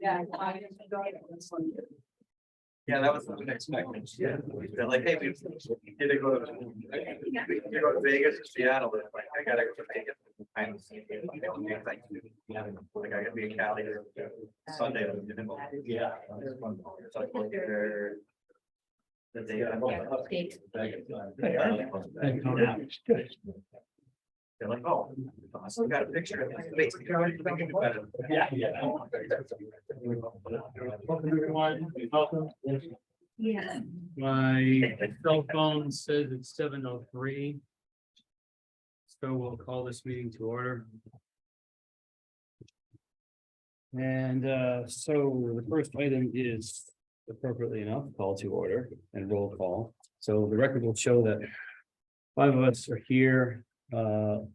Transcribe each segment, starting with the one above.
Yeah. Yeah, that was what I expected. Yeah, they're like, hey, we did it go to Vegas or Seattle. They're like, I gotta go to Vegas. I don't see it. Like, I gotta be in Cali Sunday. Yeah. So I looked at their- the day. They're like, oh, I still got a picture. of it. Basically, Yeah, yeah. Welcome everyone. Welcome. Yeah. My cell phone says it's 7:03. So we'll call this meeting to order. And so the first item is appropriately enough, call to order and roll call. So the record will show that 5 of us are here.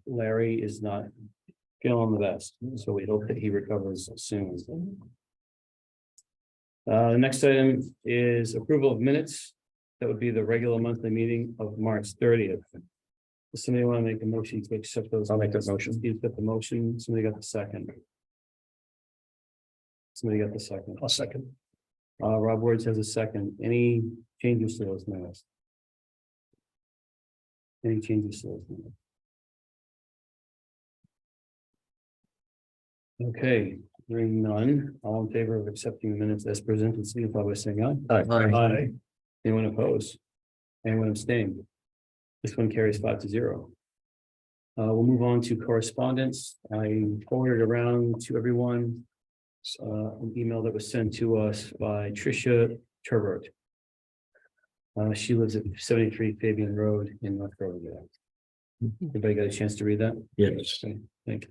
Larry is not feeling the best, so we hope that he recovers soon. The next item is approval of minutes. That would be the regular monthly meeting of March 30th. Does somebody want to make a motion to accept those? I'll make that motion. Steve got the motion. Somebody got the second. Somebody got the second. I'll second. Rob Woods has a second. Any changes to those minutes? Any changes to those minutes? Okay, hearing none, all in favor of accepting the minutes as presented, signify by saying aye. Aye. Anyone opposed? Anyone abstain? This one carries 5-0. We'll move on to correspondence. I forwarded around to everyone an email that was sent to us by Tricia Turbert. She lives at 73 Fabian Road in North Carolina. Everybody got a chance to read that? Yes. Okay, thank you.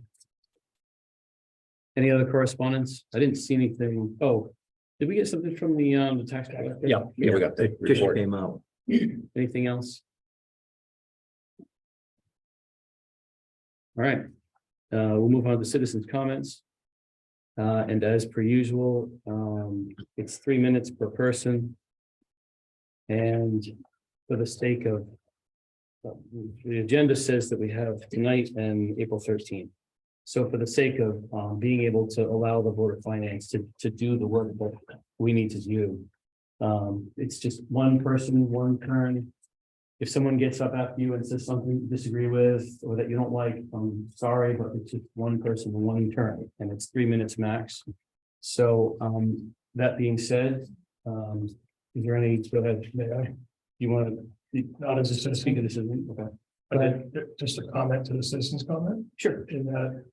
Any other correspondence? I didn't see anything. Oh, did we get something from the tax collector? Yeah, we got the report. Came out. Anything else? All right, we'll move on to citizens' comments. And as per usual, it's 3 minutes per person. And for the sake of, the agenda says that we have tonight and April 13th. So for the sake of being able to allow the Board of Finance to do the work that we need to do, it's just one person, one turn. If someone gets up after you and says something you disagree with or that you don't like, I'm sorry, but it's just one person, one turn, and it's 3 minutes max. So that being said, is there any, go ahead, you want to, Not as a citizen. speak of this, okay? But just a comment to the citizens comment, Sure. in that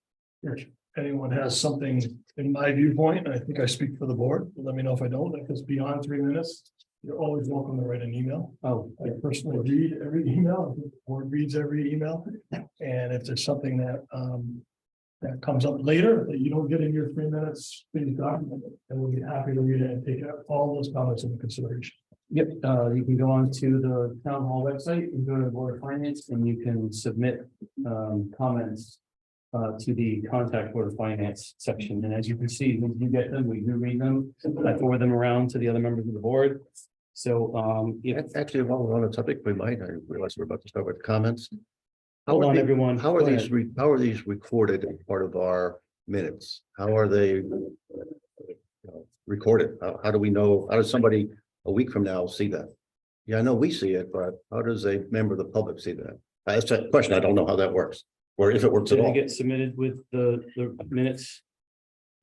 if anyone has something in my viewpoint, I think I speak for the board, let me know if I don't, if it's beyond 3 minutes, you're always welcome to write an email. Oh, I personally read every email, I think the board reads every email, and if there's something that that comes up later that you don't get in your 3 minutes, please document it, and we'll be happy to read it and take all those comments into consideration. yep, you can go on to the town hall website and go to the Board of Finance and you can submit comments to the contact Board of Finance section. And as you can see, when you get them, we do read them. I forward them around to the other members of the board. So if, Actually, while we're on the topic, we might, I realize we're about to start with comments. hold on, everyone. How are Go these, ahead. how are these recorded as part of our minutes? How are they recorded? How do we know, how does somebody a week from now see that? Yeah, I know we see it, but how does a member of the public see that? That's a question. I don't know how that works, or if it works at Did they all. get submitted with the minutes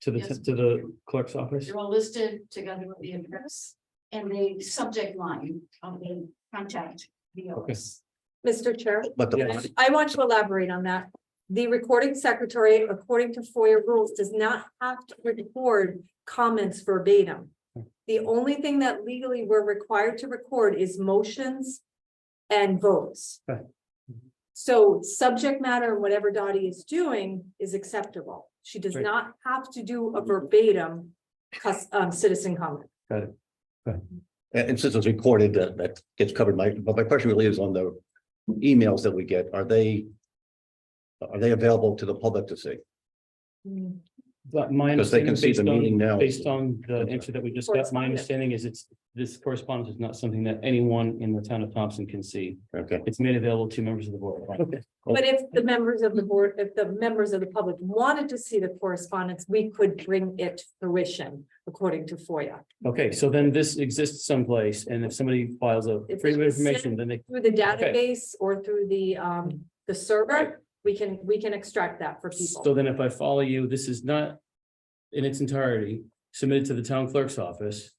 to the, Yes. to the clerk's office? They're all listed together with the address and the subject line of the contact. The office. Mr. Chair, But the Yes. I want to elaborate on that. The recording secretary, according to FOIA rules, does not have to record comments verbatim. The only thing that legally we're required to record is motions and votes. Okay. So subject matter, and whatever Dottie is doing is acceptable. She does Right. not have to do a verbatim citizen comment. Got it. And since it's recorded, that gets covered. But my question really is on the emails that we get. Are they available to the public to see? But my Because they can understanding, see the meeting now. based on the answer that we just got, my Correspondence. understanding is this correspondence is not something that anyone in the town of Thompson can see. Okay, It's made available to members of the board. Okay. But if the members of the board, if the members of the public wanted to see the correspondence, we could bring it to fruition according to FOIA. Okay, so then this exists someplace, and if somebody files a If freedom of it's information, then they, Through the database or through the server, Right. we can extract that for so people. then if I follow you, this is not in its entirety submitted to the town clerk's office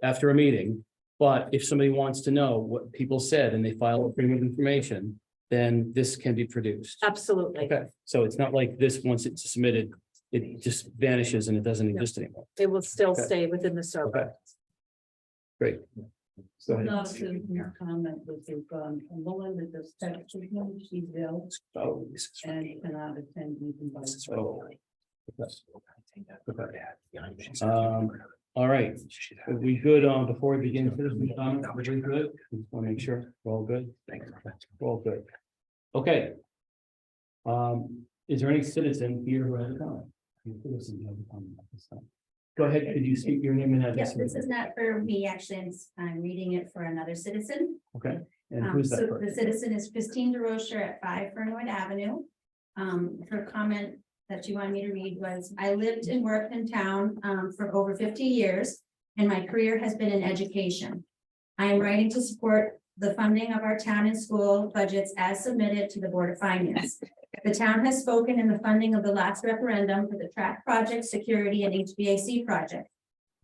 after a meeting, but if somebody wants to know what people said and they file a freedom of information, then this can be produced. Absolutely. Okay, so it's not like this, once it's submitted, it just vanishes and it doesn't exist anymore. It will still Okay. stay within the server. Okay. Great. Go ahead. Not a comment with the, Melinda just texted me, she's ill Oh, this is and right. cannot attend even by. Oh. All right, are we good on before we begin? Citizen comment? Are we good? Just want to make sure we're all good. We're all good. Okay. Is there any citizen here who has a comment? Any citizen who has a comment at this time? Go ahead, could you speak your name and address? Yes, this is not for me, actually, I'm reading it for another citizen. Okay, and who's that So the person? citizen is Christine DeRocher at 5 Fernwood Avenue. Her comment that she wanted me to read was, I lived and worked in town for over 50 years, and my career has been in education. I am writing to support the funding of our town and school budgets as submitted to the Board of Finance. The town has spoken in the funding of the last referendum for the track project, security, and HVAC project.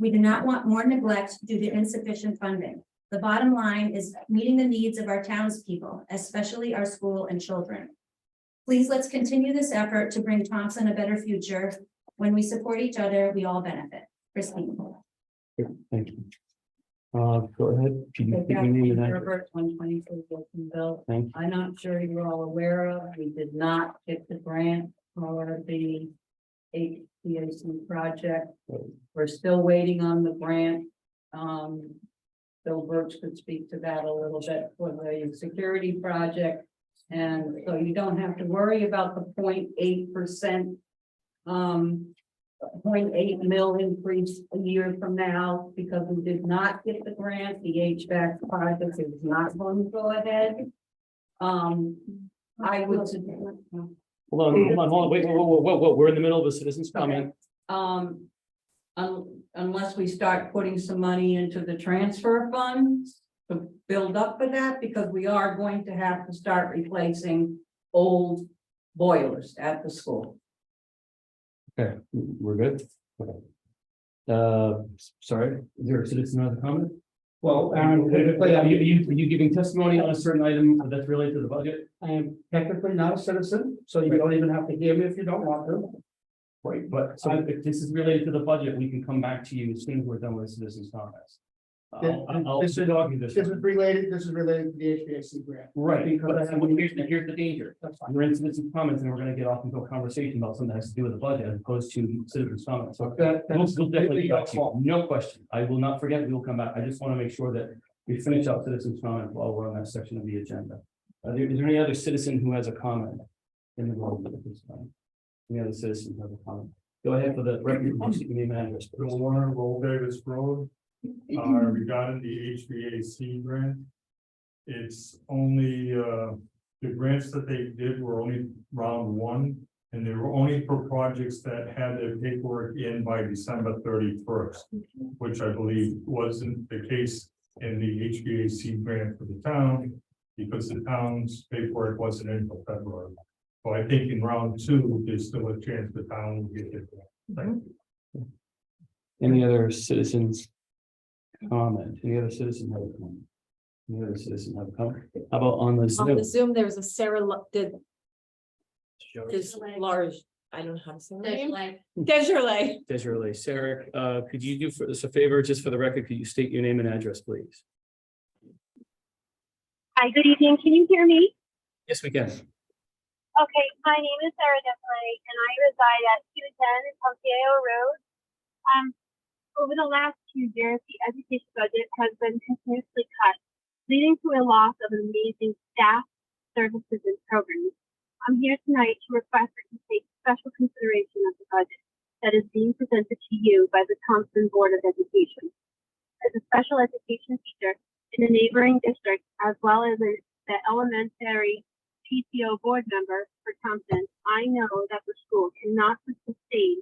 We do not want more neglect due to insufficient funding. The bottom line is meeting the needs of our townspeople, especially our school and children. Please, let's continue this effort to bring Thompson a better future. When we support each other, we all benefit. Christine. Thank you. Go ahead. Can you speak your name and address? Herbert, 124 Wilsonville. Thank you. I'm not sure you're all aware of, we did not get the grant for the HVAC project. We're still waiting on the grant. Bill Birch could speak to that a little bit for the security project. And so you don't have to worry about the 0.8%. 0.8 mil increase a year from now, because we did not get the grant, the HVAC project is not going to go ahead. I would. Hold on, wait, whoa, we're in the middle of a citizen's comment. Unless we start putting some money into the transfer fund to build up for that, because we are going to have to start replacing old boilers at the school. Okay, we're good. Okay. Sorry, is there a citizen who has a comment? Well, Are you giving testimony on a certain item that's related to the budget? I am technically not a citizen, so you don't even have to hear me if you don't want to. Right, but so if this is related to the budget, we can come back to you as soon as we're done with citizens' comments. I'll This is- dog you this. This is related to the HVAC grant. Right, because I have- here's the danger. That's fine. We're in citizens' comments and we're gonna get off into a conversation about something that has to do with the budget as opposed to citizens' comments. So we'll definitely get back to you. No question. I will not forget. We will come back. I just want to make sure that we finish out citizens' comments while we're on that section of the agenda. Is there any other citizen who has a comment in the room at this time? Any other citizen who has a comment? Go ahead for the record, your name and address. please. Warner Roll Davis Road, regarding the HVAC grant. It's only, the grants that they did were only round one, and they were only for projects that had their paperwork in by December 31st, which I believe wasn't the case in the HVAC grant for the town, because the town's paperwork wasn't in until February. So I think in round two, there's still a chance the town will get it. Thank you. Any other citizens? Comment, any other citizen have a comment? Any other citizen have a comment? How about on the On Zoom? the Zoom, there's a Sarah, this large, I don't know how to say her name. Desiree. Desiree, Sarah, could you do us a favor, just for the record, could you state your name and address, please? Hi, good evening. Can you hear me? Yes, we can. Okay, my name is Sarah Desmarais, and I reside at 210 Pompeo Road. Over the last 2 years, the education budget has been continuously cut, leading to a loss of amazing staff, services, and programs. I'm here tonight to request that you take special consideration of the budget that is being presented to you by the Thompson Board of Education. As a special education teacher in a neighboring district, as well as the elementary PTO board member for Thompson, I know that the school cannot sustain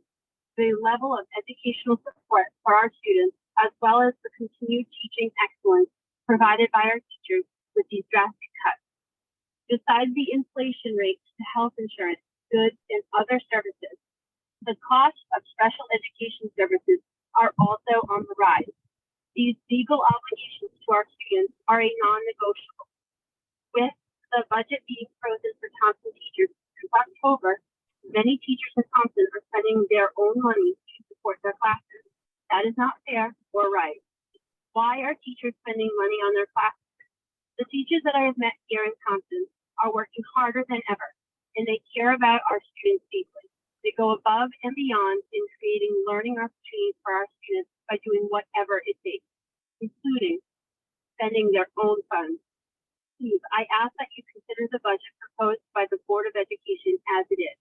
the level of educational support for our students, as well as the continued teaching excellence provided by our teachers with these drastic cuts. Besides the inflation rates to health insurance, goods, and other services, the cost of special education services are also on the rise. These legal obligations to our students are a non-negotiable. With the budget being frozen for Thompson teachers since October, many teachers in Thompson are spending their own money to support their classes. That is not fair or right. Why are teachers spending money on their classes? The teachers that I have met here in Thompson are working harder than ever, and they care about our students deeply. They go above and beyond in creating learning opportunities for our students by doing whatever it takes, including spending their own funds. Please, I ask that you consider the budget proposed by the Board of Education as it is,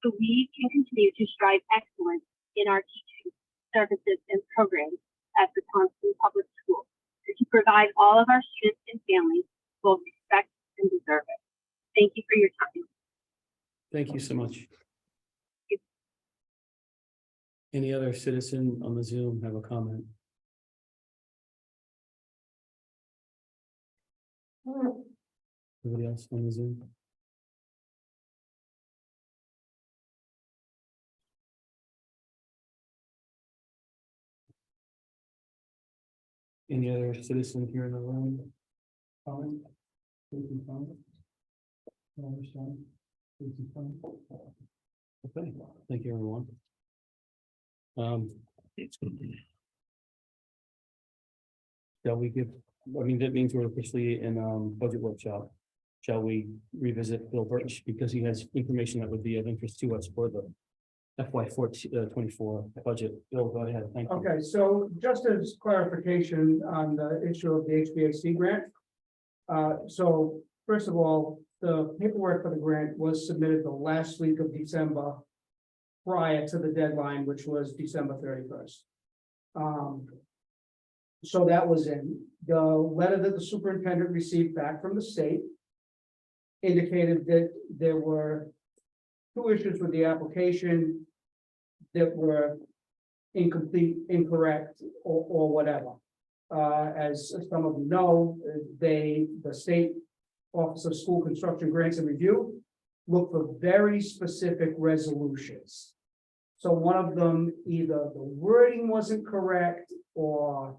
so we can continue to strive excellence in our teaching services and programs at the Thompson Public Schools, and to provide all of our students and families both respect and deserve it. Thank you for your time. Thank you so much. Any other citizen on the Zoom have a comment? Anybody else on the Zoom? Any other citizen here in the room? Comment? Citizen comment? No understand? Citizen comment? Okay, thank you, everyone. Shall we give, I mean, that means we're officially in budget workshop. Shall we revisit Bill Birch because he has information that would be of interest to us for the FY24 budget? Bill, go ahead. Thank you. Okay, so just as clarification on the issue of the HVAC grant. So first of all, the paperwork for the grant was submitted the last week of December prior to the deadline, which was December 31st. So that was in the letter that the superintendent received back from the state indicated that there were two issues with the application that were incomplete, incorrect, or whatever. As some of you know, the state Office of School Construction Grants and Review look for very specific resolutions. So one of them, either the wording wasn't correct or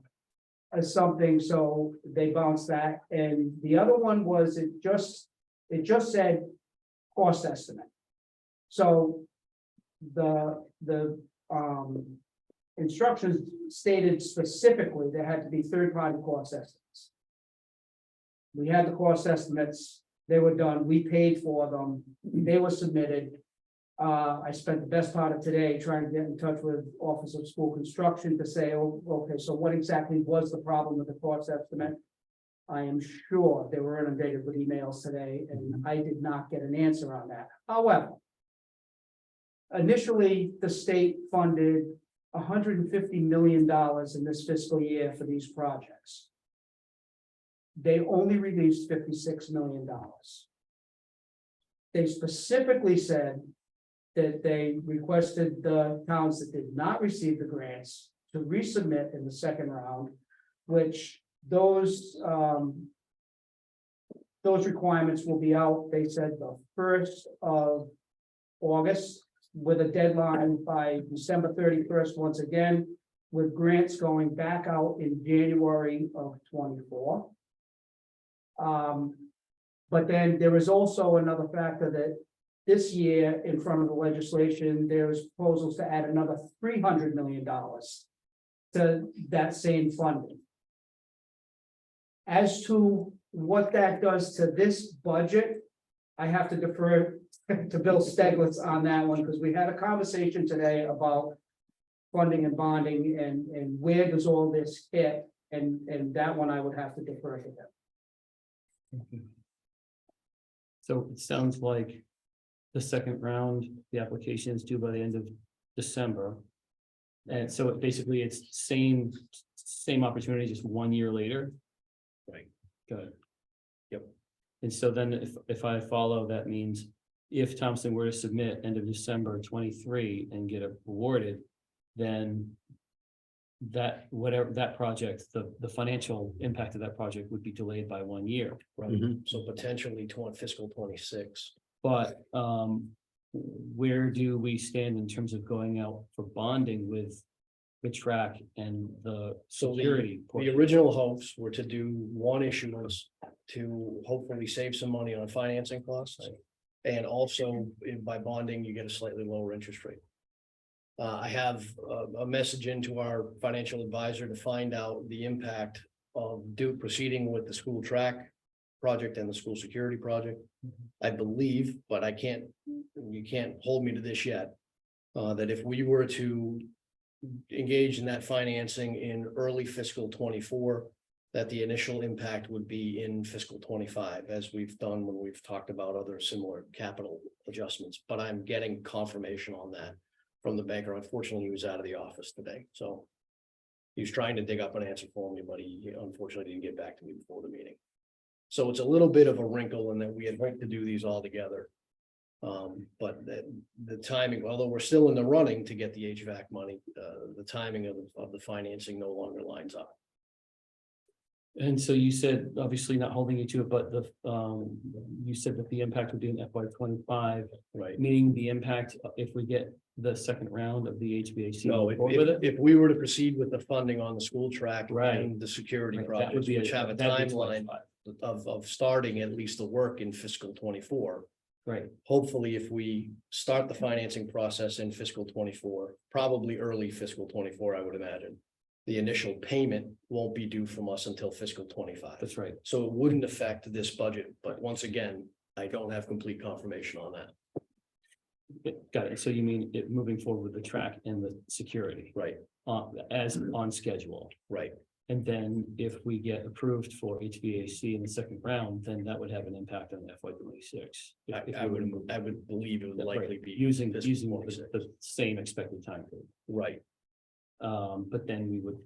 something, so they bounced that. And the other one was it just said cost estimate. So the instructions stated specifically there had to be third-party cost estimates. We had the cost estimates, they were done, we paid for them, they were submitted. I spent the best part of today trying to get in touch with Office of School Construction to say, oh, okay, so what exactly was the problem with the cost estimate? I am sure they were inundated with emails today, and I did not get an answer on that. However, initially, the state funded $150 million in this fiscal year for these projects. They only released $56 million. They specifically said that they requested the towns that did not receive the grants to resubmit in the second round, which those requirements will be out, they said, the 1st of August, with a deadline by December 31st, once again, with grants going back out in January of 24. But then there is also another factor that this year in front of the legislation, there's proposals to add another $300 million to that same funding. As to what that does to this budget, I have to defer to Bill Steglitz on that one, because we had a conversation today about funding and bonding and where does all this hit, and that one I would have to defer to them. So it sounds like the second round, the application is due by the end of December. And so basically it's same opportunity, just 1 year later. Right. Good. Yep. And so then if I follow, that means if Thompson were to submit end of December 23 and get awarded, then that, whatever, that project, the financial impact of that project would be delayed by 1 year. Right, Mhm. so potentially fiscal 26. But where do we stand in terms of going out for bonding with the track and the So security? the portion? original hopes were to do one issuance to hopefully save some money on financing costs. And also by bonding, you get a slightly lower interest rate. I have a message into our financial advisor to find out the impact of proceeding with the school track project and the school security project. I believe, but you can't hold me to this yet. That if we were to engage in that financing in early fiscal 24, that the initial impact would be in fiscal 25, as we've done when we've talked about other similar capital adjustments. But I'm getting confirmation on that from the banker. Unfortunately, he was out of the office today, so he was trying to dig up an answer for me, but he unfortunately didn't get back to me before the meeting. So it's a little bit of a wrinkle in that we had hoped to do these all together. But the timing, although we're still in the running to get the HVAC money, the timing of the financing no longer lines up. And so you said, obviously not holding you to it, but you said that the impact would be in FY 25, Right. meaning the impact if we get the second round of the HVAC. No, if we were to proceed with the funding on the school track Right. and the security Right, that would projects, be which have a that'd be timeline 25. of starting at least the work in fiscal 24. Right, Hopefully, if we start the financing process in fiscal 24, probably early fiscal 24, I would imagine. The initial payment won't be due from us until fiscal 25. that's right. So it wouldn't affect this budget, but once again, I don't have complete confirmation on that. Got it. So you mean it moving forward with the track and the security Right, as on schedule? right. And then if we get approved for HVAC in the second round, then that would have an impact on FY 26. I would believe it would likely be. Using fiscal the 26. same expected time period. Right, But then we would,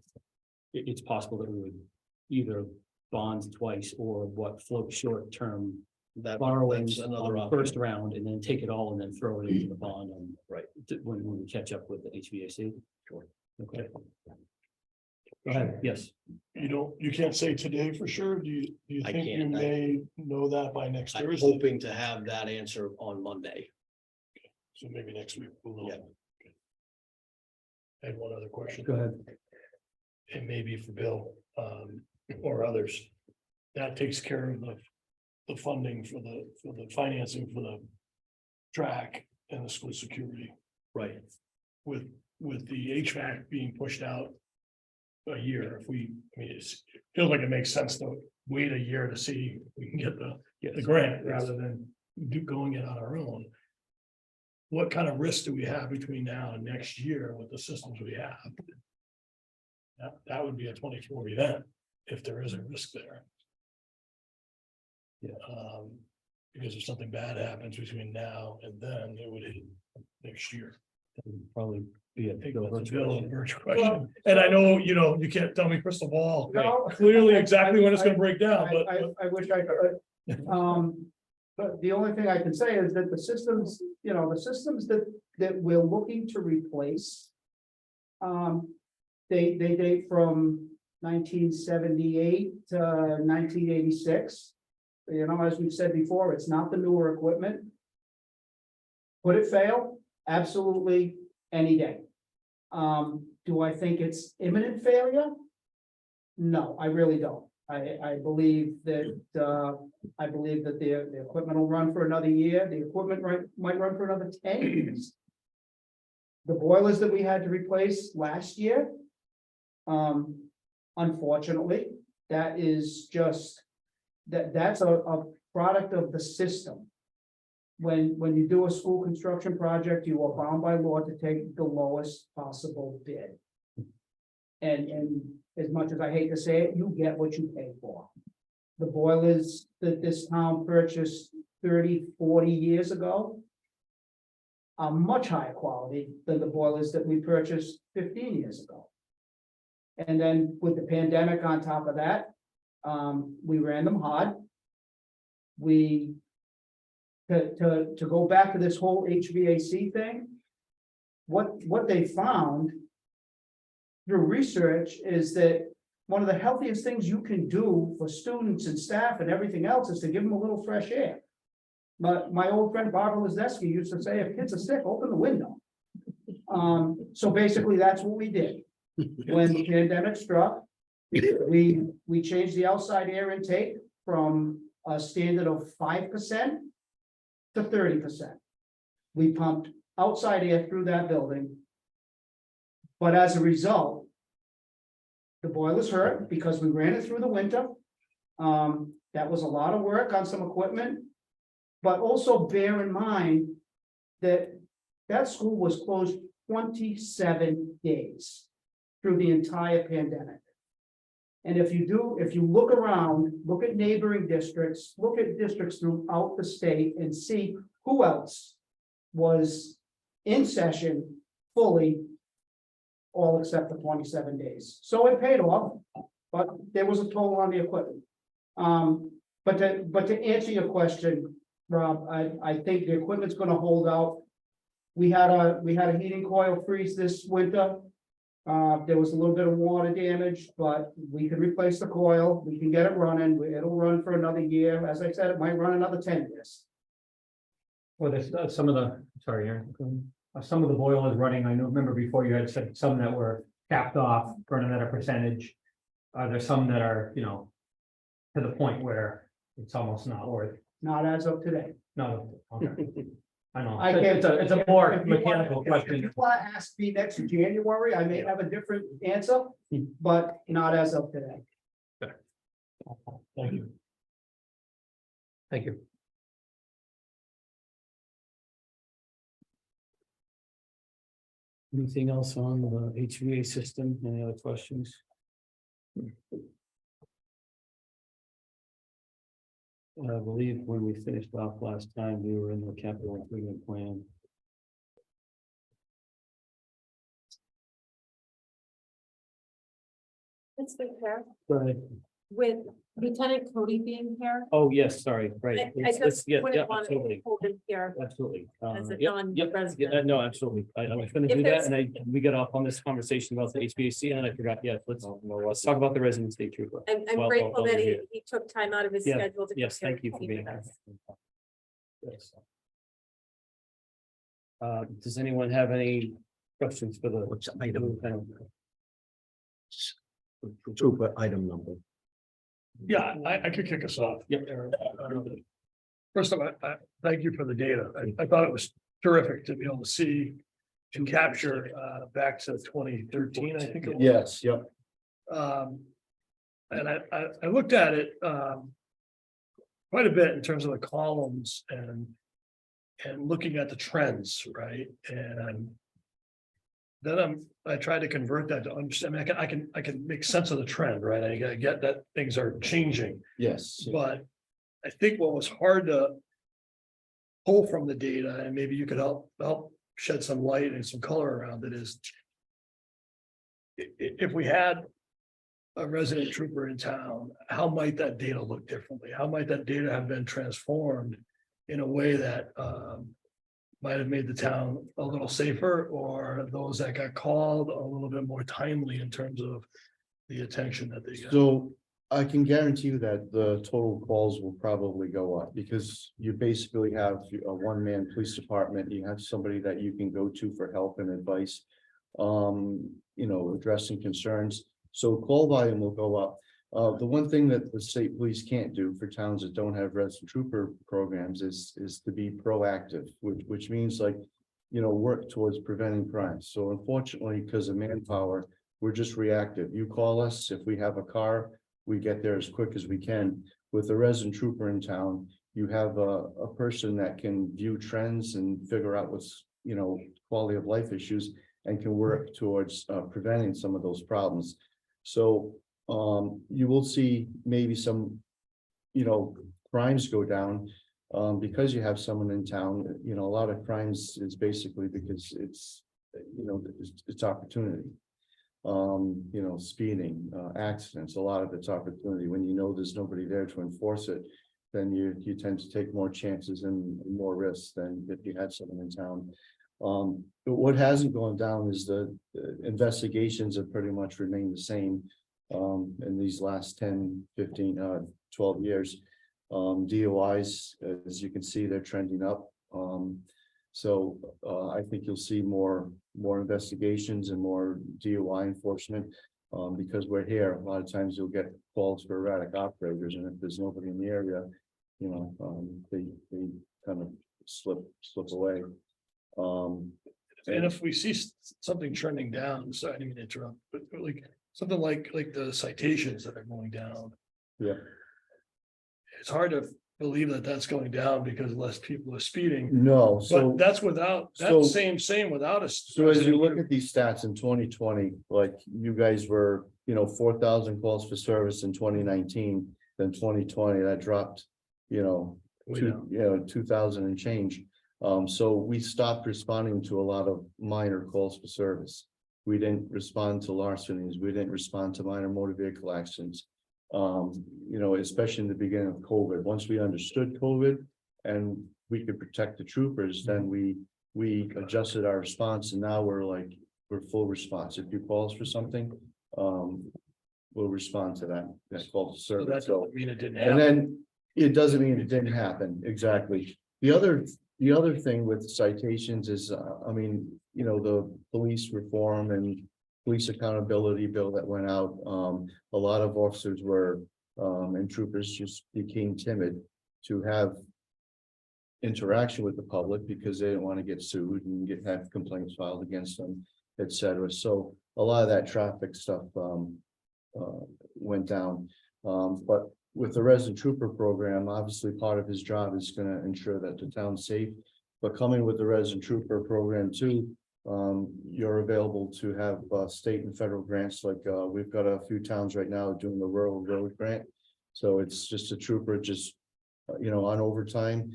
it's possible that we would either bond twice or float short-term borrowings that's on another the option. first round and then take it all and then throw it into the bond and. Right. When we catch up with the HVAC. Sure. Okay. Go ahead, yes. You can't say today for sure. Do you I think you can't. may know that by next I'm Thursday? hoping to have that answer on Monday. So maybe next week. we'll know. Yeah. I had one other question. Go ahead. It may be for Bill, or others. That takes care of the funding for the financing for the track and the school security. Right. With the HVAC being pushed out a year, it feels like it makes sense to wait a year to see if we can get the grant rather than going it on our own. What kind of risk do we have between now and next year with the systems we have? That would be a 24 event if there is a risk there. Yeah. Because if something bad happens between now and then, it would hit next year. That would probably be a I think Bill that's a Birch Bill question. and Birch question. And I know, you can't tell me crystal ball, No. clearly exactly when it's gonna break down, but. I wish I could. But the only thing I can say is that the systems that we're looking to replace. They date from 1978 to 1986. As we've said before, it's not the newer equipment. Would it fail? Absolutely, any day. Do I think it's imminent failure? No, I really don't. I believe that the equipment will run for another year. The equipment might run for another 10 years. The boilers that we had to replace last year, unfortunately, that is just, that's a product of the system. When you do a school construction project, you are bound by law to take the lowest possible bid. And as much as I hate to say it, you get what you pay for. The boilers that this town purchased 30, 40 years ago are much higher quality than the boilers that we purchased 15 years ago. And then with the pandemic on top of that, we ran them hard. To go back to this whole HVAC thing, what they found through research is that one of the healthiest things you can do for students and staff and everything else is to give them a little fresh air. But my old friend Barbara Lesneski used to say, if kids are sick, open the window. So basically, that's what we did. When the pandemic struck, we changed the outside air intake from a standard of 5% to 30%. We pumped outside air through that building. But as a result, the boilers hurt because we ran it through the winter. That was a lot of work on some equipment. But also bear in mind that that school was closed 27 days through the entire pandemic. And if you look around, look at neighboring districts, look at districts throughout the state and see who else was in session fully, all except for 27 days. So it paid off, but there was a toll on the equipment. But to answer your question, Rob, I think the equipment's gonna hold out. We had a heating coil freeze this winter. There was a little bit of water damage, but we can replace the coil, we can get it running, it'll run for another year. As I said, it might run another 10 years. Well, there's some of the, sorry, Aaron, some of the boilers running, I know, remember before you had said some that were capped off, running at a percentage. There's some that are, to the point where it's almost not worth. Not as of today. No, okay. I know, I can't. it's a more If you want- mechanical If question. you want to ask me next January, I may have a different answer, but not as of today. Thank you. Thank you. Anything else on the HVA system? Any other questions? I believe when we finished off last time, we were in the capital improvement plan. Let's be fair. Right. With Lieutenant Cody being here, Oh, yes, sorry, right. I Let's- let's- just yeah, wouldn't want to absolutely. hold him here Absolutely. as a Yep, non-resident. yeah, no, absolutely. I was gonna If do that there's- and we got off on this conversation about the HVAC and I forgot, yeah, let's talk about the resident state trooper. I'm Well, grateful well, that yeah. he took time out of his Yeah, schedule to. Yes, come here thank you for and being speak here. with us. Yes. Does anyone have any questions for the? What's item? Trooper item number. Yeah, I could kick us off. Yep. First of all, I thank you for the data. I thought it was terrific to be able to see, to capture back to 2013, I think. It was. Yes, yep. And I looked at it quite a bit in terms of the columns and looking at the trends, right? And then I tried to convert that to understand. I can make sense of the trend, right? I get that things are changing, Yes. but I think what was hard to pull from the data, and maybe you could help shed some light and some color around it, is if we had a resident trooper in town, how might that data look differently? How might that data have been transformed in a way that might have made the town a little safer, or those that got called a little bit more timely in terms of the attention that they got? So I can guarantee you that the total calls will probably go up because you basically have a one-man police department. You have somebody that you can go to for help and advice. Addressing concerns. So call volume will go up. The one thing that the state police can't do for towns that don't have resident trooper programs is to be proactive, which means work towards preventing crimes. So unfortunately, because of manpower, we're just reactive. You call us, if we have a car, we get there as quick as we can. With a resident trooper in town, you have a person that can view trends and figure out what's, quality of life issues and can work towards preventing some of those problems. So you will see maybe some, crimes go down, because you have someone in town, you know, a lot of crimes is basically because it's, you know, it's opportunity. You know, speeding, accidents, a lot of it's opportunity. When you know there's nobody there to enforce it, then you tend to take more chances and more risks than if you had someone in town. But what hasn't gone down is the investigations have pretty much remained the same in these last 10, 15, 12 years. DOIs, as you can see, they're trending up. So I think you'll see more investigations and more DOI enforcement. Because we're here, a lot of times you'll get calls for erratic operators, and if there's nobody in the area, you know, they kind of slip away. And if we see something trending down, sorry, I didn't mean to interrupt, but like something like the citations that are going down. Yeah. It's hard to believe that that's going down because less people are speeding, No, so. but that's without, so- that's same without us. So as you look at these stats in 2020, like you guys were, you know, 4,000 calls for service in 2019, then 2020, that dropped, you know, Way down. 2,000 and change. So we stopped responding to a lot of minor calls for service. We didn't respond to larcenies. We didn't respond to minor motor vehicle accidents. You know, especially in the beginning of COVID. Once we understood COVID and we could protect the troopers, then we adjusted our response, and now we're full response. If you call us for something, we'll respond to that call to So service. that So, doesn't mean it didn't and happen. then it doesn't mean it didn't happen, exactly. The other thing with citations is, I mean, you know, the police reform and police accountability bill that went out, a lot of officers were, and troopers just became timid to have interaction with the public because they didn't want to get sued and have complaints filed against them, et cetera. So a lot of that traffic stuff, went down. But with the resident trooper program, obviously part of his job is going to ensure that the town's safe. But coming with the resident trooper program too, you're available to have state and federal grants. Like we've got a few towns right now doing the rural road grant. So it's just a trooper, just you know, on overtime,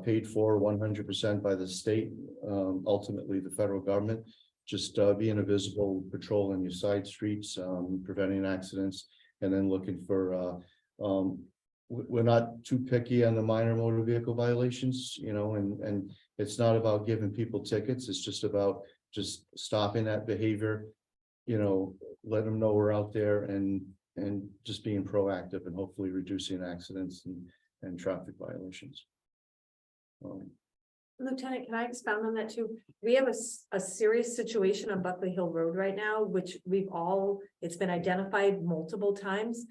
paid for 100% by the state, ultimately the federal government. Just being a visible patrol in your side streets, preventing accidents, and then looking for. We're not too picky on the minor motor vehicle violations, you know, and it's not about giving people tickets. It's just about just stopping that behavior, you know, let them know we're out there and just being proactive and hopefully reducing accidents and traffic violations. Lieutenant, can I expound on that too? We have a serious situation on Buckley Hill Road right now, which it's been identified multiple times.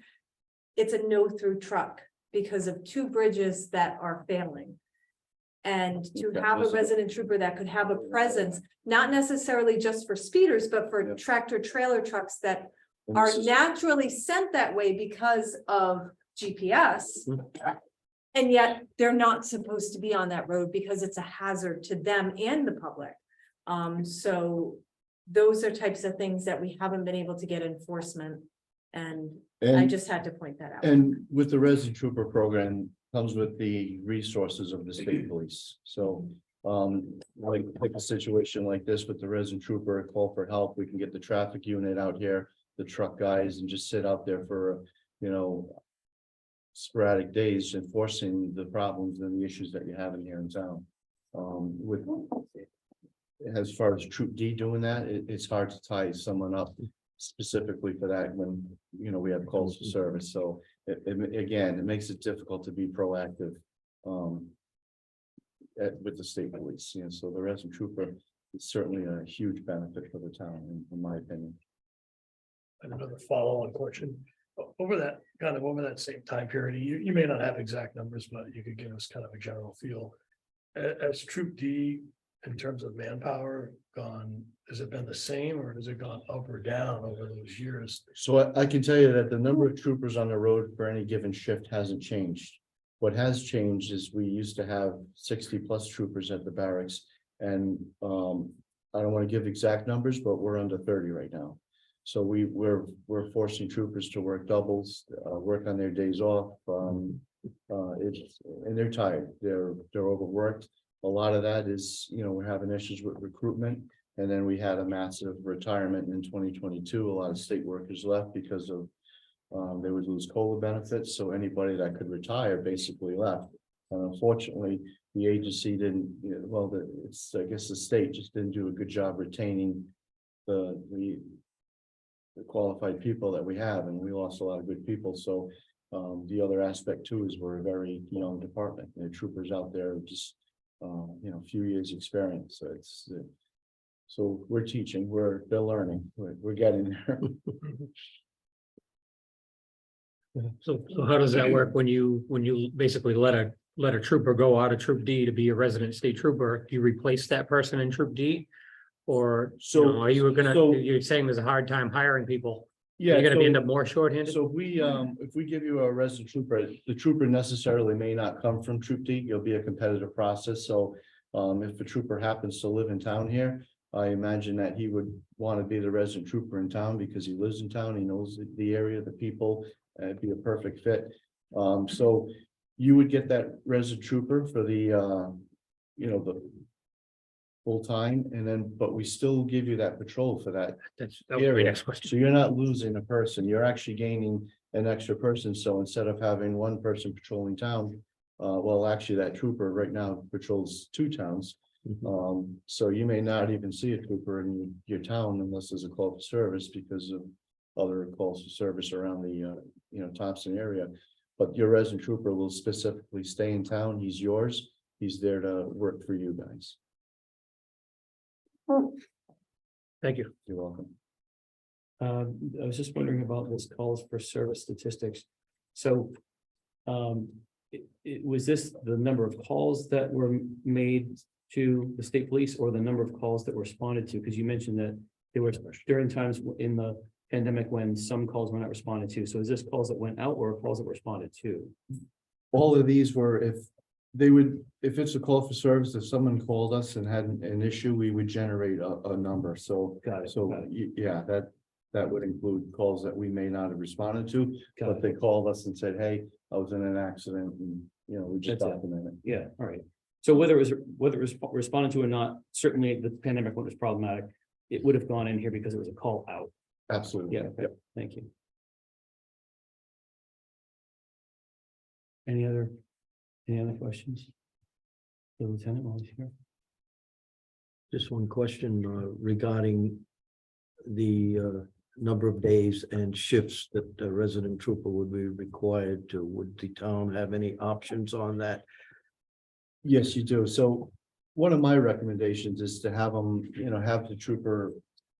It's a no-through truck because of two bridges that are failing. And to have a resident trooper that could have a presence, not necessarily just for speeders, but for tractor trailer trucks that are naturally sent that way because of GPS. And yet they're not supposed to be on that road because it's a hazard to them and the public. So those are types of things that we haven't been able to get enforcement. And I just had to point that out. And with the resident trooper program comes with the resources of the state police. So like a situation like this with the resident trooper, a call for help, we can get the traffic unit out here, the truck guys, and just sit out there for, you know, sporadic days enforcing the problems and the issues that you have in here in town. With as far as Troop D doing that, it's hard to tie someone up specifically for that when, you know, we have calls for service. So again, it makes it difficult to be proactive with the state police. You know, so the resident trooper is certainly a huge benefit for the town, in my opinion. And another follow-on question, over that same time period, you may not have exact numbers, but you could give us kind of a general feel. As Troop D, in terms of manpower gone, has it been the same or has it gone up or down over those years? So I can tell you that the number of troopers on the road for any given shift hasn't changed. What has changed is we used to have 60+ troopers at the barracks, and I don't want to give exact numbers, but we're under 30 right now. So we're forcing troopers to work doubles, work on their days off, And they're tired, they're overworked. A lot of that is, we're having issues with recruitment. And then we had a massive retirement in 2022. A lot of state workers left because of, they would lose COLA benefits, so anybody that could retire basically left. And unfortunately, the agency didn't, I guess the state just didn't do a good job retaining the qualified people that we have, and we lost a lot of good people. So the other aspect too is we're a very young department. There are troopers out there just a few years experience. So so we're teaching, they're learning, we're getting there. So how does that work when you basically let a trooper go out of Troop D to be a resident state trooper? Do you replace that person in Troop D? Or, are you you're saying there's a hard time hiring people? Yeah, You're gonna end up more shorthanded? So if we give you a resident trooper, the trooper necessarily may not come from Troop D, it'll be a competitive process, so. If a trooper happens to live in town here, I imagine that he would want to be the resident trooper in town because he lives in town, he knows the area, the people, and it'd be a perfect fit. So you would get that resident trooper for the the full time, and then, but we still give you that patrol for that. That would be my next question. So you're not losing a person, you're actually gaining an extra person. So instead of having one person patrolling town, well, actually that trooper right now patrols 2 towns. So you may not even see a trooper in your town unless there's a call for service because of other calls for service around the, Thompson area. But your resident trooper will specifically stay in town. He's yours. He's there to work for you guys. Thank you. You're welcome. I was just wondering about this calls for service statistics. So, was this the number of calls that were made to the state police or the number of calls that were responded to? Because you mentioned that there were during times in the pandemic when some calls were not responded to. So is this calls that went out or calls that were responded to? All of these were, if it's a call for service, if someone called us and had an issue, we would generate a number. So, Got it. so got it. yeah, that would include calls that we may not have responded to, Got but it. they called us and said, hey, I was in an accident, and, we just That's it. document it. Yeah, all right. So whether it was responded to or not, certainly the pandemic one was problematic. It would have gone in here because it was a call out. Absolutely. Yeah, okay. Thank you. Any other questions? The lieutenant while he's here. Just one question regarding the number of days and shifts that the resident trooper would be required to. Would the town have any options on that? Yes, you do. So one of my recommendations is to have them, have the trooper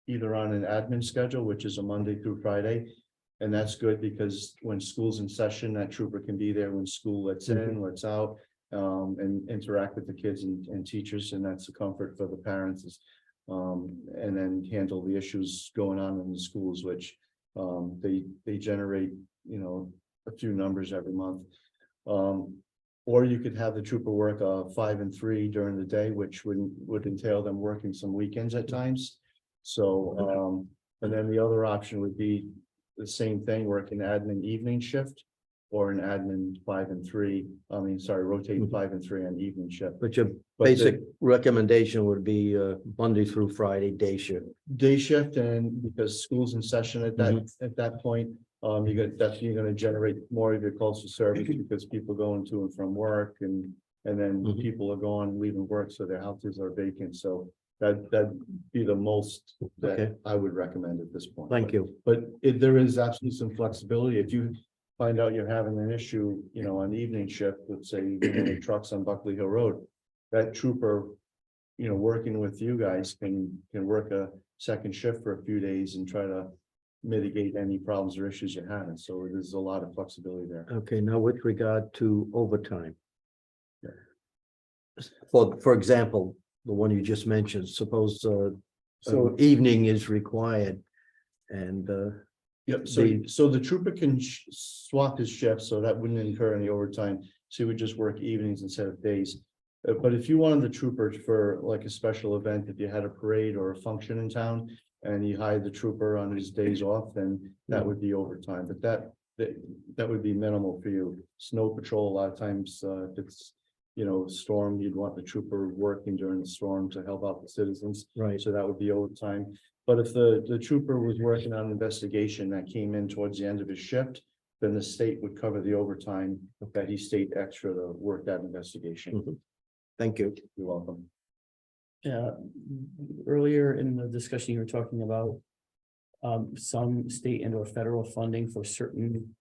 either on an admin schedule, which is a Monday through Friday. And that's good because when school's in session, that trooper can be there when school lets in, lets out, and interact with the kids and teachers. And that's a comfort for the parents. And then handle the issues going on in the schools, which they generate, a few numbers every month. Or you could have the trooper work 5 and 3 during the day, which would entail them working some weekends at times. So, and then the other option would be the same thing, work an admin evening shift or an admin 5 and 3. Rotating 5 and 3 on evening shift. But your But basic recommendation would be Monday through Friday day shift. Day shift, and because school's in session at that point, you're gonna generate more of your calls for service because people going to and from work and then people are going, leaving work, so their houses are vacant. So that'd be the most that Okay. I would recommend at this point. Thank you. But there is absolutely some flexibility. If you find out you're having an issue, on evening shift, let's say, the trucks on Buckley Hill Road, that trooper, working with you guys can work a second shift for a few days and try to mitigate any problems or issues you're having. So there's a lot of flexibility there. Okay, now with regard to overtime. For example, the one you just mentioned, suppose So- evening is required and Yep, so the trooper can swap his shifts, so that wouldn't incur any overtime. So he would just work evenings instead of days. But if you wanted the trooper for like a special event, if you had a parade or a function in town and you hired the trooper on his days off, then that would be overtime. But that would be minimal for you. Snow patrol, a lot of times, if it's, storm, you'd want the trooper working during the storm to help out the citizens. Right. So that would be overtime. But if the trooper was working on an investigation that came in towards the end of his shift, then the state would cover the overtime that he stayed extra to work that investigation. Thank you. You're welcome. Earlier in the discussion, you were talking about some state and or federal funding for certain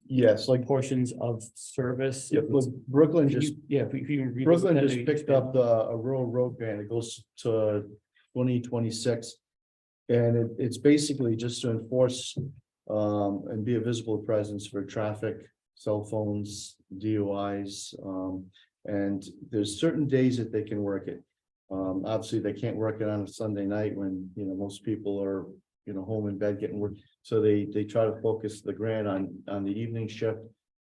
Yes, like, portions of service. yeah, look, Brooklyn Can just you- Yeah, if you can revisit Brooklyn that, just maybe picked expand up on a rural road grant. It goes to 2026. And it's basically just to enforce and be a visible presence for traffic, cell phones, DUIs. And there's certain days that they can work it. Obviously, they can't work it on a Sunday night when, most people are, home in bed getting work. So they try to focus the grant on the evening shift.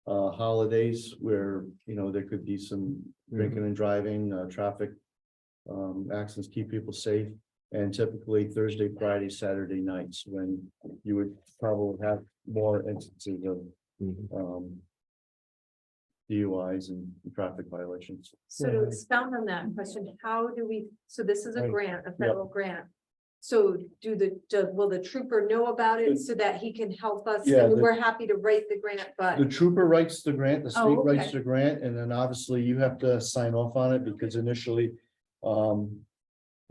Holidays where, there could be some drinking and driving, traffic. Accidents, keep people safe. And typically Thursday, Friday, Saturday nights when you would probably have more instances of DUIs and traffic violations. So to expound on that question, how do we, so this is a Right. grant, a federal grant. So will the trooper know about it so that he can help us? Yeah, I mean, the- we're happy to write the grant, but. The trooper writes the grant, the state Oh, writes okay. the grant, and then obviously you have to sign off on it because initially.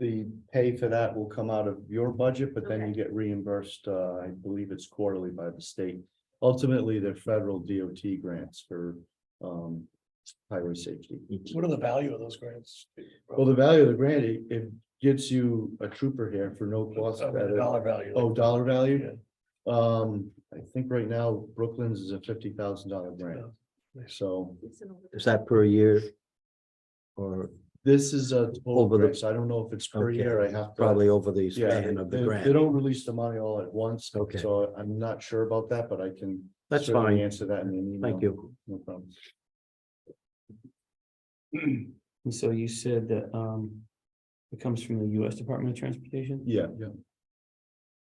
The pay for that will come out of your budget, but then you Okay. get reimbursed, I believe it's quarterly by the state. Ultimately, they're federal DOT grants for highway safety. What are the value of those grants? Well, the value of the grant, it gets you a trooper here for no cost. Dollar value. Oh, dollar value? I think right now Brooklyn's is a $50,000 grant. So Is that per year? Or this is a total Over the- grant, so I don't know if it's per Okay. year. I have to. probably over the Yeah, span of the they grant? don't release the money all at once. Okay. So I'm not sure about that, but I can. That's certainly fine. Answer that in an email. Thank you. No problem. And so you said that it comes from the US Department of Transportation? Yeah.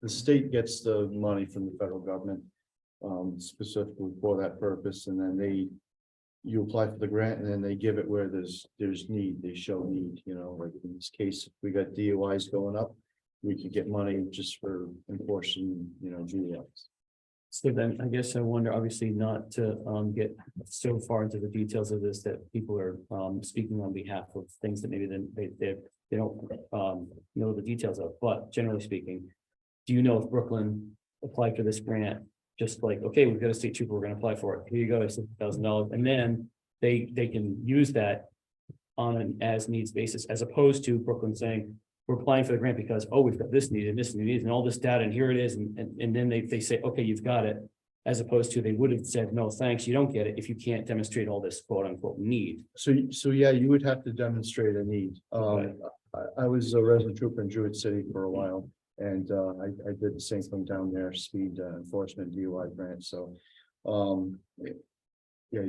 The state gets the money from the federal government, specifically for that purpose, and then you apply for the grant, and then they give it where there's need, they show need, like in this case, if we got DUIs going up, we could get money just for enforcing, DUIs. So then I guess I wonder, obviously not to get so far into the details of this, that people are speaking on behalf of things that maybe then they don't know the details of, but generally speaking. Do you know if Brooklyn applied for this grant? Just like, okay, we've got a state trooper, we're gonna apply for it, here you go, it's $1,000, and then they can use that on an as needs basis, as opposed to Brooklyn saying, we're applying for the grant because, oh, we've got this need and this need and all this data, and here it is, and then they say, okay, you've got it. As opposed to they would have said, no, thanks, you don't get it if you can't demonstrate all this quote unquote need. So yeah, you would have to demonstrate a need. Okay. I was a resident trooper in Jewett City for a while, and I did the same thing down there, speed enforcement DUI grant, so. Yeah,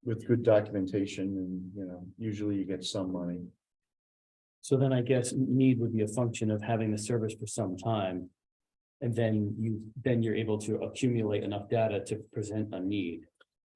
with good documentation and, usually you get some money. So then I guess need would be a function of having the service for some time. And then you're able to accumulate enough data to present a need.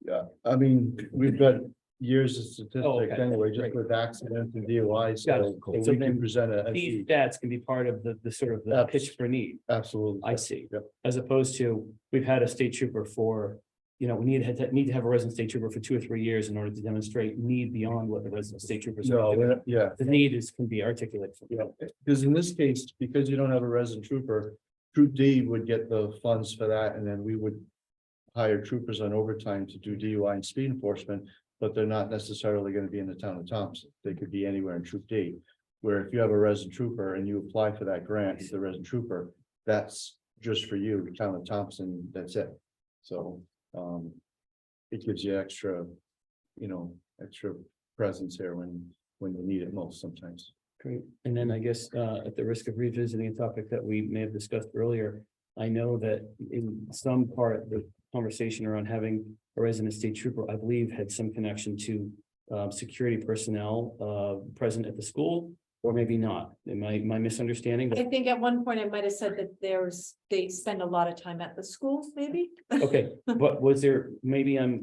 Yeah, I mean, we've got years of statistics okay. anyway, just Great. with accidents and DUIs, Got it. so So we then can present a These need. stats can be part of the sort of the pitch for need. Absolutely. I see. Yep. As opposed to, we've had a state trooper for, we need to have a resident state trooper for 2 or 3 years in order to demonstrate need beyond what the resident state troopers are No, doing. yeah, The need can be articulated. yeah, because in this case, because you don't have a resident trooper, Troop D would get the funds for that, and then we would hire troopers on overtime to do DUI and speed enforcement, but they're not necessarily going to be in the town of Thompson. They could be anywhere in Troop D. Where if you have a resident trooper and you apply for that grant, the resident trooper, that's just for you, the town of Thompson, that's it. So, it gives you extra presence here when you need it most sometimes. Great. And then I guess at the risk of revisiting a topic that we may have discussed earlier, I know that in some part, the conversation around having a resident state trooper, I believe, had some connection to security personnel present at the school, Or maybe not. Am I misunderstanding? I think at one point I might have said that they spend a lot of time at the schools, maybe. Okay, but was there, maybe I'm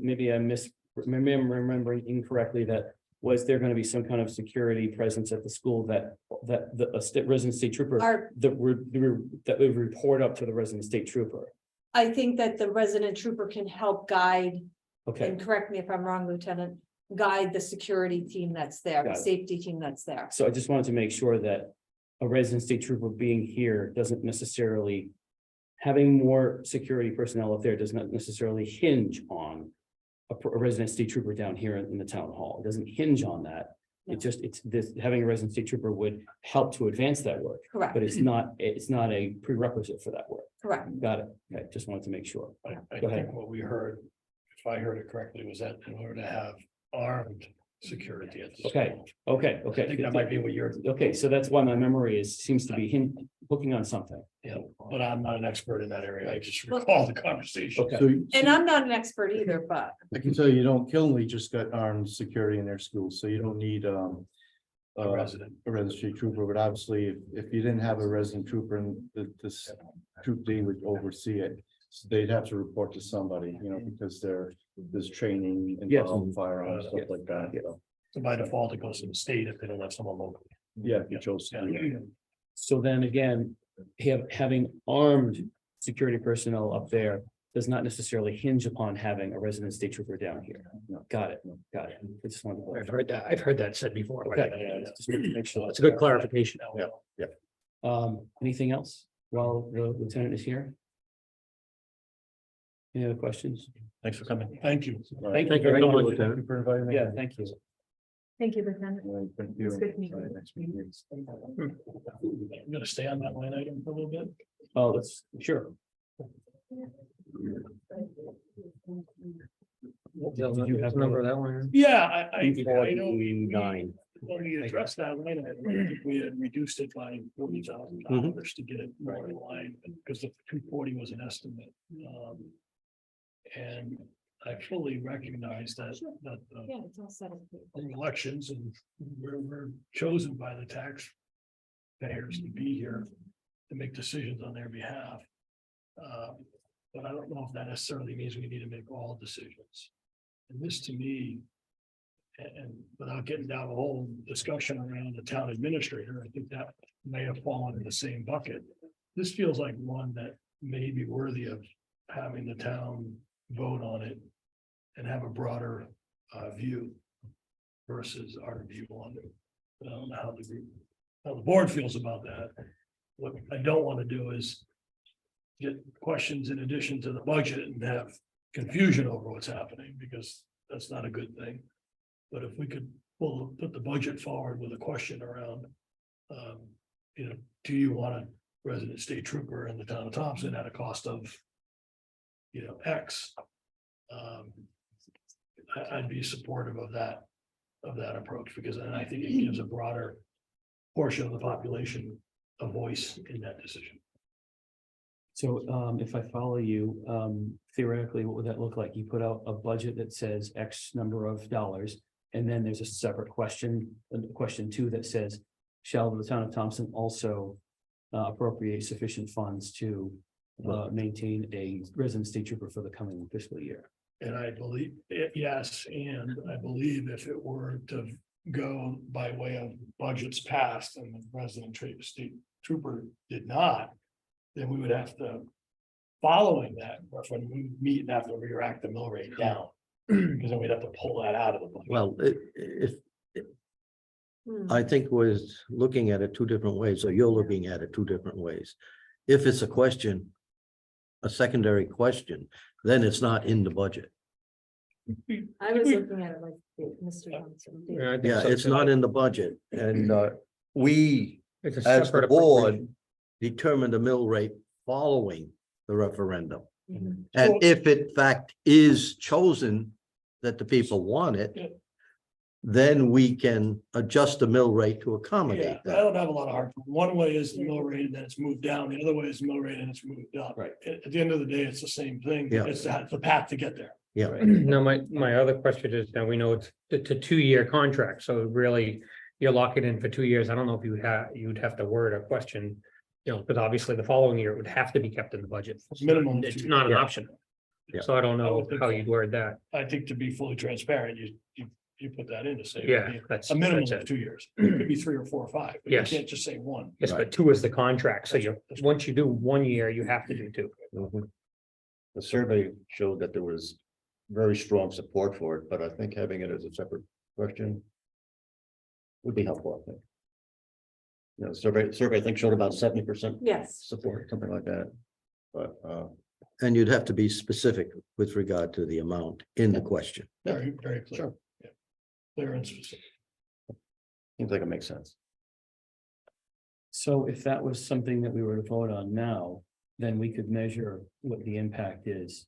remembering incorrectly that, was there gonna be some kind of security presence at the school that the resident state trooper Our, that would report up to the resident state trooper? I think that the resident trooper can help guide, Okay, and correct me if I'm wrong, Lieutenant, guide the security team that's there, the Got it. safety team that's there. so I just wanted to make sure that a resident state trooper being here doesn't necessarily, having more security personnel up there does not necessarily hinge on a resident state trooper down here in the town hall. It doesn't hinge on that. No. It's this, having a resident state trooper would help to advance that work, Correct, but it's not a prerequisite for that work. correct. Got it. Okay, just wanted to make sure. I Go ahead. think what we heard, if I heard it correctly, was that in order to have armed security at the Okay, school. okay, I think that might be what you're, okay, so that's why my memory seems to be hooking on something. you know, but I'm not an expert in that area. I just recall the conversation. Okay. So And I'm not an expert either, but I can tell you, don't Killenly just got armed security in their schools, so you don't need A resident. a resident street trooper, but obviously, if you didn't have a resident trooper and this troop D would oversee it. So they'd have to report to somebody, you know, because there's training Yes. involved, firearms, stuff Yes. like that. So, So by default, it goes to the state if they don't have someone local. yeah, if you chose to do that. So then again, having armed security personnel up there does not necessarily hinge upon having a resident state trooper down here. No. Got it, got it. I just wanted to. I've heard that said before. Okay. Just wanted to make sure. It's a good clarification. Yeah. Anything else while the lieutenant is here? Any other questions? Thanks for coming. Thank you. Thank you Thank you very so much. much, Lieutenant. Thank you for inviting me. Yeah, thank you. thank you, Lieutenant. All right, thank you. It's good meeting you. Next meeting. I'm gonna stay on that line item for a little bit. Oh, let's, sure. Did you have Remember that one? Yeah, I don't. 49. Already addressed that line item. I think we had reduced it by $40,000 to get it more in line, because the 240 was an estimate. And I fully recognize that Yeah, it's all set up. the elections and we're chosen by the taxpayers to be here to make decisions on their behalf. But I don't know if that necessarily means we need to make all decisions. And this to me, and without getting down the whole discussion around the town administrator, I think that may have fallen in the same bucket. This feels like one that may be worthy of having the town vote on it and have a broader view versus our view on it. I don't know how the board feels about that. What I don't want to do is get questions in addition to the budget and have confusion over what's happening, because that's not a good thing. But if we could put the budget forward with a question around, do you want a resident state trooper in the town of Thompson at a cost of, X? I'd be supportive of that approach, because then I think it gives a broader portion of the population a voice in that decision. So if I follow you, theoretically, what would that look like? You put out a budget that says X number of dollars, and then there's a separate question, question 2 that says, shall the town of Thompson also appropriate sufficient funds to maintain a resident state trooper for the coming fiscal year? And I believe, yes, and I believe if it were to go by way of budgets passed and the resident state trooper did not, then we would have to, following that, when we meet and have to react the mill rate down. Because then we'd have to pull that out of the budget. Well, if, Hmm. I think we're looking at it two different ways, or you're looking at it two different ways. If it's a question, a secondary question, then it's not in the budget. I was looking at it like Mr. Johnson did. Yeah, it's not in the budget, and we, It's a as the separate board, appropriation. determine the mill rate following the referendum. Mhm. And if in fact is chosen that the people want it, then we can adjust the mill rate to Yeah, accommodate I that. don't have a lot of heart. One way is the mill rate and then it's moved down. The other way is the mill rate and it's moved up. Right. At the end of the day, it's the same thing. Yeah. It's the path to get there. Yeah, Now, my other question is, now we know it's a 2-year contract, so really, you're locking in for 2 years. I don't know if you'd have to word a question. Because obviously the following year it would have to be kept in the budget. Minimum of It's 2 not an years. option. Yeah. So I don't I know would think how so. you'd word that. I think to be fully transparent, you put that in to say. Yeah, that's. A minimum that's of it. 2 years. It could be 3 or 4 or 5, but you Yes. can't just say 1. Yes, but 2 is the contract. So once you do 1 year, you have to do 2. Mhm. The survey showed that there was very strong support for it, but I think having it as a separate question would be helpful, I think. Survey I think showed about 70% Yes. support, something like that. But And you'd have to be specific with regard to the amount in the question. Very, very clear. Yeah. Clear and specific. seems like it makes sense. So if that was something that we were to vote on now, then we could measure what the impact is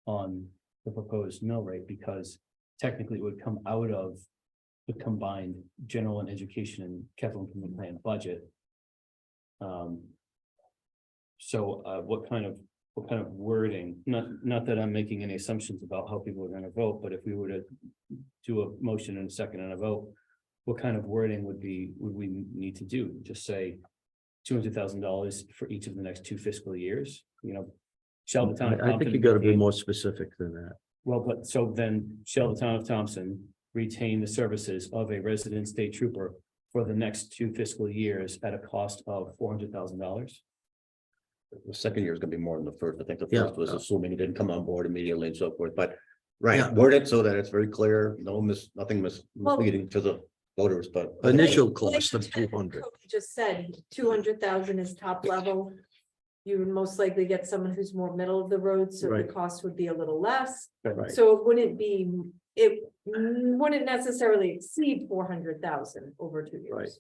on the proposed mill rate, because technically it would come out of the combined general and education and capital improvement plan budget. What kind of wording, not that I'm making any assumptions about how people are gonna vote, but if we were to do a motion and a second and a vote, what kind of wording would we need to do? Just say $200,000 for each of the next 2 fiscal years, shall the town of I think Thompson you gotta be retain- more specific than that. Well, but so then shall the town of Thompson retain the services of a resident state trooper for the next 2 fiscal years at a cost of $400,000? The second year is gonna be more than the first. I think the Yeah. first was assuming he didn't come on board immediately and so forth, but Yeah. right, word it so that it's very clear, nothing Well- misleading to the voters, but. Initial Like cost of Lieutenant 200. Cody just said, 200,000 is top level. You would most likely get someone who's more middle of the road, so the Right. cost would be a little less. Right. So it wouldn't necessarily exceed 400,000 over 2 years. Right.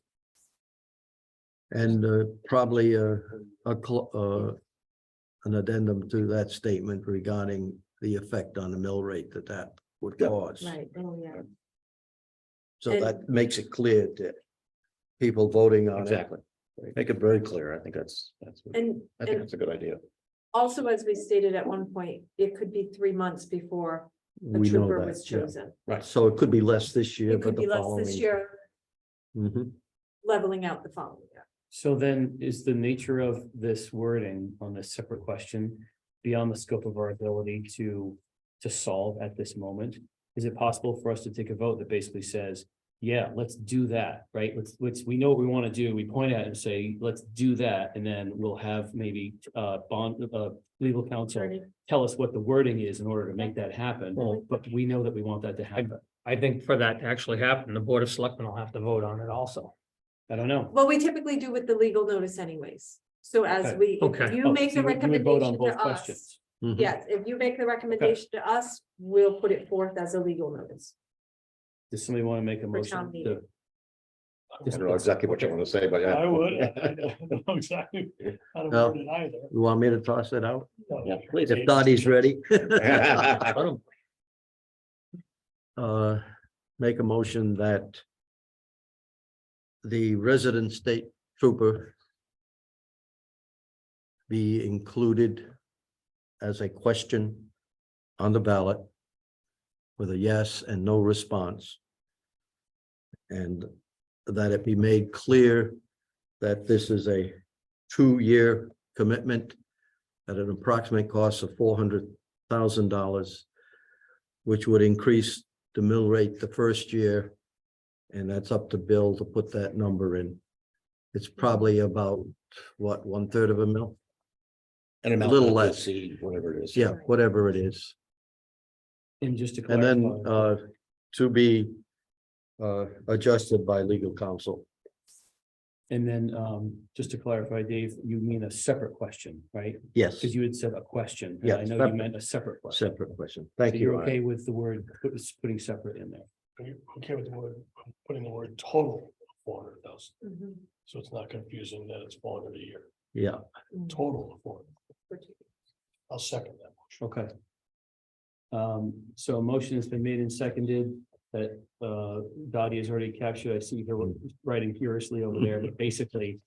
And probably an addendum to that statement regarding the effect on the mill rate that would Yeah. cause. Right, oh, yeah. So And- that makes it clear to people voting on it. Exactly. Make it very clear. I think that's, And, I think and that's a good idea. also, as we stated at one point, it could be 3 months before a We know trooper that, was yeah. chosen. Right. So it could be less this year, It but could the be less following. this year, Mhm. leveling out the following year. So then is the nature of this wording on this separate question beyond the scope of our ability to solve at this moment? Is it possible for us to take a vote that basically says, yeah, let's do that, right? We know what we want to do. We point at it and say, let's do that. And then we'll have maybe legal counsel Attorney. tell us what the wording is in order to make that happen. But we know that we want that to happen. I think for that to actually happen, the Board of Selectmen will have to vote on it also. I don't know. Well, we typically do with the legal notice anyways. So as Okay. we, Okay. if you Oh, make so the you would vote on recommendation both to us. questions. Mhm. Yes, if you make the recommendation to us, we'll put it forth as a legal notice. Does somebody want to make a For motion town meeting. to? I don't know exactly what you want to say, but yeah. I would. I don't know exactly how to No. word it either. You want me to toss it out? Yeah, please. If Dottie's ready. Make a motion that the resident state trooper be included as a question on the ballot with a yes and no response. And that it be made clear that this is a 2-year commitment at an approximate cost of $400,000, which would increase the mill rate the first year. And that's up to Bill to put that number in. It's probably about, what, 1/3 of a mil? And A little not to less. exceed whatever it is. Yeah, whatever it is. And just to And clarify. then to be adjusted by legal counsel. And then, just to clarify, Dave, you mean a separate question, right? Yes, Because you had said a question. and Yeah, I know you separate. meant a separate question. separate question. So Thank you. you're Ryan. okay with the word, putting separate in there? Are you okay with the word, putting the word total 400,000? Mhm. So it's not confusing that it's 400 a year, Yeah, total of 400. I'll second that motion. Okay. So a motion has been made and seconded that Dottie has already captured. I see her writing furiously over there, but basically.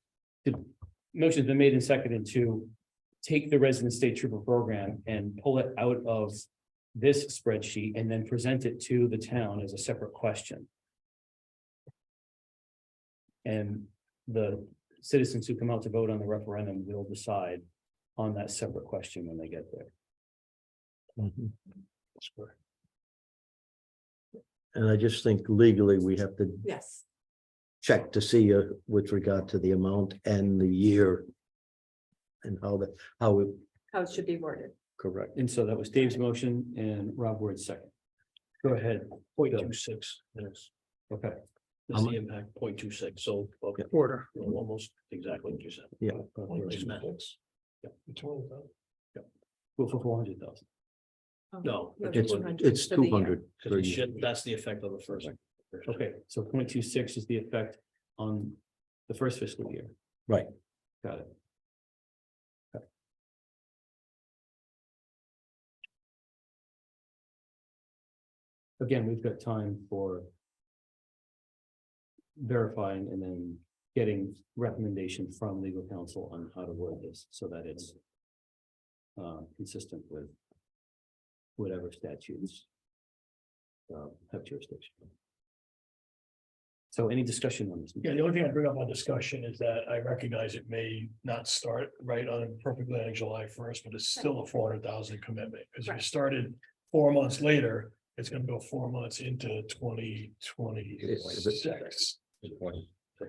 The motion's been made and seconded to take the resident state trooper program and pull it out of this spreadsheet and then present it to the town as a separate question. And the citizens who come out to vote on the referendum will decide on that separate question when they get there. That's correct. And I just think legally, we have to Yes. check to see with regard to the amount and the year. And how it, How it should be worded. correct. And so that was Dave's motion and Rob Ward's second. Go ahead. 0.26, yes, Okay. that's the impact, 0.26, so. Yeah. Quarter. Almost exactly what you said. Yeah. It's maths. Go for 400,000. No, It's, 200 it's for the year. 200. because it should, that's the effect of the first. Okay, so 0.26 is the effect on the first fiscal year. Right. Got it. Okay. Again, we've got time for verifying and then getting recommendation from legal counsel on how to word this so that it's consistent with whatever statutes have jurisdiction. So any discussion on this? Yeah, the only thing I bring up on discussion is that I recognize it may not start right on perfectly on July 1st, but it's still a 400,000 commitment. Because if you Right. started 4 months later, it's gonna go 4 months into 2026.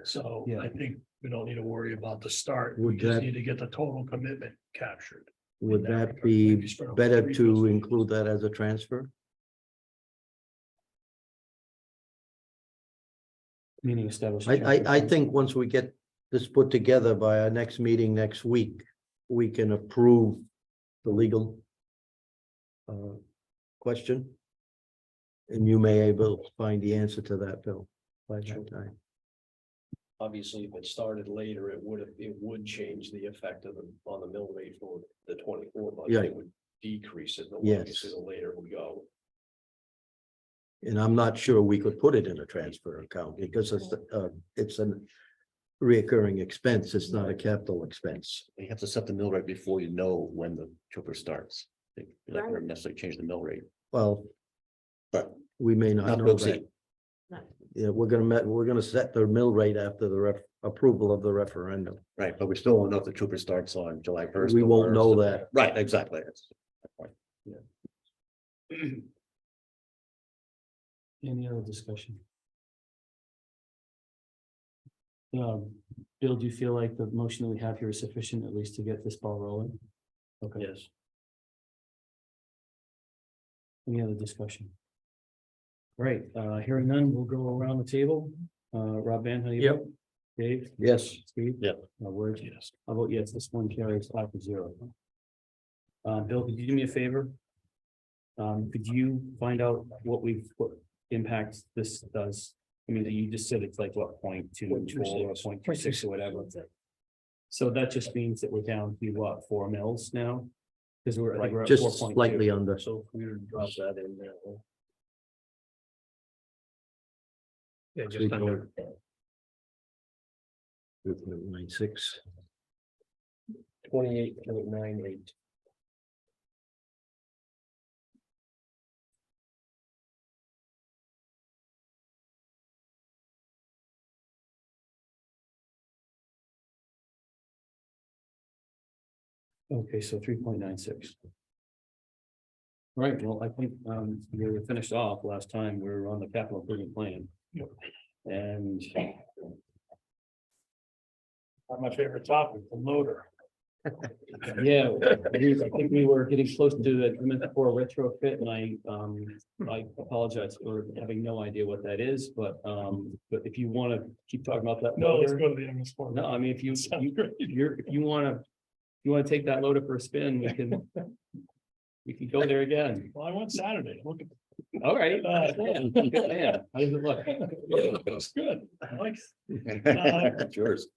So Yeah. I think we don't need to worry about the start. We Would just that- need to get the total commitment captured. Would in that regard. be Maybe spread over better 3 to fiscal years. include that as a transfer? Meaning establish. I think once we get this put together by our next meeting next week, we can approve the legal question. And you may able to find the answer to that, Bill, by that time. Obviously, if it started later, it would change the effect of on the mill rate for the 24 budget. Yeah. It would decrease it, the Yes. obviously the later we go. And I'm not sure we could put it in a transfer account because it's a reoccurring expense. It's not a capital expense. You have to set the mill rate before you know when the chipper starts. You're not gonna necessarily change the mill rate. Well, But we may not not to know exceed. that. Yeah, we're gonna set the mill rate after the approval of the referendum. Right, but we still don't know if the trooper starts on July 1st. We won't or know September. that. Right, exactly. That's my point. Any other discussion? Bill, do you feel like the motion that we have here is sufficient at least to get this ball rolling? Okay. Yes. Any other discussion? All right, hearing none, we'll go around the table. Rob Van, how do you? Yep. vote? Dave? Yes. Steve? Yep. My word, yes. I vote yes, this one carries 5-0. Bill, could you do me a favor? Could you find out what impact this does? I mean, you just said it's like what, 0.24 or 0.26 or whatever. So that just means that we're down to what, 4 mils now? Because I think we're at Just 4.2. slightly under. So if we were to drop that in there. Yeah, just under. 3.96. 28.98. Okay, so 3.96. Right, well, I think we were finished off last time, we were on the capital improvement plan. Yep. And Not my favorite topic, the loader. yeah, I think we were getting close to the for retrofit, and I apologize for having no idea what that is, but if you want to keep talking about that. No, let's loader- go to the MS four. No, I mean, if you Sounds great. if you want to take that loader for a spin, we can go there again. Well, I went Saturday. Look at. All right. Man, good man. How does it look? It's good. I like. It's yours.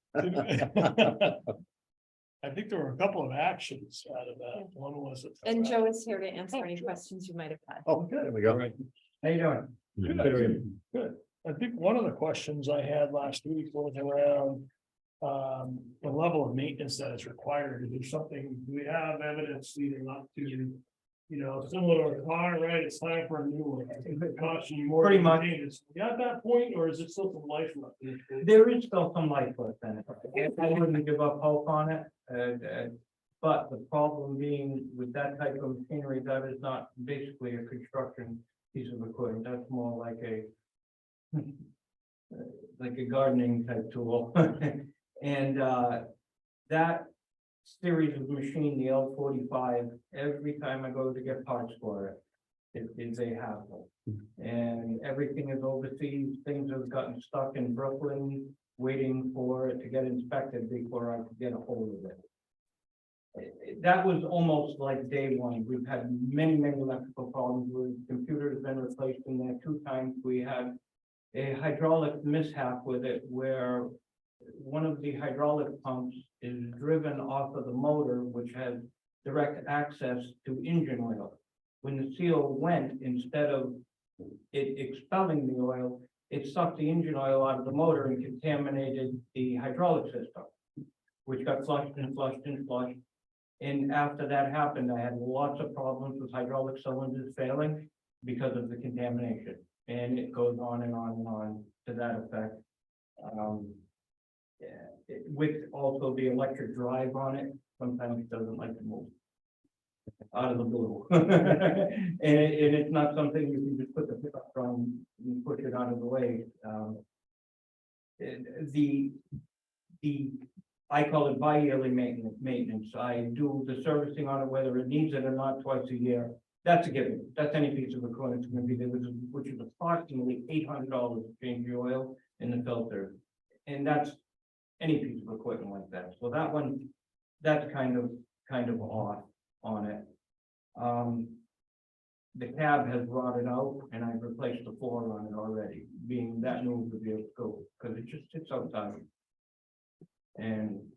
I think there were a couple of actions out of that. One was. And Joe is here to answer any questions you might have had. Oh, good. There we go. All right. How you doing? Good. Good. I think one of the questions I had last week was around. The level of maintenance that is required. Is there something, do we have evidence leading up to you know, similar to a car, right? It's time for a new one. It costs you more. Pretty to much. maintain it. Is it at that point, or is it still some life left? There is still some life left in it. I wouldn't give up hope on it, but the problem being with that type of machinery, that is not basically a construction piece of equipment. That's more like a gardening type tool. And that series of machine, the L45, every time I go to get parts for it, it is a hassle. And everything is overseas, things have gotten stuck in Brooklyn, waiting for it to get inspected before I could get a hold of it. That was almost like day one. We've had many electrical problems with computers been replaced in there 2 times. We had a hydraulic mishap with it where one of the hydraulic pumps is driven off of the motor, which has direct access to engine oil. When the seal went, instead of it expelling the oil, it sucked the engine oil out of the motor and contaminated the hydraulic system, which got flushed and flushed and flushed. And after that happened, I had lots of problems with hydraulic cylinders failing because of the contamination. And it goes on and on and on to that effect. With also the electric drive on it, sometimes it doesn't like to move out of the blue. And it's not something you can just put the pickup on and push it out of the way. I call it bi-yearly maintenance. I do the servicing on it, whether it needs it or not, twice a year. That's a given. That's any piece of equipment it's going to be there, which is approximately $800 to change the oil in the filter. And that's any piece of equipment like that. So that one, that's kind of off on it. The cab has rotted out and I've replaced the floor on it already, being that new would be a scope, because it just sits outside. And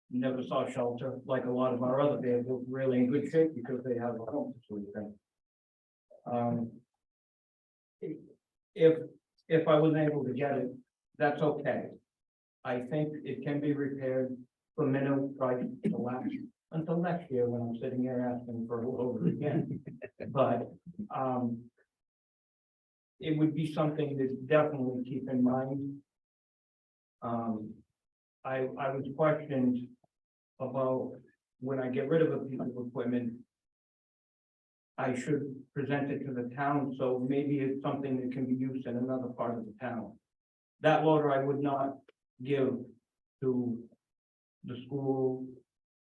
never saw shelter, like a lot of our other vehicles, really in good shape because they have a home to sleep in. If I wasn't able to get it, that's okay. I think it can be repaired for minimum price to last until next year when I'm sitting here asking for a little over again. But it would be something to definitely keep in mind. I was questioned about when I get rid of a piece of equipment, I should present it to the town, so maybe it's something that can be used in another part of the town. That loader I would not give to the school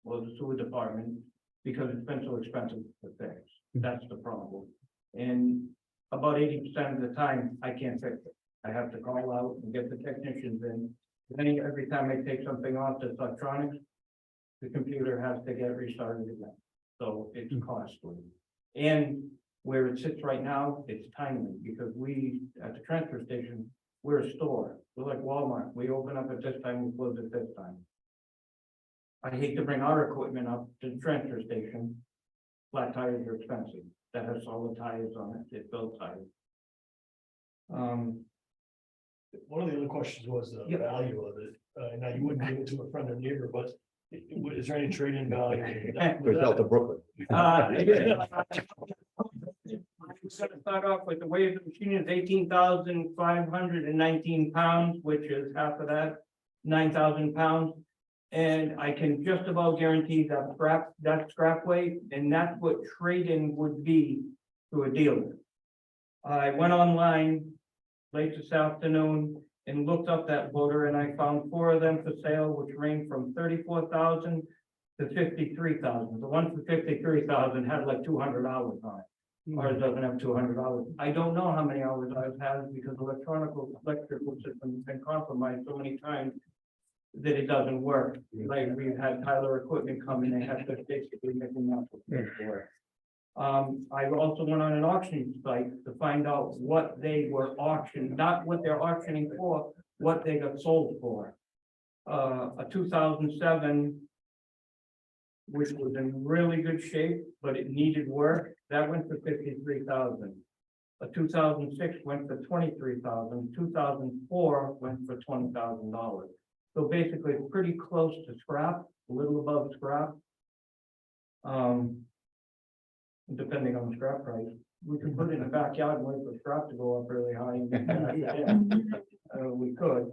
or the sewer department because it's been so expensive to fix. That's the problem. And about 80% of the time, I can't fix it. I have to call out and get the technicians in. Then every time I take something off that's electronics, the computer has to get restarted again. So it's costly. And where it sits right now, it's timely because we, at the transfer station, we're a store. We're like Walmart. We open up at this time, we close at this time. I hate to bring our equipment up to the transfer station. Flat tires are expensive. That has solid tires on it. It builds tires. One of the other questions was the value of it. Now you wouldn't give it to a friend or neighbor, but is there any trade-in value? Goes out to Brooklyn. I'm gonna start off with the weight of the machine is 18,519 pounds, which is half of that, 9,000 pounds. And I can just about guarantee that scrap weight, and that's what trade-in would be to a dealer. I went online late this afternoon and looked up that loader, and I found 4 of them for sale, which range from 34,000 to 53,000. The one for 53,000 had like 200 hours on it. Ours doesn't have 200 hours. I don't know how many hours I've had because electrical system has been compromised so many times that it doesn't work. Like we've had Tyler equipment come in and have to basically make them up for it. I also went on an auction site to find out what they were auctioned, not what they're auctioning for, what they got sold for. A 2007, which was in really good shape, but it needed work, that went for 53,000. A 2006 went for 23,000. 2004 went for $20,000. So basically, pretty close to scrap, a little above scrap. depending on the scrap price. We could put it in the backyard and wait for scrap to go up really high. We could.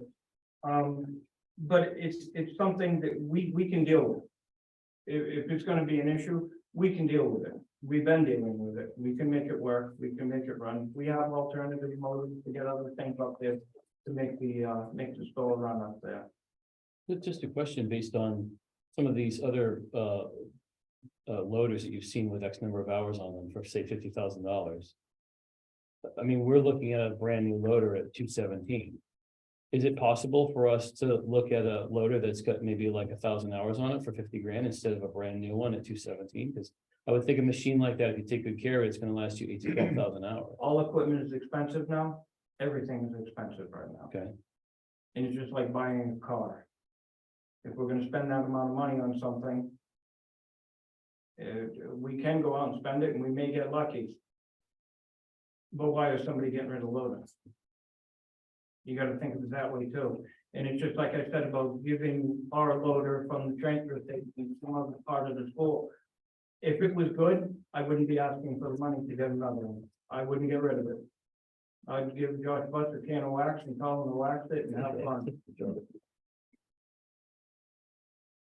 But it's something that we can deal with. If it's gonna be an issue, we can deal with it. We've been dealing with it. We can make it work. We can make it run. We have alternative motors to get other things up there to make the store run up there. Just a question based on some of these other loaders that you've seen with X number of hours on them for say $50,000. I mean, we're looking at a brand new loader at 217. Is it possible for us to look at a loader that's got maybe like 1,000 hours on it for 50 grand instead of a brand new one at 217? Because I would think a machine like that, if you take good care of it, it's gonna last you 8 to 12,000 hours. All equipment is expensive now. Everything is expensive right now. Okay, And it's just like buying a car. If we're gonna spend that amount of money on something, we can go out and spend it and we may get lucky. But why is somebody getting rid of loaders? You gotta think of it that way too. And it's just like I said about giving our loader from the transfer station, some other part of the school. If it was good, I wouldn't be asking for the money to get another one. I wouldn't get rid of it. I'd give Josh Bus a can of wax and tell him to wax it and have fun.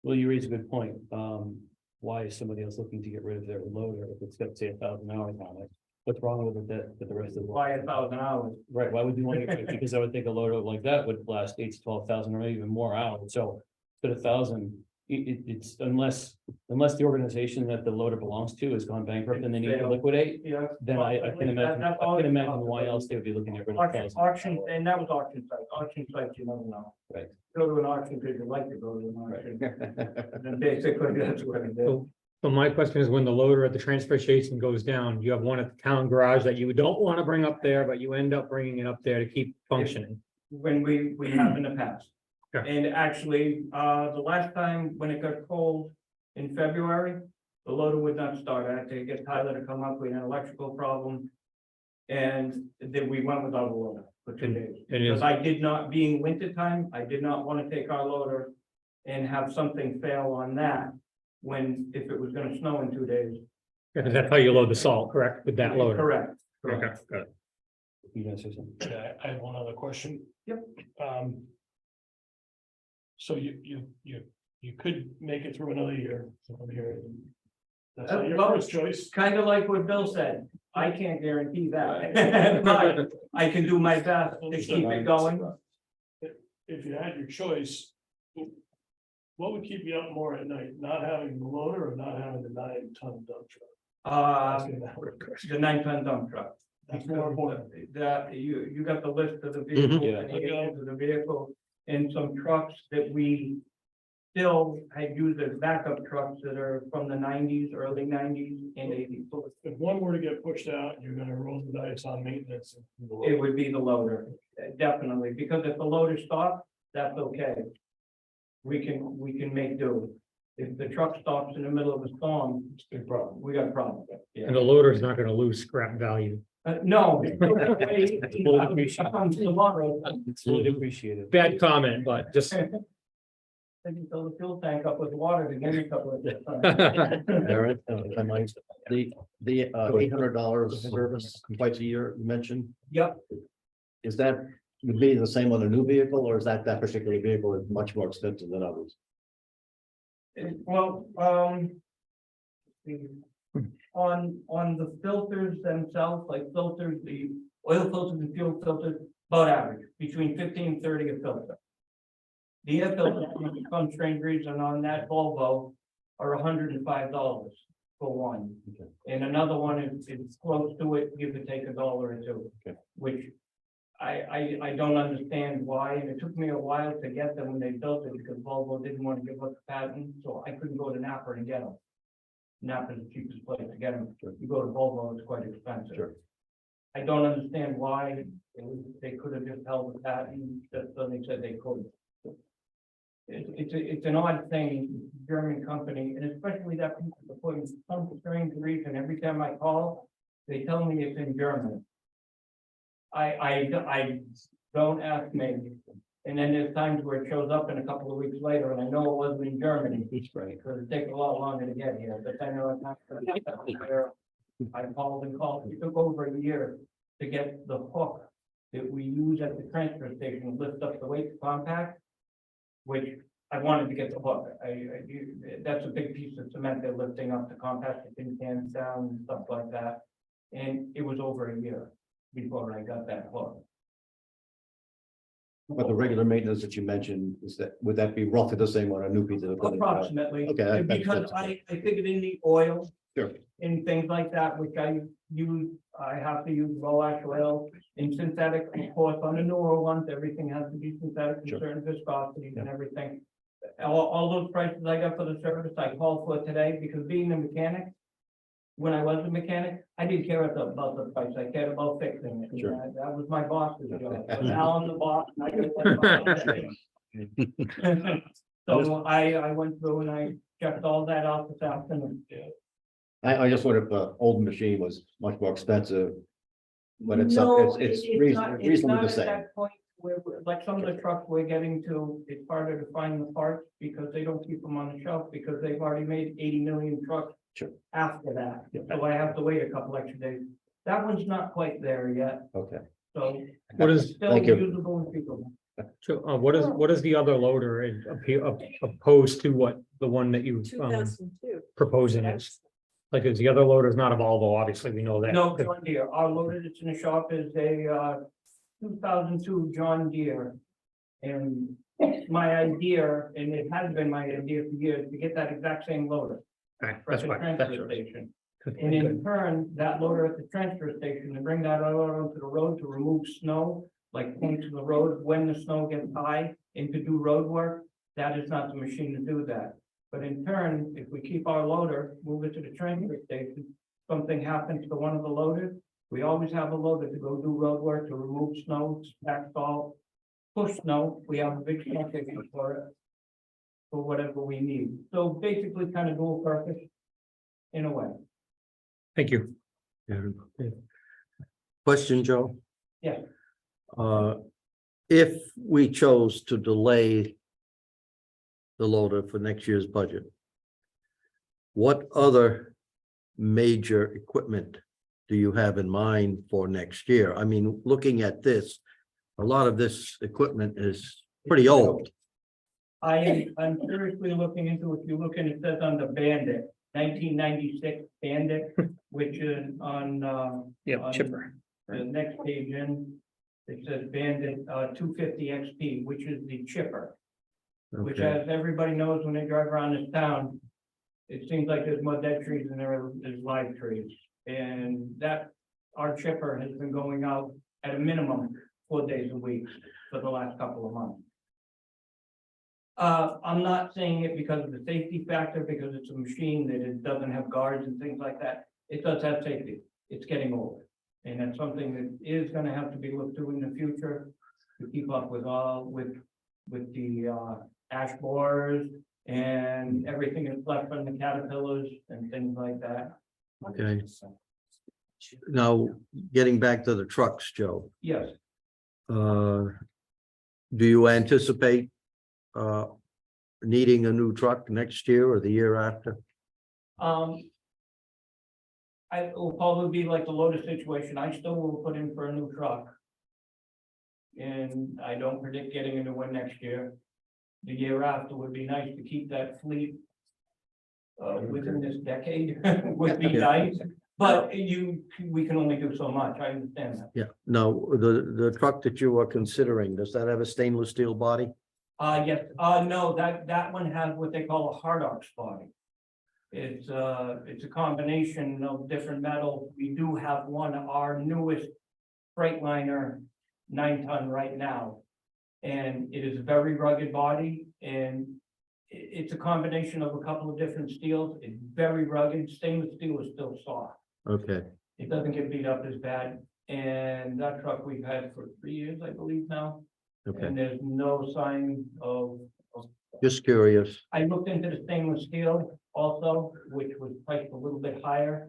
well, you raise a good point. Why is somebody else looking to get rid of their loader if it's got, say, 1,000 hours on it? What's wrong with it that the rest of the? Buy 1,000 hours. Right, why would you want to, because I would think a loader like that would last 8 to 12,000 or even more hours, so. But 1,000, it's unless the organization that the loader belongs to has gone bankrupt and they need to liquidate. Yeah. Then I can imagine, That's all why else they would be looking at rid of Auction, 1,000. auction, and that was auction sites, you never know. Right. Go to an auction because you like to go to an auction. And basically, that's what it is. So my question is, when the loader at the transfer station goes down, you have one at the town garage that you don't want to bring up there, but you end up bringing it up there to keep functioning. When we have in the past. Okay. And actually, the last time when it got cold in February, the loader would not start. I had to get Tyler to come up with an electrical problem. And then we went without a loader for 2 days. Because I did not, being winter time, I did not want to take our loader and have something fail on that. When, if it was gonna snow in 2 days. Yeah, because that's how you load the salt, correct, with that loader? Correct. Okay, Correct. got it. You guys say something? Yeah, I have one other question. Yep. So you could make it through another year, so I'm hearing. That's not your Well, first choice. Kind of like what Bill said, I can't guarantee that. But I can do my best to keep it going. If you had your choice, what would keep you up more at night? Not having the loader or not having the 9-ton dump truck? Asking that question. The 9-ton dump truck. That's more important. That you got the list of the vehicle Yeah. and the ages of the vehicle and some trucks that we still had used as backup trucks that are from the 90s, early 90s and 80s. So if one were to get pushed out, you're gonna roll the dice on maintenance. It would be the loader, definitely, because if the loader stops, that's okay. We can make do. If the truck stops in the middle of a storm, It's a big problem. we got a problem. Yeah. And the loader is not going to lose scrap value. No. Comes tomorrow. It's really appreciated. Bad comment, but just. Then you fill the fuel tank up with water to give you a couple of. Aaron, if I might, the $800 service twice a year you mentioned, Yep, is that would be the same on a new vehicle, or is that particular vehicle is much more expensive than others? well, on the filters themselves, like filters, the oil filters and fuel filters, about average, between 15 and 30 a filter. The air filters, for some strange reason on that Volvo are $105 for one. Okay. And another one is close to it, give or take $1 or $2. Okay. Which I don't understand why, and it took me a while to get them when they built it, because Volvo didn't want to give up the patent, so I couldn't go to Napa and get them. Napa is the cheapest place to get them. You go to Volvo, it's quite expensive. Sure. I don't understand why they could have just held the patent, just so they said they could. It's an odd thing, German company, and especially that piece of equipment, for some strange reason, every time I call, they tell me it's in German. I don't ask me, and then there's times where it shows up in a couple of weeks later, and I know it wasn't in Germany. That's right. Because it takes a lot longer to get here, but I know it's not. I called and called. It took over a year to get the hook that we use at the transfer station to lift up the weight compact. Which I wanted to get the hook. That's a big piece of cement they're lifting up to compact the tin cans down and stuff like that. And it was over a year before I got that hook. But the regular maintenance that you mentioned, would that be roughly the same on a new piece of equipment? Approximately. Okay, Because I figured in the oil Sure. and things like that, which I use, I have to use raw ash oil and synthetic, of course, on the newer ones, everything has to be synthetic and Sure. certain viscosities and everything. All those prices I got for the service, I called for today, because being a mechanic, when I was a mechanic, I didn't care about the price, I cared about fixing it. Sure. That was my boss's job, but now I'm the boss. And I get what So I went through and I checked all that out this afternoon. I just wondered if the old machine was much more expensive. But it's No, it's it's not reasonably the at same. that point where, like some of the trucks we're getting to, it's harder to find the parts because they don't keep them on the shelf because they've already made 80 million trucks. Sure. After that, Yeah. so I have to wait a couple extra days. That one's not quite there yet, Okay. so. What it's is- Still Thank you. usable and feasible. So, what is the other loader opposed to what the one that you, 2002. proposing is? Like, is the other loader is not a Volvo, obviously, we know that. No, John Deere, our loader that's in the shop is a 2002 John Deere. And my idea, and it has been my idea for years, to get that exact same loader. Right, For that's the right, that's transfer right. station. And in turn, that loader at the transfer station, to bring that out onto the road to remove snow, like into the road when the snow gets high and to do road work, that is not the machine to do that. But in turn, if we keep our loader, move it to the transfer station, something happens to one of the loaders, we always have a loader to go do road work, to remove snow, stack salt, push snow, we have a big snow station for it. For whatever we need, so basically kind of dual purpose. In a way, Thank you. Question, Joe? yeah, If we chose to delay the loader for next year's budget, what other major equipment do you have in mind for next year? I mean, looking at this, a lot of this equipment is pretty old. I'm seriously looking into, if you look and it says on the Bandit, 1996 Bandit, which is on, Yeah, on chipper. the next page in. It says Bandit, 250 XP, which is the chipper, which Okay, as everybody knows, when they drive around this town. It seems like there's more dead trees than there's live trees, and that, our chipper has been going out at a minimum 4 days a week for the last couple of months. I'm not saying it because of the safety factor, because it's a machine that it doesn't have guards and things like that. It does have safety. It's getting old. And that's something that is gonna have to be looked to in the future to keep up with the ash borers and everything that's left from the caterpillars and things like that. okay. Now, getting back to the trucks, Joe, Yes, do you anticipate needing a new truck next year or the year after? I will probably be like the loader situation. I still will put in for a new truck. And I don't predict getting a new one next year. The year after would be nice to keep that fleet. Within this decade would be nice, but we can only do so much. I understand that. Yeah, no, the truck that you are considering, does that have a stainless steel body? Yes, no, that one has what they call a Hardox body. It's a combination of different metals. We do have one, our newest Freightliner 9-ton right now. And it is a very rugged body and it's a combination of a couple of different steels. It's very rugged. Stainless steel is still soft. Okay, It doesn't get beat up as bad. And that truck we've had for 3 years, I believe now. okay, And there's no sign of. just curious. I looked into the stainless steel also, which was priced a little bit higher.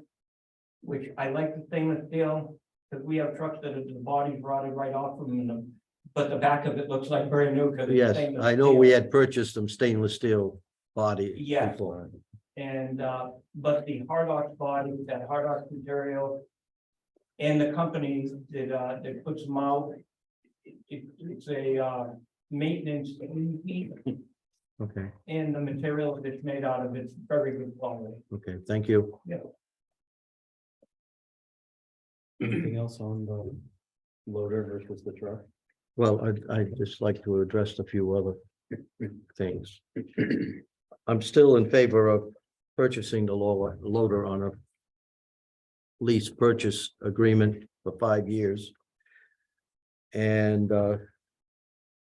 Which I like the stainless steel, because we have trucks that are, the body's rotted right off of them, but the back of it looks like brand new. 'Cause it's Yes, stainless I know we steel. had purchased some stainless steel body Yeah. before. And, but the hard body, that hard material. And the company that puts them out. It's a, maintenance fee, Okay, and the material that it's made out of, it's very good quality. okay, thank you. Anything else on the loader versus the truck? Well, I'd just like to address a few other things. I'm still in favor of purchasing the loader on a lease purchase agreement for 5 years. And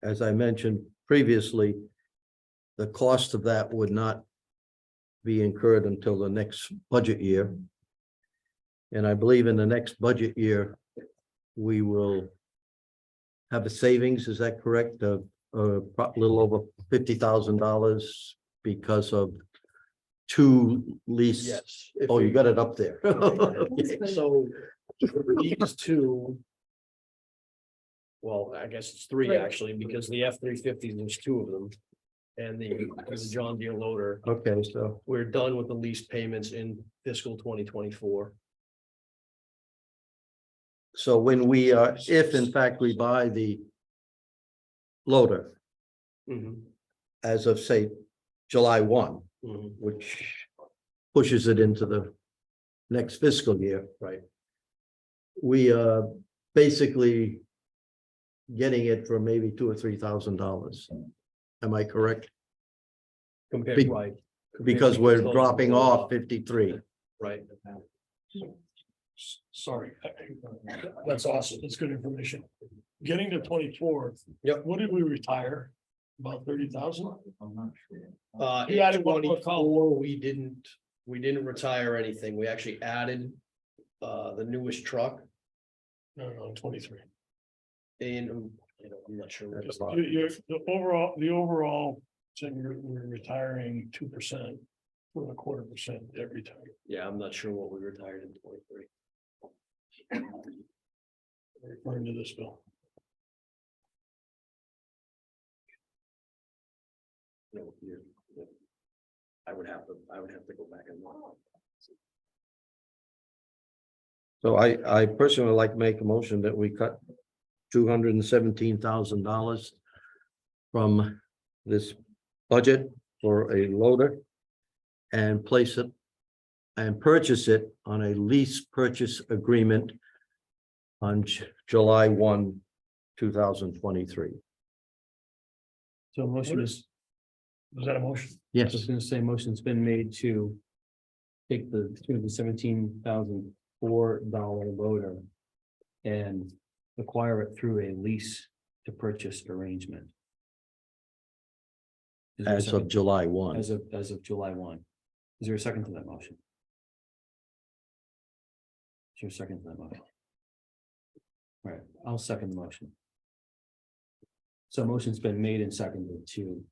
as I mentioned previously, the cost of that would not be incurred until the next budget year. And I believe in the next budget year, we will have a savings, is that correct? Of a little over $50,000 because of 2 lease. Yes. Oh, you got it up there. So these two. Well, I guess it's 3 actually, because the F-350, there's 2 of them. And the John Deere loader, Okay, so, we're done with the lease payments in fiscal 2024. so when we if in fact we buy the loader as of, say, July 1, which pushes it into the next fiscal year, Right. we basically getting it for maybe $2,000 or $3,000. Am I correct? Compared, Be- right. Because we're Because dropping off 53. Right. Sorry. That's awesome. That's good information. Getting to 24. Yep. What did we retire? About 30,000? In You added one more column. 24, we didn't retire anything. We actually added the newest truck No, 23. in, I'm not sure. what it's- You're, the overall, saying we're retiring 2%, 2.25% every time. Yeah, I'm not sure what we retired in 23. Referring to this bill. No, yeah. I would have to go back and look. So I personally would like to make a motion that we cut $217,000 from this budget for a loader and place it and purchase it on a lease purchase agreement on July 1, 2023. So motion is, Was that a motion? I Yes, was gonna say, motion's been made to take the $217,004 loader and acquire it through a lease to purchase arrangement. Is there a as of second? July 1. As of July 1. Is there a second to that motion? Is there a second to that motion? All right, I'll second the motion. So motion's been made and seconded to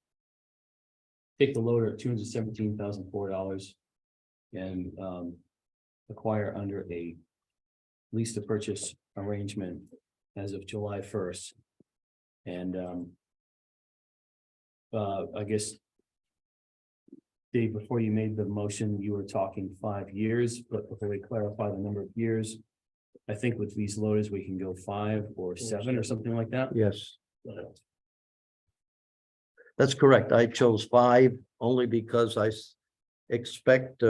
take the loader at $217,004 and acquire under a lease to purchase arrangement as of July 1st. And I guess Dave, before you made the motion, you were talking 5 years, but before we clarify the number of years, I think with these loaders, we can go 5 or 7 or something like that. Yes. That's correct. I chose 5 only because I expect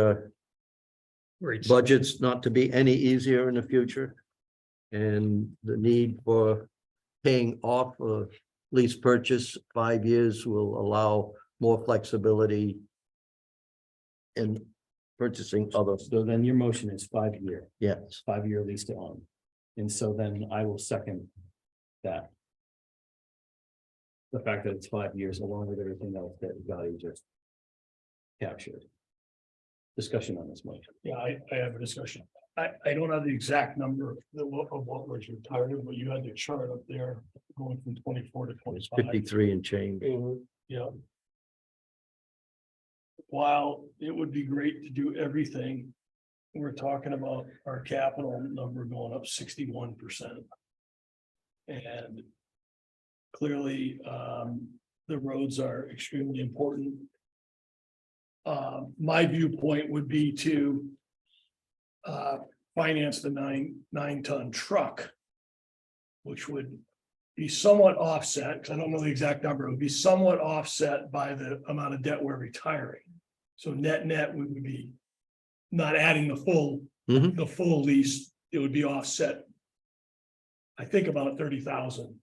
budgets not to be any easier in the future. And the need for paying off a lease purchase 5 years will allow more flexibility in purchasing others. So then your motion is 5 year. Yes, 5-year lease to own. And so then I will second that. The fact that it's 5 years along with everything else that value just captured. Discussion on this motion. Yeah, I have a discussion. I don't have the exact number of what was retired, but you had the chart up there going from 24 to it's 25. 53 and change. Yeah. While it would be great to do everything, we're talking about our capital number going up 61%. And clearly, the roads are extremely important. my viewpoint would be to finance the nine ton truck, which would be somewhat offset, because I don't know the exact number, it would be somewhat offset by the amount of debt we're retiring. So net, we would be not adding the full lease, it would be offset. I think about 30,000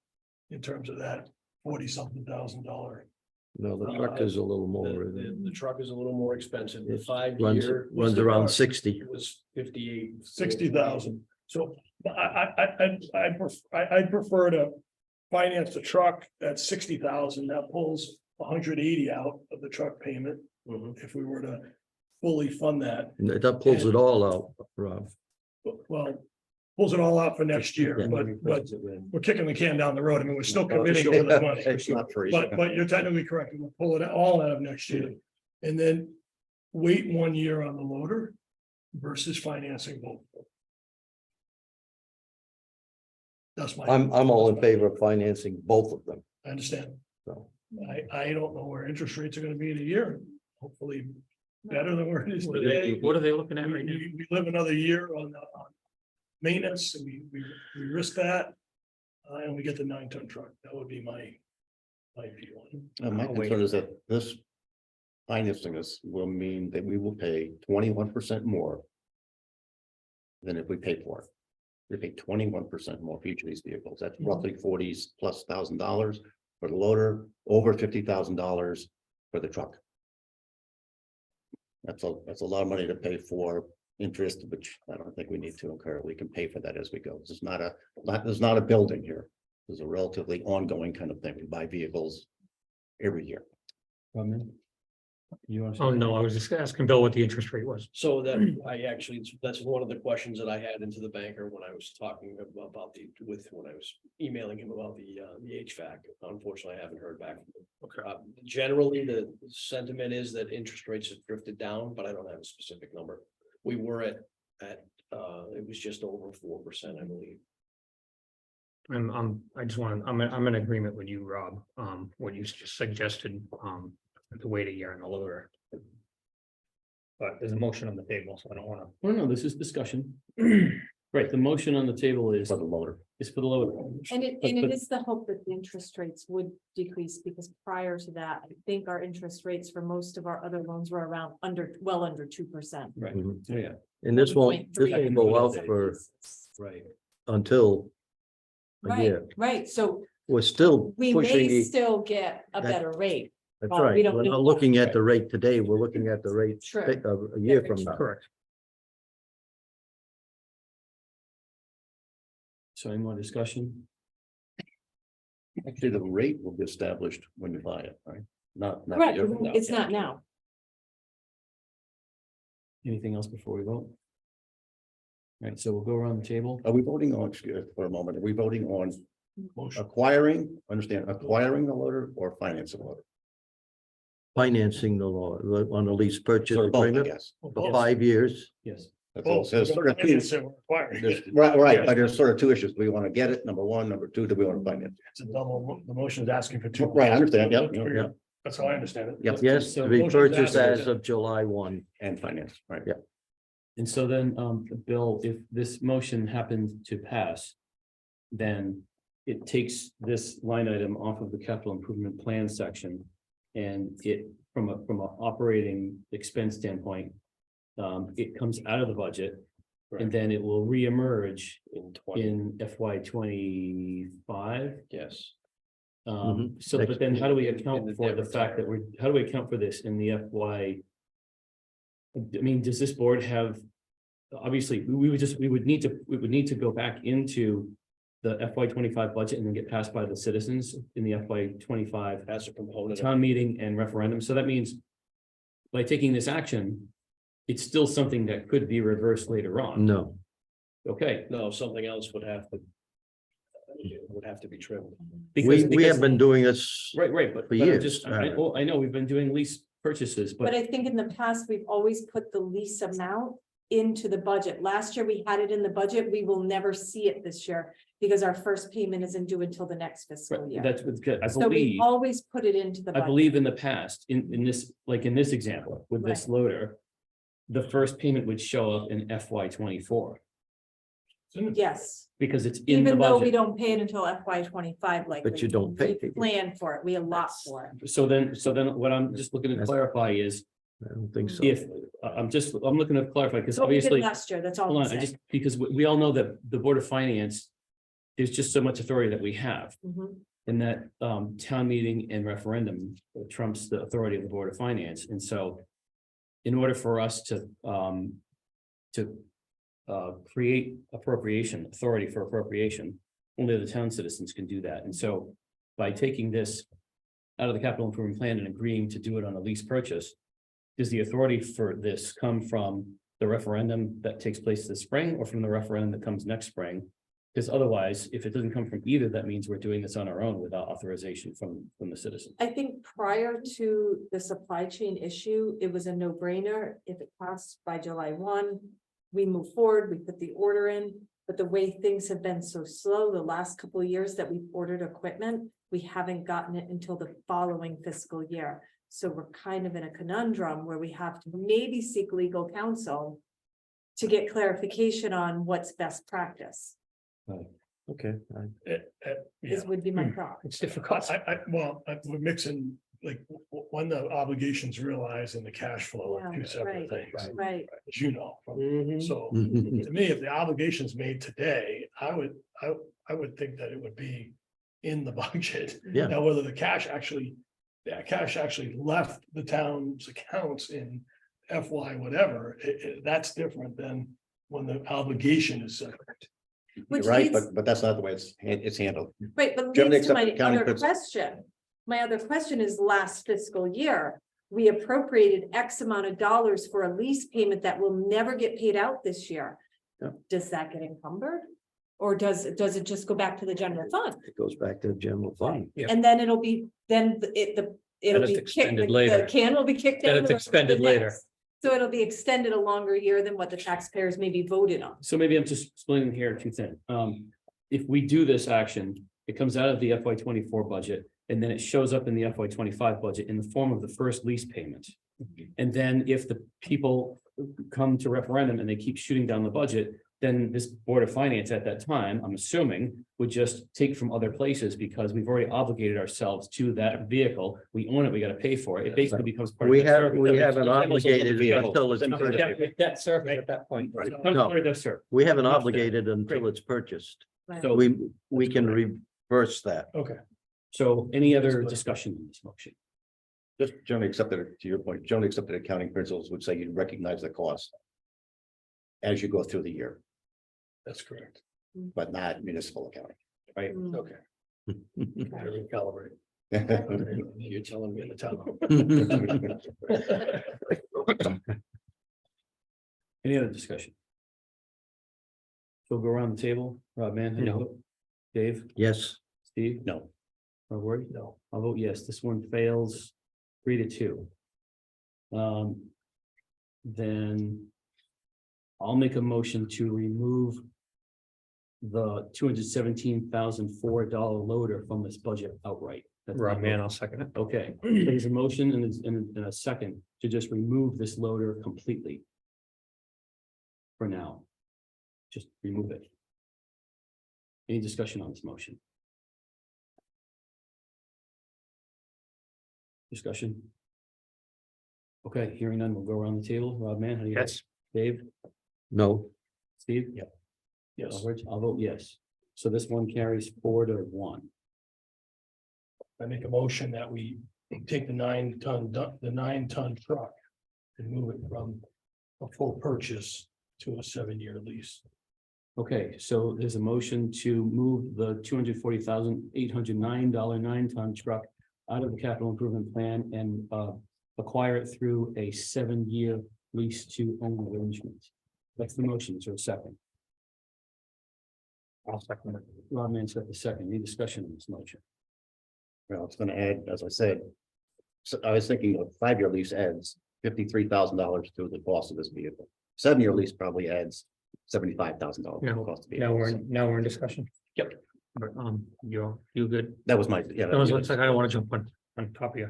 in terms of that $40-something thousand. No, the truck is a little more. The truck is a little more expensive. The It 5 runs- year. runs around 60. It was 58. 60,000. So I'd prefer to finance the truck at 60,000. That pulls 180 out of the truck payment. If we were to fully fund that, That pulls it all out, Rob. well, pulls it all out for next year, Yeah. but we're kicking the can down the road. I mean, we're still committing to the money. It's not free. But you're technically correct. We'll pull it all out of next year. And then wait 1 year on the loader versus financing both. That's my. I'm all in favor of financing both of them, I understand. so. I don't know where interest rates are gonna be in a year. Hopefully better than where it is today. What are they looking at right now? We live another year on maintenance and we risk that. And we get the 9-ton truck. That would be my view on it. My concern is that this financing us will mean that we will pay 21% more than if we pay for it. We pay 21% more for each of these vehicles. That's roughly $40,000+ for the loader, over $50,000 for the truck. That's a lot of money to pay for interest, which I don't think we need to incur. We can pay for that as we go. This is there's not a building here. There's a relatively ongoing kind of thing. We buy vehicles every year. You want? Oh, no, I was just asking Bill what the interest rate was. So that that's one of the questions that I had into the banker when I was talking about when I was emailing him about the HVAC. Unfortunately, I haven't heard back. Okay. Generally, the sentiment is that interest rates have drifted down, but I don't have a specific number. We were at it was just over 4%, I believe. I'm in agreement with you, Rob, what you just suggested, to wait a year on the loader. But there's a motion on the table, so I don't wanna. No, this is discussion. Right, the motion on the table is For the loader. for the loader. And it But- is the hope that the interest rates would decrease, because prior to that, I think our interest rates for most of our other loans were around well under 2%. Right, Mhm. yeah. And this won't go out for Right. until a Right, year. right, so We're still we pushing may the, still get a that- better rate. that's but we right. don't We're know not that. looking at the rate today. We're looking at the rate True. a year from now. Correct. So any more discussion? Actually, the rate will be established when you buy it, right? Not. Correct, the year from now. it's not now. Anything else before we vote? Right, so we'll go around the table. Are we voting on, excuse me for a moment, are we voting on acquiring the loader or financing the loader? Financing the law on a lease purchase So both, I agreement guess. for 5 years. Yes. That's all. Both. There's sort of two- It's Right, but there's sort of two issues. We want to get it, number one, number two, do we want to finance? a double, the motion is asking for two. Right, I understand, yeah. That's how I understand it. Yep. Yes, So to be motion's purchased asked. as of July 1. And finance, right? Yeah. And so then, Bill, if this motion happens to pass, then it takes this line item off of the capital improvement plan section. And it, from a operating expense standpoint, it comes out of the budget. And then it will reemerge in FY 25. Yes. So, but then how do we In account the for debt the fact that how do we account for this in the FY? I mean, does this board have, obviously, we would need to go back into the FY 25 budget and then get passed by the citizens in the FY 25 As a component. of- town meeting and referendum. So that means by taking this action, it's still something that could be reversed later on. No, Okay. No, something else would have to be trimmed. we have been doing this. Right, but for I'm years. just, I know we've been doing lease purchases, But but I think in the past, we've always put the lease amount into the budget. Last year, we had it in the budget. We will never see it this year because our first payment isn't due until the next fiscal year. That's what's good. I So we believe, always put it into the I budget. believe in the past, in this, like in this example, with this loader. The first payment would show up in FY 24 Yes, because it's in the even though we budget. don't pay it until FY 25, like. But you don't pay We it. plan for it, we allot for it. So then what I'm just looking to clarify is I don't think so. if, I'm looking to clarify because So we did obviously. last year, that's all Hold I'm on, I saying. just, because we all know that the Board of Finance. There's just so much authority that we have, Mhm. and that town meeting and referendum trumps the authority of the Board of Finance, and so. In order for us to create appropriation, authority for appropriation, only the town citizens can do that, and so. By taking this out of the capital improvement plan and agreeing to do it on a lease purchase. Does the authority for this come from the referendum that takes place this spring or from the referendum that comes next spring? Because otherwise, if it doesn't come from either, that means we're doing this on our own without authorization from the citizens. I think prior to the supply chain issue, it was a no-brainer. If it passed by July 1, we move forward, we put the order in. But the way things have been so slow the last couple of years that we've ordered equipment, we haven't gotten it until the following fiscal year. So we're kind of in a conundrum where we have to maybe seek legal counsel to get clarification on what's best practice, Okay. this would be my thought. It's difficult. We're mixing, like, when the obligations realized and the cash flow are two Yeah, separate right, things, right. as you know. So Mhm. to me, if the obligation's made today, I would think that it would be in the budget. Yeah. Now, whether the cash actually left the town's accounts in FY whatever, that's different than when the obligation is separate. Which You're right, leads- but that's not the way it's handled. Right, but Generally leads to my accepted accounting other principles. question. My other question is last fiscal year, we appropriated X amount of dollars for a lease payment that will never get paid out this year. Yeah. Does that get encumbered? Or does it just go back to the general fund? It goes back to the general fund. Yeah. And then it'll be, then it'll it's be extended kicked, later. the can will be kicked. Then down it's the road to the expended later. next. So it'll be extended a longer year than what the taxpayers maybe voted on. So maybe I'm just splitting here too thin. If we do this action, it comes out of the FY 24 budget. And then it shows up in the FY 25 budget in the form of the first lease payment. And then if the people come to referendum and they keep shooting down the budget, then this Board of Finance at that time, I'm assuming, would just take from other places because we've already obligated ourselves to that vehicle. We own it, we gotta pay for it. It basically becomes part of. We the have, service. we haven't That was also obligated the vehicle. until it's Then it's purchased. Debt service at that point. Becomes No. part of the service. We haven't obligated until it's purchased. So, We can reverse that. Okay. so any other discussion on this motion? Just generally accepted, to your point, generally accepted accounting principles would say you recognize the cost. As you go through the year, That's correct. but not municipal accounting. Right, Mm. Okay. Recalibrate. You're telling me in the town. any other discussion? So we'll go around the table. Rob, man, how do you No. vote? Dave, Yes, Steve? No. Rory? No. I'll vote yes. This one fails 3-2. Then I'll make a motion to remove the $217,004 loader from this budget outright. That's my Rob, man, motion. I'll second it. Okay, there's a motion and a second to just remove this loader completely. For now. Just remove it. Any discussion on this motion? Discussion? Okay, hearing none, we'll go around the table. Rob, man, how do you? vote? Yes. Dave, no, Steve? Yes. Rich, I'll vote yes. So this one carries 4-1. I make a motion that we take the 9-ton truck and move it from a full purchase to a 7-year lease. Okay, so there's a motion to move the $240,809 9-ton truck out of the capital improvement plan and acquire it through a 7-year lease to own arrangement. That's the motion. Is there a second? I'll second it. Rob Mann's got the second. Any discussion on this motion? Well, it's gonna add, as I said. So I was thinking a 5-year lease adds $53,000 to the cost of this vehicle. 7-year lease probably adds $75,000 Yeah. cost to be. Now we're in discussion. Yep. But, you good? That was my, yeah. That was, it's like, I don't want to jump on top of you.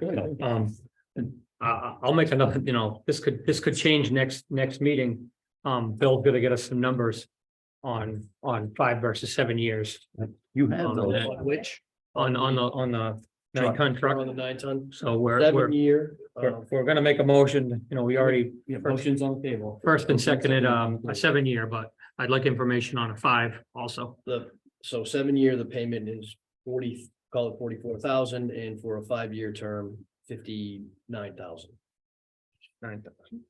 I'll make another, this could change next meeting. Bill's gonna get us some numbers on 5 versus 7 years. You have those. Which? On the 9-ton truck. On the 9-ton, So we're 7-year. we're gonna make a motion, we already Yeah, motions on the table. first and seconded, a 7-year, but I'd like information on a 5 also. So 7-year, the payment is 40, call it 44,000, and for a 5-year term, 59,000. 9,000.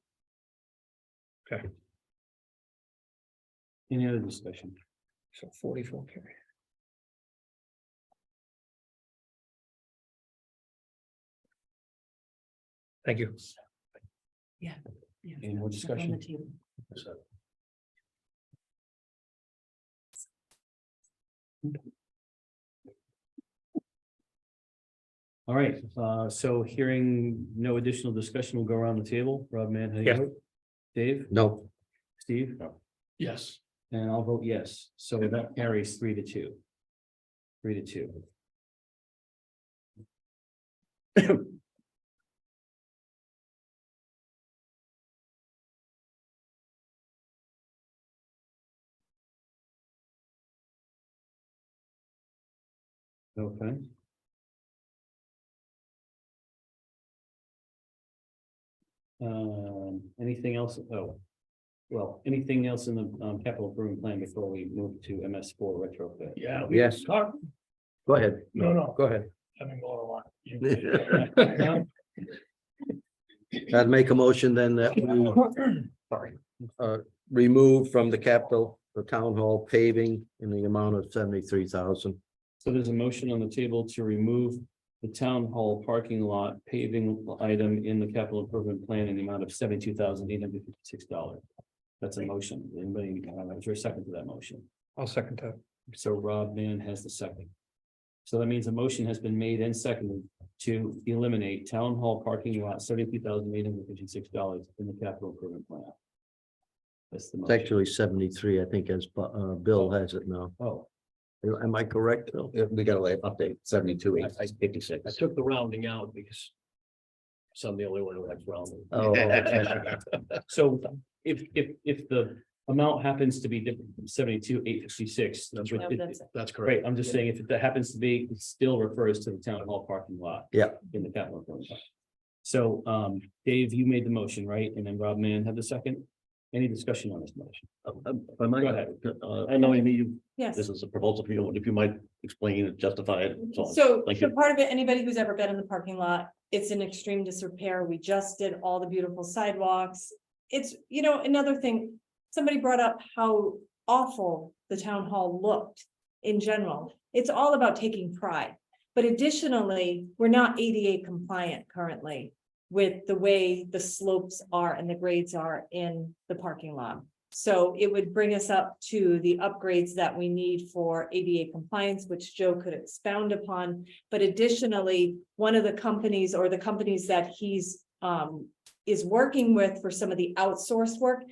Any other discussion? So 44. Okay. Thank you. Any more discussion? So, All right, so hearing no additional discussion, we'll go around the table. Rob, man, how do you Yes. vote? Dave, No, Steve, Yes. and I'll vote yes. So that carries 3-2. 3-2. Okay. Anything else? Oh, well, anything else in the capital improvement plan before we move to MS4 retrofit? Yeah. Yes. Talk, go ahead. No. Go ahead. I mean, go on. I'd make a motion then that we remove from the capital, the town hall paving in the amount of 73,000. So there's a motion on the table to remove the town hall parking lot paving item in the capital improvement plan in the amount of $72,856. That's a motion. Anybody, is there a second to that motion? I'll second that. So Rob Mann has the second. So that means a motion has been made and seconded to eliminate town hall parking lot $72,856 in the capital improvement plan. That's the It's motion. actually 73, I think, as Bill has it now. Oh, Am I correct, Bill? We got to update 72,856. I took the rounding out because some the only one who likes rounding. Oh, so if the amount happens to be different from 72,856. That's right. That's Right, correct. I'm just saying if that happens to be, it still refers to the town hall parking lot. Yeah. In the capital improvement plan. So, Dave, you made the motion, right? And then Rob Mann had the second. Any discussion on this motion? I might, Go ahead. I know you, Yes. this is a proposal for you, if you might explain it, justify it, so on. So, Thank so you. part of it, anybody who's ever been in the parking lot, it's in extreme disrepair. We just did all the beautiful sidewalks. It's, another thing, somebody brought up how awful the town hall looked in general. It's all about taking pride. But additionally, we're not ADA compliant currently with the way the slopes are and the grades are in the parking lot. So it would bring us up to the upgrades that we need for ADA compliance, which Joe could expound upon. But additionally, one of the companies or the companies that he's is working with for some of the outsourced work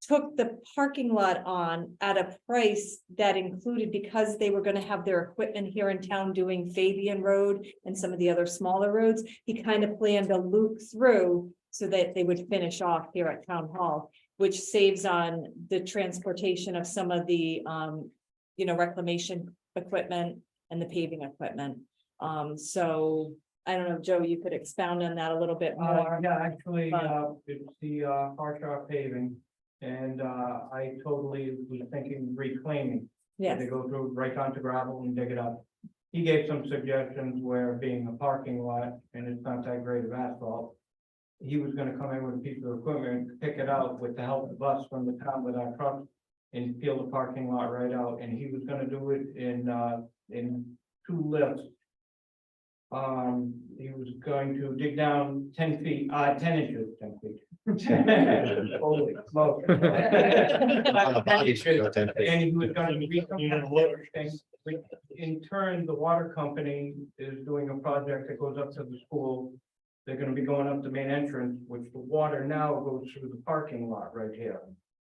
took the parking lot on at a price that included, because they were going to have their equipment here in town doing Fabian Road and some of the other smaller roads. He kind of planned to loop through so that they would finish off here at Town Hall, which saves on the transportation of some of the, reclamation equipment and the paving equipment. So I don't know, Joe, you could expound on that a little bit more. Yeah, actually, But- it's the Harshaw paving, and I totally was thinking reclaiming. Yes. They go through right onto gravel and dig it up. He gave some suggestions where being a parking lot and it's not that great of asphalt. He was gonna come in with a piece of equipment, pick it out with the help of us from the town with our truck and peel the parking lot right out, and he was gonna do it in 2 lifts. He was going to dig down 10 feet, 10 inches, 10 feet. Holy smoke. On the body, should go 10 feet. And he was gonna in turn, the water company is doing a project that goes up to the school. They're gonna be going up the main entrance, which the water now goes through the parking lot right here.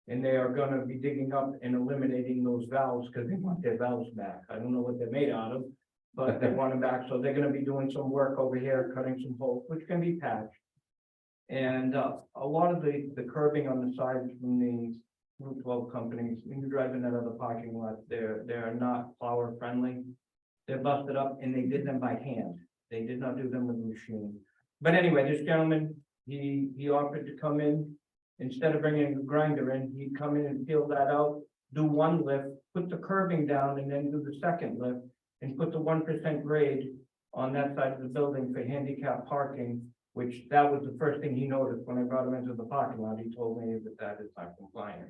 And they are gonna be digging up and eliminating those valves, because they want their valves back. I don't know what they're made out of. But they want them back, so they're gonna be doing some work over here, cutting some holes, which can be patched. And a lot of the curbing on the sides from the Route 12 companies, when you're driving out of the parking lot, they're not plower friendly. They're busted up and they did them by hand. They did not do them with a machine. But anyway, this gentleman, he offered to come in, instead of bringing a grinder in, he'd come in and peel that out, do one lift, put the curbing down and then do the second lift. And put the 1% grade on that side of the building for handicap parking, which that was the first thing he noticed when I brought him into the parking lot. He told me that is not compliant.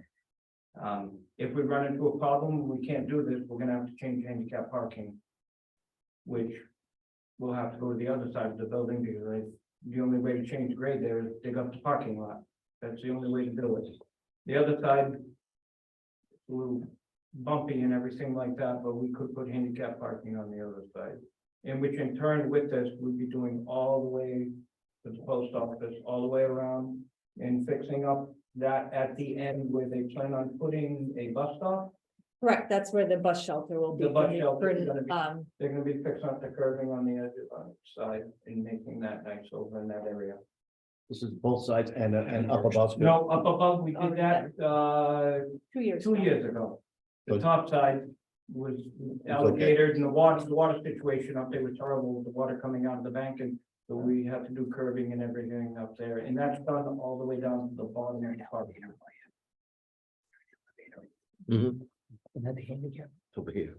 If we run into a problem, we can't do this, we're gonna have to change handicap parking. Which we'll have to go to the other side of the building because the only way to change grade there is dig up the parking lot. That's the only way to do it. The other side, a little bumpy and everything like that, but we could put handicap parking on the other side. In which in turn with this, we'd be doing all the way to the post office, all the way around and fixing up that at the end where they plan on putting a bus stop. Correct, that's where the bus shelter will be. The bus shelter is gonna be- Um, They're gonna be fixing up the curbing on the edge on the side and making that nice over in that area. This is both sides and up above. No, up above, we did that, 2 years. 2 ago. years ago. The Good. top side was alligators and the water situation up there was horrible, the water coming out of the bank, and so we have to do curbing and everything up there, and that's done all the way down to the bottom of the park. Mhm. Over here.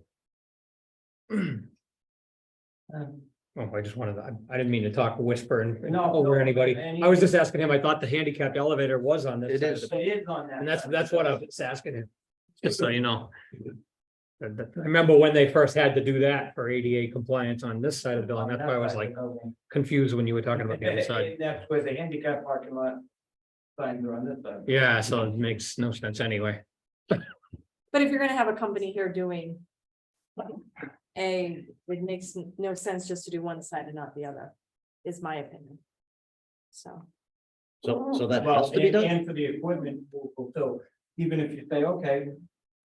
Oh, I just wanted, I didn't mean to talk whisper and No, over no, anybody. and I was just asking him, I thought the handicapped elevator was on this. It side of is. the- It is on that. And that's side. what I was asking him, just so you know. I remember when they first had to do that for ADA compliance on this side of the building, that's why I was like confused when you were talking about the other side. And that's where the handicap parking lot signs are on this side. Yeah, so it makes no sense anyway. But if you're gonna have a company here doing it makes no sense just to do one side and not the other, is my opinion. So, So that Well, has to be and, done. and for the equipment, so even if you say, okay,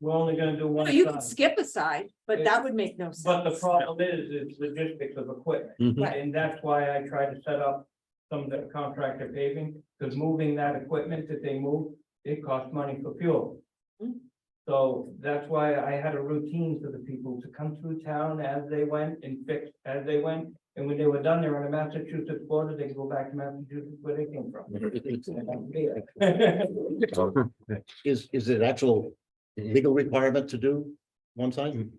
we're only gonna do one you can side. skip a side, but that would make no sense. But the problem is, it's logistics of equipment, Mhm. Right. and that's why I try to set up some of the contractor paving, because moving that equipment that they move, it costs money for fuel. Mm. So that's why I had a routine for the people to come through town as they went and fix as they went. And when they were done, they were on the Massachusetts border, they could go back to Massachusetts where they came from. Is it actual legal requirement to do one side?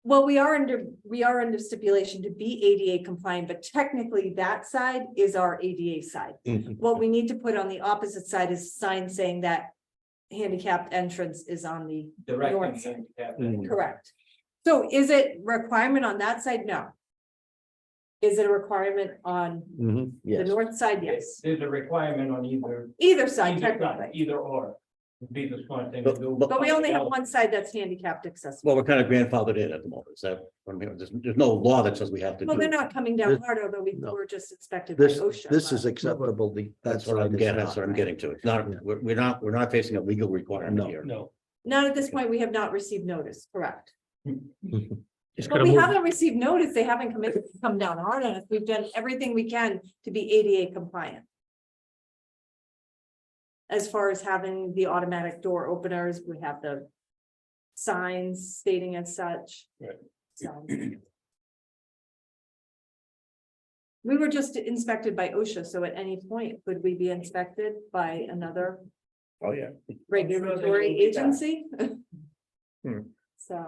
Well, we are under stipulation to be ADA compliant, but technically that side is our ADA side. What we need to put on the opposite side is sign saying that handicapped entrance is on the Direct north side. handicap. Correct. So is it requirement on that side? No. Is it a requirement on the Yes. north side? Yes. There's a requirement on either. Either side Either side, technically, either or, would be the smart thing to do. but we only have one side that's handicapped accessible. Well, we're kind of grandfathered in at the moment, is that, I mean, there's no law that says we have to Well, do. they're it. not coming down This- hard, although we no. were just inspected by This, OSHA. this is but- acceptable. That's what I'm getting, that's what I'm getting to. It's not, we're not facing a legal requirement No. here. No. Not at this point, we have not received notice, correct? Just But gonna we move, haven't received notice, they haven't come down hard on us, we've done everything we can to be ADA compliant. As far as having the automatic door openers, we have the signs stating as such. Right. So. We were just inspected by OSHA, so at any point, could we be inspected by another Oh, yeah. regulatory agency? Hmm. So,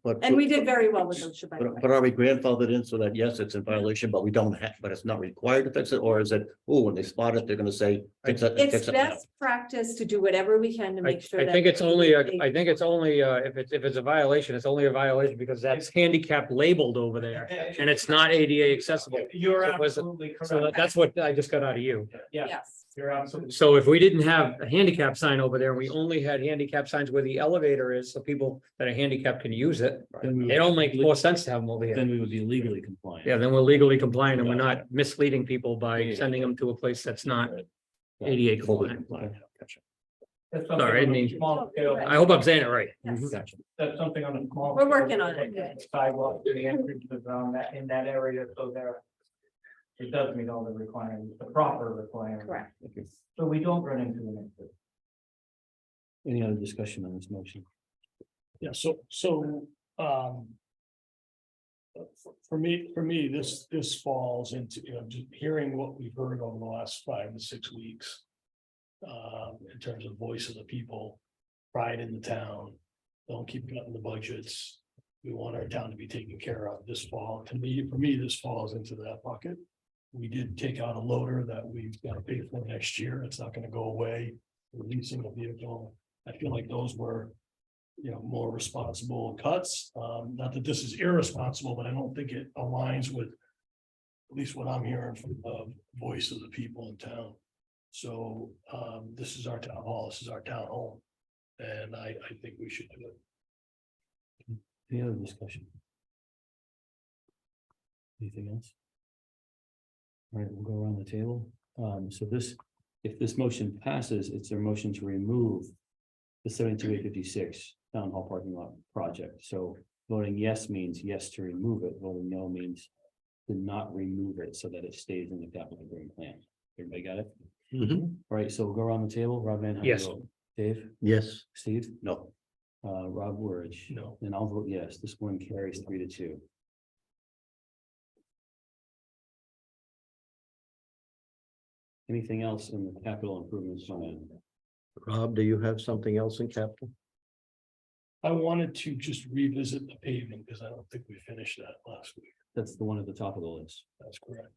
But. and we did very well with OSHA, by the way. But are we grandfathered in so that, yes, it's in violation, but we don't have, but it's not required to fix it, or is it, oh, when they spot it, they're gonna say, fix it, It's fix it now? best practice to do whatever we can to I make sure. I that think it's only, they- I think it's only, if it's a violation, it's only a violation because that's handicap labeled over there. And it's not ADA accessible. You're So it was- absolutely So correct. that's what I just got out of you. Yeah, Yes, you're absolutely. So if we didn't have a handicap sign over there, we only had handicap signs where the elevator is, so people that are handicapped can use it. It don't make more sense to have them over here. Then we would be legally compliant. Yeah, then we're legally compliant and we're not misleading people by sending them to a place that's not ADA compliant. Gotcha. That's Sorry, I something on a mean- small scale. I hope I'm saying it right. Yes. Gotcha. That's something on a small. We're scale. working on it. Sidewalk to the entrances on that, in that area, so there. It does meet all the requirements, the proper requirements. Correct. So we don't run into an issue. Any other discussion on this motion? Yeah, for me, this falls into, just hearing what we've heard over the last 5 to 6 weeks. In terms of voice of the people, pride in the town, don't keep cutting the budgets. We want our town to be taken care of this fall. For me, this falls into that bucket. We did take out a loader that we've got to pay for next year. It's not going to go away. We're leasing a vehicle. I feel like those were, more responsible cuts. Not that this is irresponsible, but I don't think it aligns with at least what I'm hearing from the voice of the people in town. So this is our town hall, this is our town home, and I think we should do it. Any other discussion? Anything else? All right, we'll go around the table. So if this motion passes, it's their motion to remove the 72,856 town hall parking lot project. So voting yes means yes to remove it. Voting no means to not remove it so that it stays in the capital improvement plan. Everybody got it? All right, so we'll go around the table. Rob Van. how do you Yes. vote? Dave? Yes. Steve? No. Rob Wurich? No. And I'll vote yes. This one carries 3-2. Anything else in the capital improvements plan? Rob, do you have something else in capital? I wanted to just revisit the paving, because I don't think we finished that last week. That's the one at the top of the list. That's correct.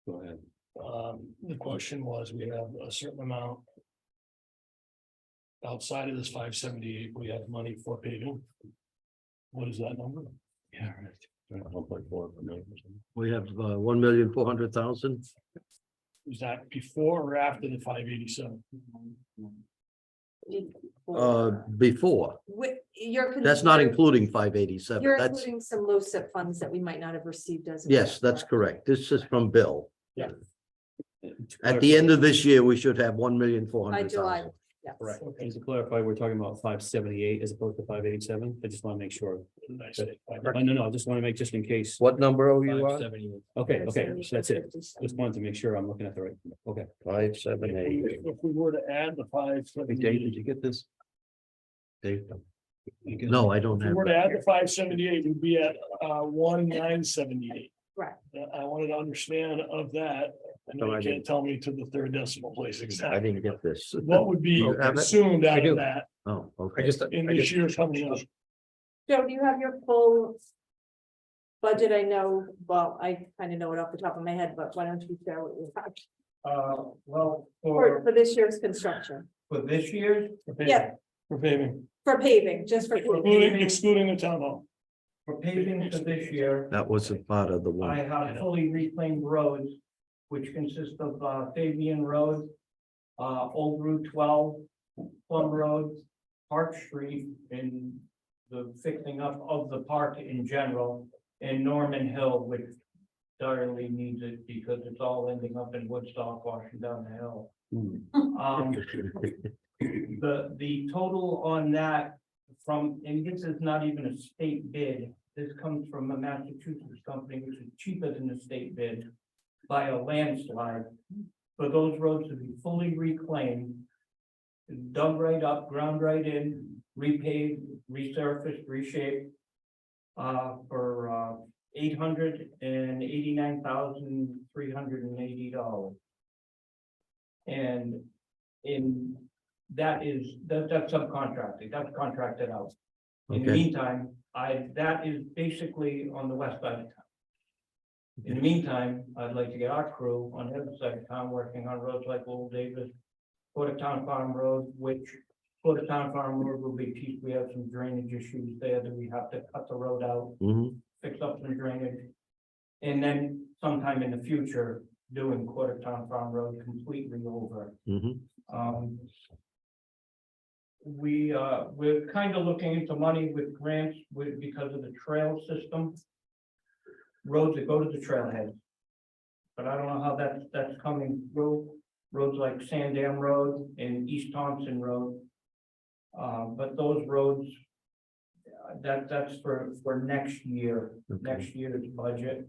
Go ahead. The question was, we have a certain amount. Outside of this 578, we have money for paving. What is that number? Yeah, right. 1.4 million. We have 1,400,000. Is that before or after the 587? Before. You're. That's not you're- including 587. You're That's, including some LoCIP funds that we might not have received as. of yes, yet, that's correct. This is from Bill. To At the end of this year, we should have 1,400,000. By July, yes. Correct. And to clarify, we're talking about 578 as opposed to 587. I just want to make sure. Nice. No, I just want to make, just in case. What number are you on? 578. Okay, so that's it. Just wanted to make sure I'm looking at the right, okay. 578. If we were to add the Hey, Dave, did 578, you get this? Dave? No, I don't if we have were to that. add the 578, we'd be at 1978. Right. I wanted to understand of that, and No, I you didn't. can't tell me to the third decimal place I exactly. didn't get this. What would be You have it? consumed I out do. of that Oh, okay. in this year coming up? Joe, do you have your full budget? I know, well, I kind of know it off the top of my head, but why don't you share what you have Well, for this year's construction? for this year, For paving? Yeah. For paving, For paving, just for. excluding the town hall. for paving for this year, That was a part of the I one. have fully reclaimed roads, which consist of Fabian Road, Old Route 12, Plum Road, Park Street, and the fixing up of the park in general, and Norman Hill, which direly needs it because it's all ending up in Woodstock, washing down the hill. The total on that from, and this is not even a state bid, this comes from a Massachusetts company, which is cheaper than the state bid by a landslide. For those roads to be fully reclaimed, dug right up, ground right in, repaved, resurfaced, reshaped, for $889,380. And that's subcontracted, that's contracted out. In the Okay. meantime, that is basically on the west side of town. In the meantime, I'd like to get our crew on the other side of town, working on roads like Old Davis, Town Farm Road, which Town Farm Road will be piece, we have some drainage issues there that we have to cut the road out, Mhm. fix up some drainage. And then sometime in the future, doing Town Farm Road completely over. Mhm. We're kind of looking into money with grants because of the trail system. Roads that go to the trailhead. But I don't know how that's coming through. Roads like Sandam Road and East Thompson Road But those roads, that's for next year, next year's budget.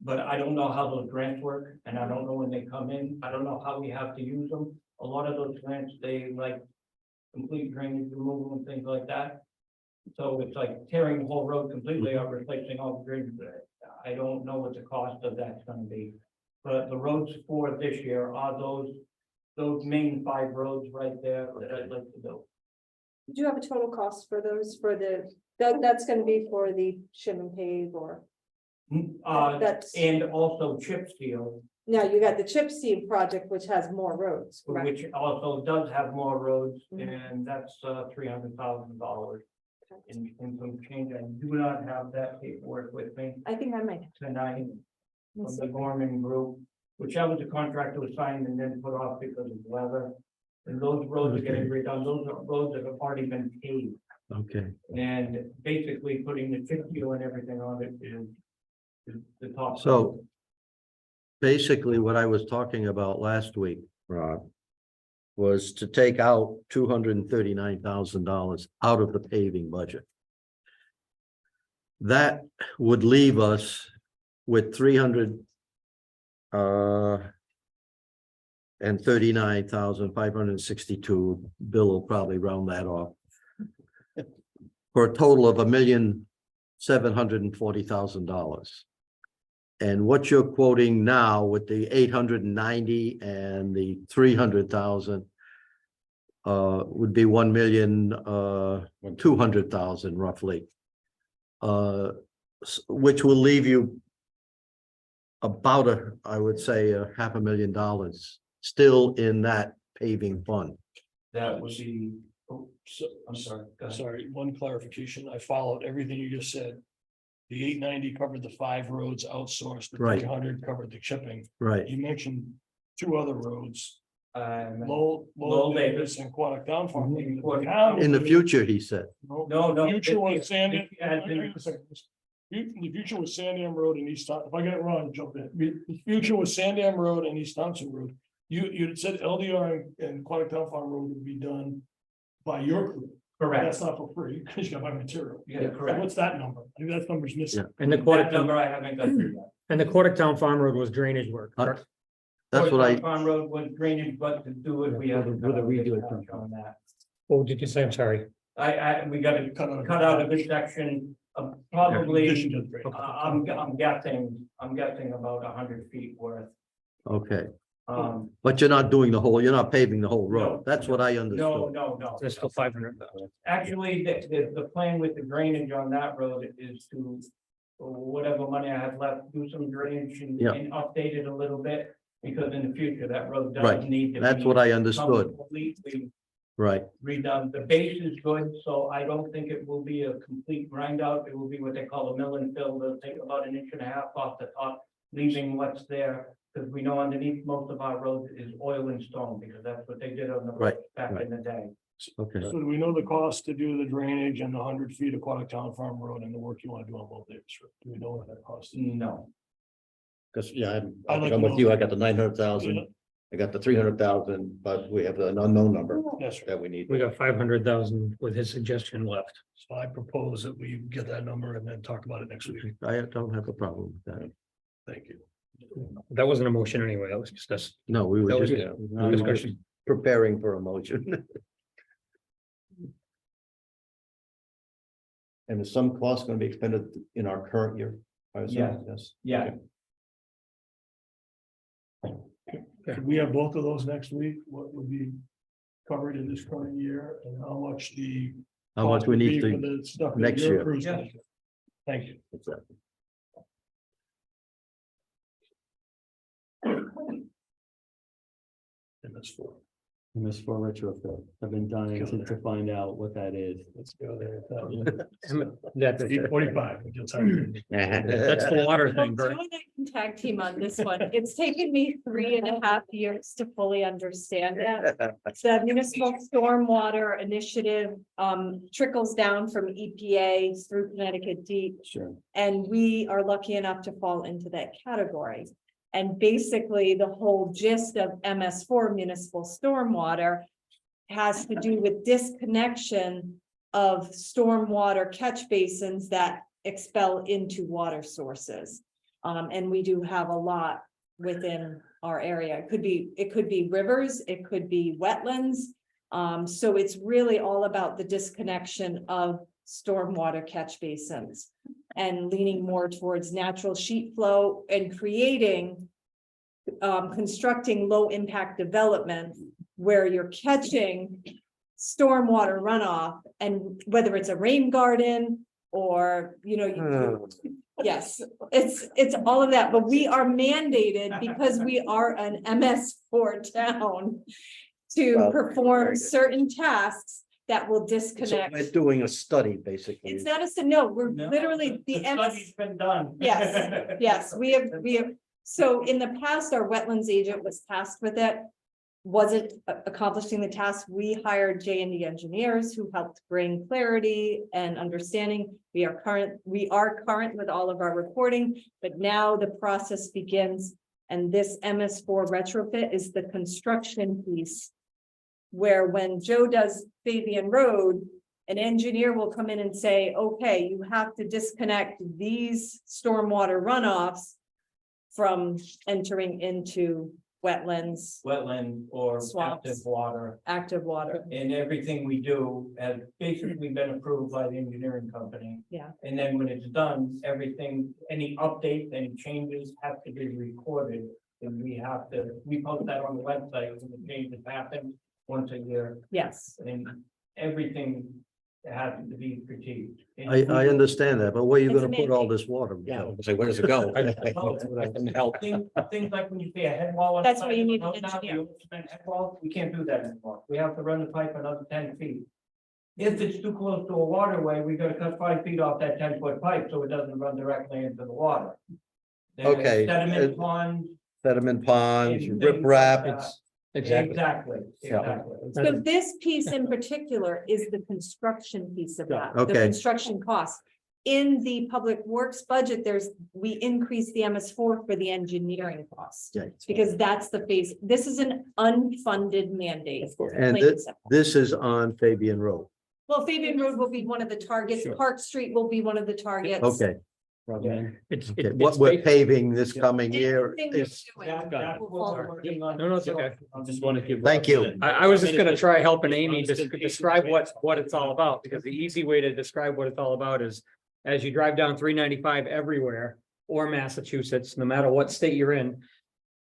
But I don't know how those grants work, and I don't know when they come in. I don't know how we have to use them. A lot of those grants, they like complete drainage removal and things like that. So it's like tearing the whole road completely or replacing all the drainage. I don't know what the cost of that's gonna be. But the roads for this year are those main 5 roads right there that I'd like to do. Do you have a total cost for those, that's gonna be for the shim and pave or? That's, And also chip seal, now you got the chip seal project, which has more roads, correct? which also does have more roads, Mhm. and that's $300,000 in some change. I do not have that paperwork with me I think I might. tonight from the Gorman Group, which I was a contractor was signed and then put off because of weather. And those roads are getting redone. Those are roads that have already been paved, Okay, and basically putting the chip seal and everything on it is the top. so basically what I was talking about last week, Rob, was to take out $239,000 out of the paving budget. That would leave us with 339,562. Bill will probably round that off. For a total of $1,740,000. And what you're quoting now with the 890 and the 300,000 would be 1,200,000 roughly. Which will leave you about I would say $500,000 still in that paving fund. That would be, I'm sorry. Go ahead. Sorry, one clarification. I followed everything you just said. The 890 covered the 5 roads outsourced, the Right. 300 covered the chipping. Right, You mentioned 2 other roads, Lowell Lowell Davis. Davis and Quantic Down Farm. in the future, he said. No. Future was Sandy. As in- The future was Sandam Road and East Thompson. If I get it wrong, jump in. The future was Sandam Road and East Thompson Road. You said LDR and Quantic Town Farm Road would be done by your crew. Correct. That's not for free, because you got my material. Yeah, correct. What's that number? I think that number's missing. And the That Quantic, number I haven't got through yet. and the Quantic Town Farm Road was drainage work, correct? That's what I, Farm Road was drainage, but to do it, we have to With a redo it. on that. What did you say? I'm sorry. We gotta cut out a good section of probably, I'm guessing about 100 feet worth. okay, but you're not doing you're not paving the whole road. No. That's what I understood. No. That's still 500,000. Actually, the plan with the drainage on that road is to, whatever money I have left, do some drainage and Yeah. and update it a little bit. Because in the future, that road Right. does need to. That's be what I understood. Completely Right, redone. The base is good, so I don't think it will be a complete grind out. It will be what they call a mill and fill. They'll take about 1.5 inches off the top, leaving what's there. Because we know underneath most of our roads is oil and stone, because that's what they did on the Right, roads back in the day. okay. So do we know the cost to do the drainage and the 100 feet of Quantic Town Farm Road and the work you want to do on both Davis Road? Do we know what that cost is? No, Because, yeah, I'd I'm like I'm to with you. know. I got the 900,000. I got the 300,000, but we have an unknown number That's right. that we need. We got 500,000 with his suggestion left. So I propose that we get that number and then talk about it next week. I don't have a problem with that. Thank you. That wasn't a motion anyway. That was just us. No, we were That was just, just we were just discussion. preparing for a motion. And is some cost going to be expended in our current year? I assume? Yes. yeah. Okay. Could we have both of those next week? What would be covered in this current year and how much the. How much we cost would need be for to, the stuff that next your year. crew's Yeah. gonna do? Thank you. exactly. And that's four. MS4 retrofit. I've been dying to find out what that is. Let's go there. That's 8:45. we get tired. That's the water thing, Well, Bert. Joe and I can tag team on this one. It's taken me 3.5 years to fully understand it. The municipal stormwater initiative trickles down from EPA through Connecticut Deep. Sure. And we are lucky enough to fall into that category. And basically, the whole gist of MS4 municipal stormwater has to do with disconnection of stormwater catch basins that expel into water sources. And we do have a lot within our area. It could be rivers, it could be wetlands. So it's really all about the disconnection of stormwater catch basins and leaning more towards natural sheet flow and constructing low impact development where you're catching stormwater runoff, and whether it's a rain garden or, yes, it's all of that, but we are mandated because we are an MS4 town to Well, perform certain tasks that will So disconnect. we're doing a study, basically. It's not no, we're literally the MS. been done. Yes, yes, we have, so in the past, our wetlands agent was tasked with it. Wasn't accomplishing the task. We hired J&D engineers who helped bring clarity and understanding. We are current with all of our reporting, but now the process begins. And this MS4 retrofit is the construction piece. Where when Joe does Fabian Road, an engineer will come in and say, okay, you have to disconnect these stormwater runoffs from entering into wetlands, Wetland or Swamps. active water. And everything we do has basically been approved by the engineering company. Yeah. And then when it's done, everything, any updates, any changes have to be recorded. And we post that on the website when the changes happen once a year. yes. And everything has to be critiqued. I understand that, but where are you It's gonna put all amazing. this water? Yeah, say, where does it go? Things like when you say a head wall. on the That's why side you of the need an road now, engineer. you cement head wall, we can't do that anymore. We have to run the pipe another 10 feet. If it's too close to a waterway, we gotta cut 5 feet off that 10-foot pipe so it doesn't run directly into the water. There's Okay, Sediment ponds. Sediment ponds, and rip things wrap, like that. Exactly. Exactly, Yeah. exactly. So this piece in particular is the construction piece of that, the Okay. construction cost. In the public works budget, we increase the MS4 for the engineering cost. Yeah. Because that's the phase, this is an unfunded mandate. and plain and simple. this is on Fabian Road. Well, Fabian Road will be one of the targets, Sure. Park Street will be one of the targets. Okay, It's, okay, what we're paving this coming year Anything you're is, doing That's will what fall we're under. working on. No, it's okay. Just want to give. Thank you. I was just gonna try helping Amy describe what it's all about, because the easy way to describe what it's all about is as you drive down 395 everywhere or Massachusetts, no matter what state you're in,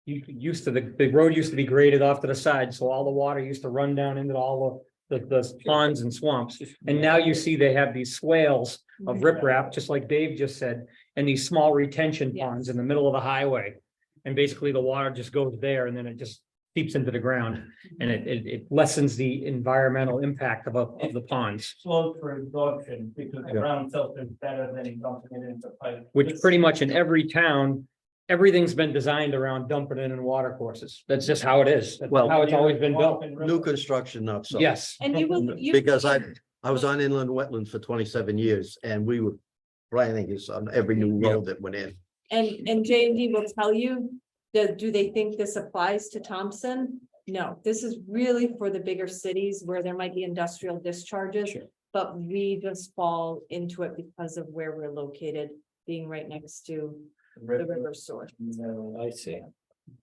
the road used to be graded off to the side, so all the water used to run down into all the ponds and swamps. And now you see they have these swales of riprap, just like Dave just said, and these small retention ponds in the middle of the highway. And basically the water just goes there and then it just seeps into the ground, and it lessens the environmental impact of the ponds. Slow for absorption because the ground filter is better than dumping it into pipe. Which pretty much in every town, everything's been designed around dumping it in water courses. That's just how it is. That's Well, how it's always been built. new construction, not so. Yes. And you. Because I was on inland wetlands for 27 years and we were planning this on every new road that went in. And J&D will tell you, do they think this applies to Thompson? No, this is really for the bigger cities where there might be industrial discharges. Sure. But we just fall into it because of where we're located, being right next to the river source. I see.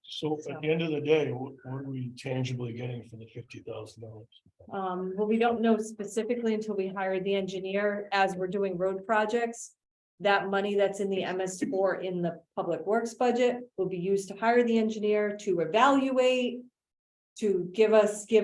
So at the end of the day, what are we tangibly getting for the $50,000? Well, we don't know specifically until we hire the engineer as we're doing road projects. That money that's in the MS4 in the public works budget will be used to hire the engineer to evaluate, to give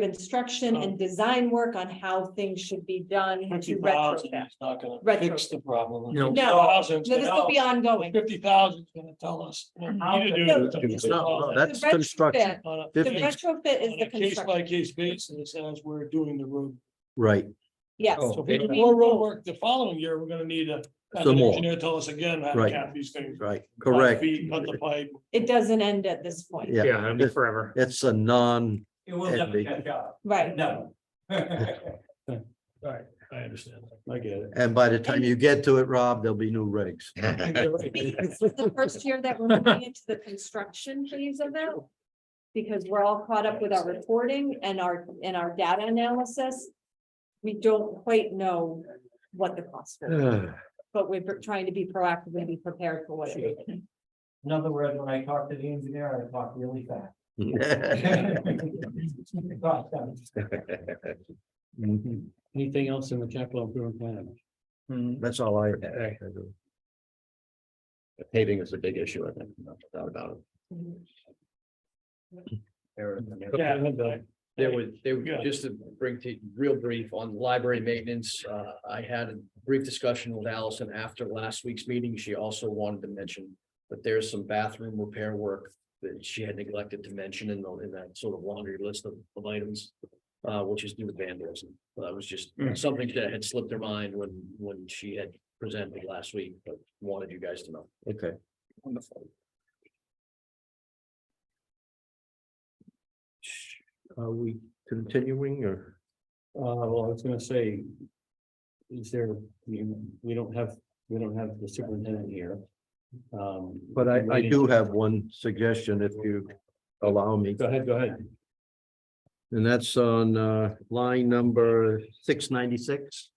instruction and design work on how things should be done to 50,000 retrofit. is not gonna Retro. fix the problem. No. No, this will be ongoing. 50,000 is gonna tell us what we need to No. do. It's not- no, that's The construction. retrofit- On The 50. retrofit is a the case by construction, case basis as we're doing the road. Right, yes. So if we do It'll be more road both. work the following year, we're gonna need have Some an more. engineer tell us again how to Right. cap these things. right, 5 correct. feet, cut the pipe. It doesn't end at this point. Yeah, Yeah, it'll be forever. it's a non, It will never Andy. catch up. Right. No. Right, I understand. I get it. and by the time you get to it, Rob, there'll be new regs. This is the first year that we're moving into the construction phase of it. because we're all caught up with our reporting and our data analysis. We don't quite know what the cost is, but we're trying to be proactive and be prepared for what it is. In other words, when I talk to the engineer, I talk really fast. Anything else in the capital improvement plan? That's all I. Paving is a big issue, I think, no doubt about it. There was, just to bring to real brief on library maintenance, I had a brief discussion with Allison after last week's meeting. She also wanted to mention that there's some bathroom repair work that she had neglected to mention in that sort of laundry list of items, which is due to vandalism. That was just something that had slipped her mind when she had presented last week, but wanted you guys to know. Okay. Wonderful. Are we continuing or? Well, I was gonna say, is there, we don't have the superintendent here. But I do have one suggestion if you allow me. Go ahead. And that's on line number 696.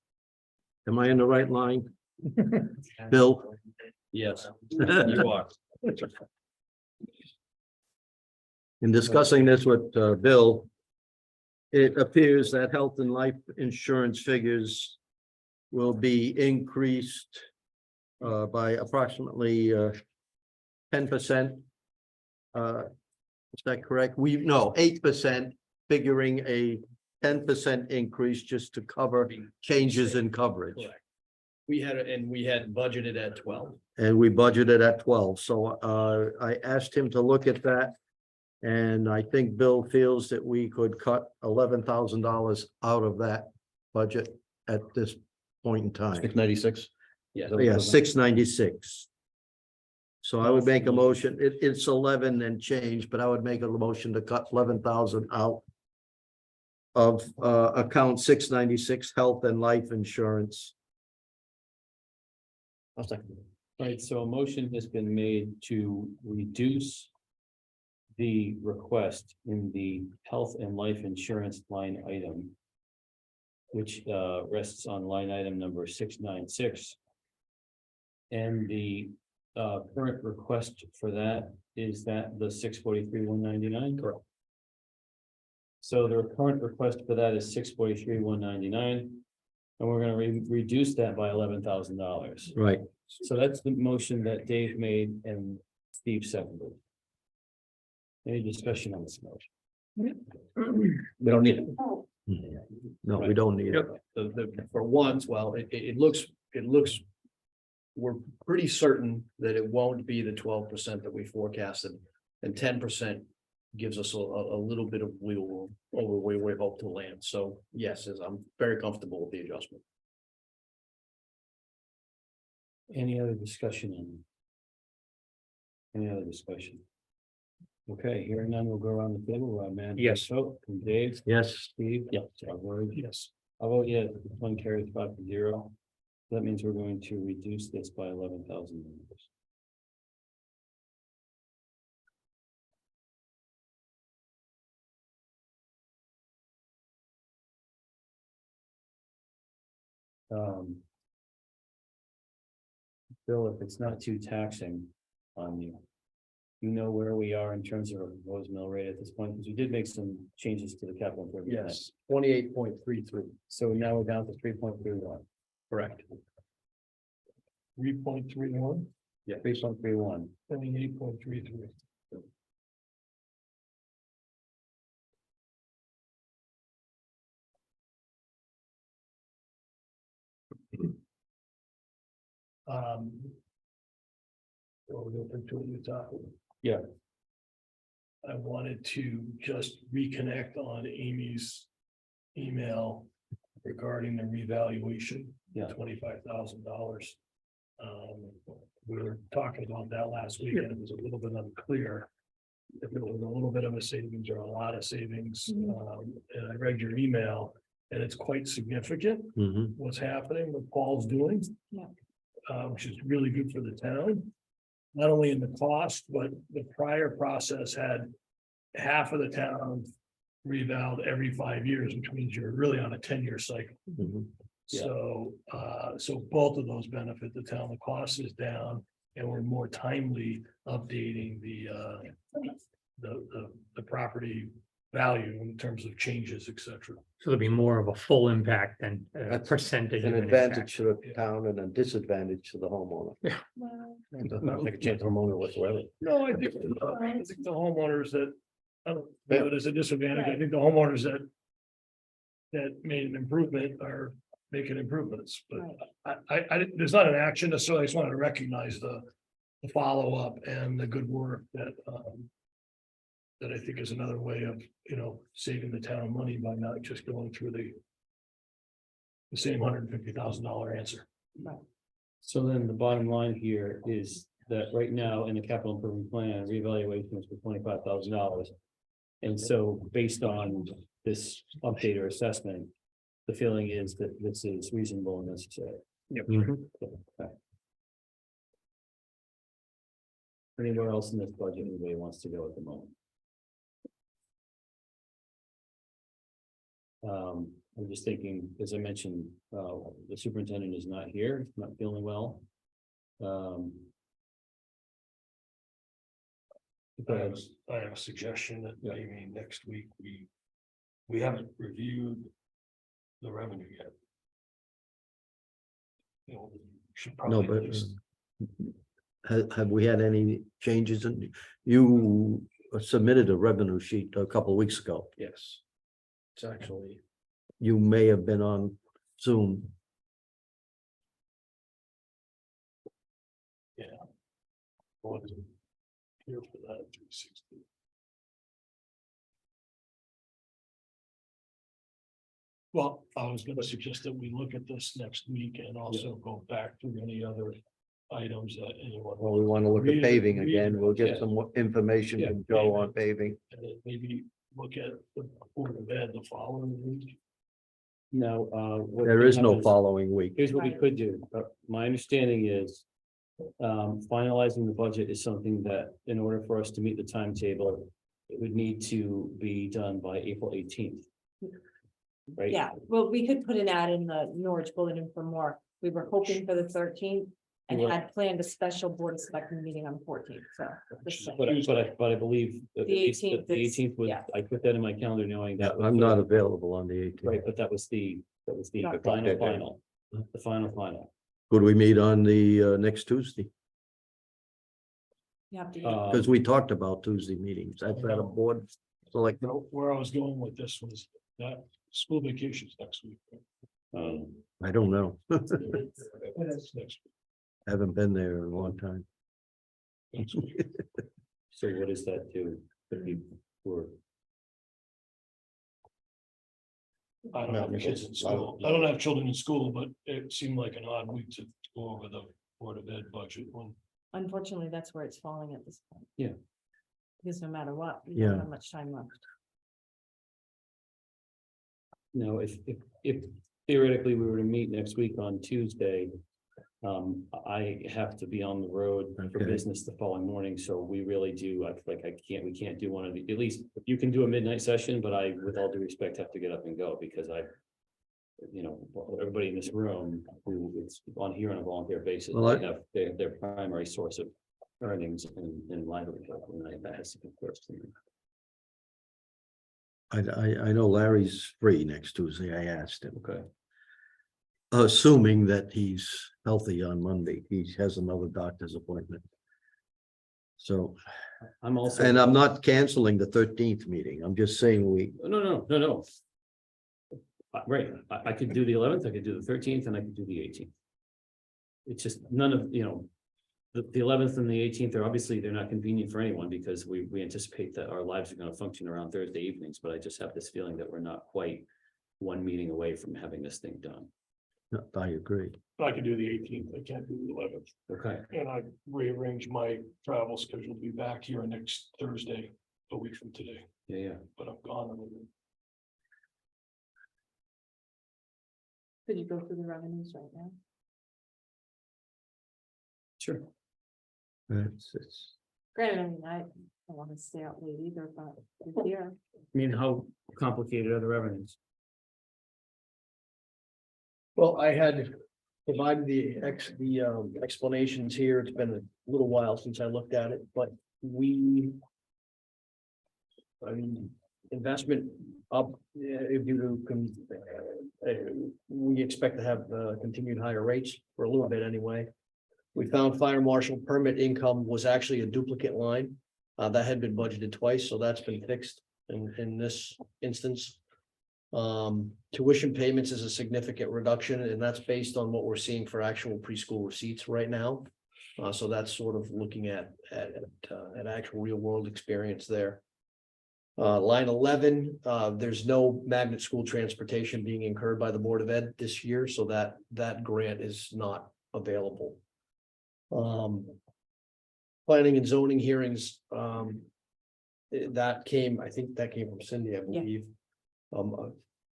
Am I in the right line? Bill? Yes, you are. In discussing this with Bill, it appears that health and life insurance figures will be increased by approximately 10%. Is that correct? 8%, figuring a 10% increase just to cover changes in coverage. Correct. We had budgeted at 12. And we budgeted at 12. So I asked him to look at that. And I think Bill feels that we could cut $11,000 out of that budget at this point in time. 696. Yeah. Yeah, 696. So I would make a motion, it's 11 and change, but I would make a motion to cut 11,000 out of account 696, health and life insurance. I'll second. Right, so a motion has been made to reduce the request in the health and life insurance line item, which rests on line item number 696. And the current request for that is that the 643,199. Correct. So the current request for that is 643,199. And we're going to reduce that by $11,000. Right. So that's the motion that Dave made and Steve seconded. Any discussion on this motion? We don't need it. No, we don't need it. For once, well, it looks, we're pretty certain that it won't be the 12% that we forecasted. And 10% gives us a little bit of wiggle room over where we hope to land. So yes, I'm very comfortable with the adjustment. Any other discussion on? Any other discussion? Okay, hearing none, we'll go around the table. Amanda. Yes. Vote from Dave. Yes. Steve. Yeah. I'll vote Yes. yes. One carries 5-0. That means we're going to reduce this by $11,000. Bill, if it's not too taxing on you, you know where we are in terms of our proposed mill rate at this point, because we did make some changes to the capital improvement. plan. Yes, 28.33. So now we're down to 3.31. Correct. 3.31, Yeah, 3.31. 28.33. Well, we're open to what you're talking. Yeah. I wanted to just reconnect on Amy's email regarding the revaluation. Yeah. $25,000. We were talking about that last week and it was a little bit unclear if it was a little bit of a savings or a lot of savings. And I read your email and it's quite significant Mhm. what's happening, what Paul's doing. Yeah. Which is really good for the town. Not only in the cost, but the prior process had half of the town revalved every 5 years, which means you're really on a 10-year cycle. Mhm. Yeah. So both of those benefit the town. The cost is down and we're more timely updating the property value in terms of changes, et cetera. So there'll be more of a full impact than a percentage. An of advantage to the Yeah. town and a disadvantage to the homeowner. Not take a chance on homeowner whatsoever. No, I think the homeowners that, I don't view it as a disadvantage. I think the homeowners that made an improvement are making improvements, but there's not an action necessarily. I just wanted to recognize the follow-up and the good work that I think is another way of, saving the town money by not just going through the same $150,000 answer. So then the bottom line here is that right now in the capital improvement plan, reevaluation is for $25,000. And so based on this update or assessment, the feeling is that this is reasonable and necessary. Mhm. Okay. Anywhere else in this budget anybody wants to go at the moment? I'm just thinking, as I mentioned, the superintendent is not here, not feeling well. I have a suggestion that maybe next week we haven't reviewed the revenue yet. Should No, probably but at least- have we had any changes in, you submitted a revenue sheet a couple of weeks ago. Yes. It's actually, You may have been on Zoom. wasn't here for that 360. Well, I was gonna suggest that we look at this next week and also go back through any other items that anyone. Well, we want to look Read at it, paving read again. it. We'll get Yeah. some more information Yeah, from Joe on paving. paving. And then maybe look at the Board of Ed the following week. No, what There we is have no following week. Here's what we could do. My understanding is. Finalizing the budget is something that in order for us to meet the timetable. It would need to be done by April 18th. Right? Yeah, well, we could put an ad in the Norwich Bulletin for more. We were hoping for the 13th and Well- had planned a special board of selectmen meeting on the 14th, so. just saying. But I believe. that The 18th The is- 18th was, yeah. I put that in my calendar knowing Yeah, that. was I'm the- not available on the 18th. Right, but that was the Not final. The final. Could we meet on the next Tuesday? You have to. Because we talked about Tuesday meetings. That's at a board. So like, No, where I was going with this was that school vacations next week. I don't know. That's next Haven't been there in a long time. next week. So what does that do? Could be for. I don't have kids in school. I don't have children in school, but it seemed like an odd week to go over the Board of Ed budget when. Unfortunately, that's where it's falling at this point. Yeah. Because no matter what, we Yeah. don't have much time left. No, if theoretically we were to meet next week on Tuesday. I have to be on the road for Okay. business the following morning, so we really do, we can't do one of the, at least, you can do a midnight session, but I, with all due respect, have to get up and go because I. Everybody in this room who is on here on a volunteer basis, Well, they have their primary source of earnings and livelihood, and that has to be first. I know Larry's free next Tuesday. I asked him. Okay. Assuming that he's healthy on Monday, he has another doctor's appointment. So, I'm also. and I'm not canceling the 13th meeting. I'm just saying No. Right, I could do the 11th, I could do the 13th, and I could do the 18th. It's just none of, the 11th and the 18th are obviously, they're not convenient for anyone because we anticipate that our lives are gonna function around Thursday evenings, but I just have this feeling that we're not quite one meeting away from having this thing done. I agree. I can do the 18th. I can't do the 11th. Okay, And I rearranged my travel schedule to be back here next Thursday, a week from today, yeah. but I'm gone. on the- Could you go through the revenues right now? Sure. It's Granted, I mean, I don't want to stay out late either, but we're here. I mean, how complicated are the revenues? Well, I had provided the explanations here. It's been a little while since I looked at it, but I mean, investment up, if you can, we expect to have continued higher rates for a little bit anyway. We found fire marshal permit income was actually a duplicate line. That had been budgeted twice, so that's been fixed in this instance. Tuition payments is a significant reduction, and that's based on what we're seeing for actual preschool receipts right now. So that's sort of looking at actual real world experience there. Line 11, there's no magnet school transportation being incurred by the Board of Ed this year, so that grant is not available. Planning and zoning hearings, that came, I think that came from Cindy, I believe.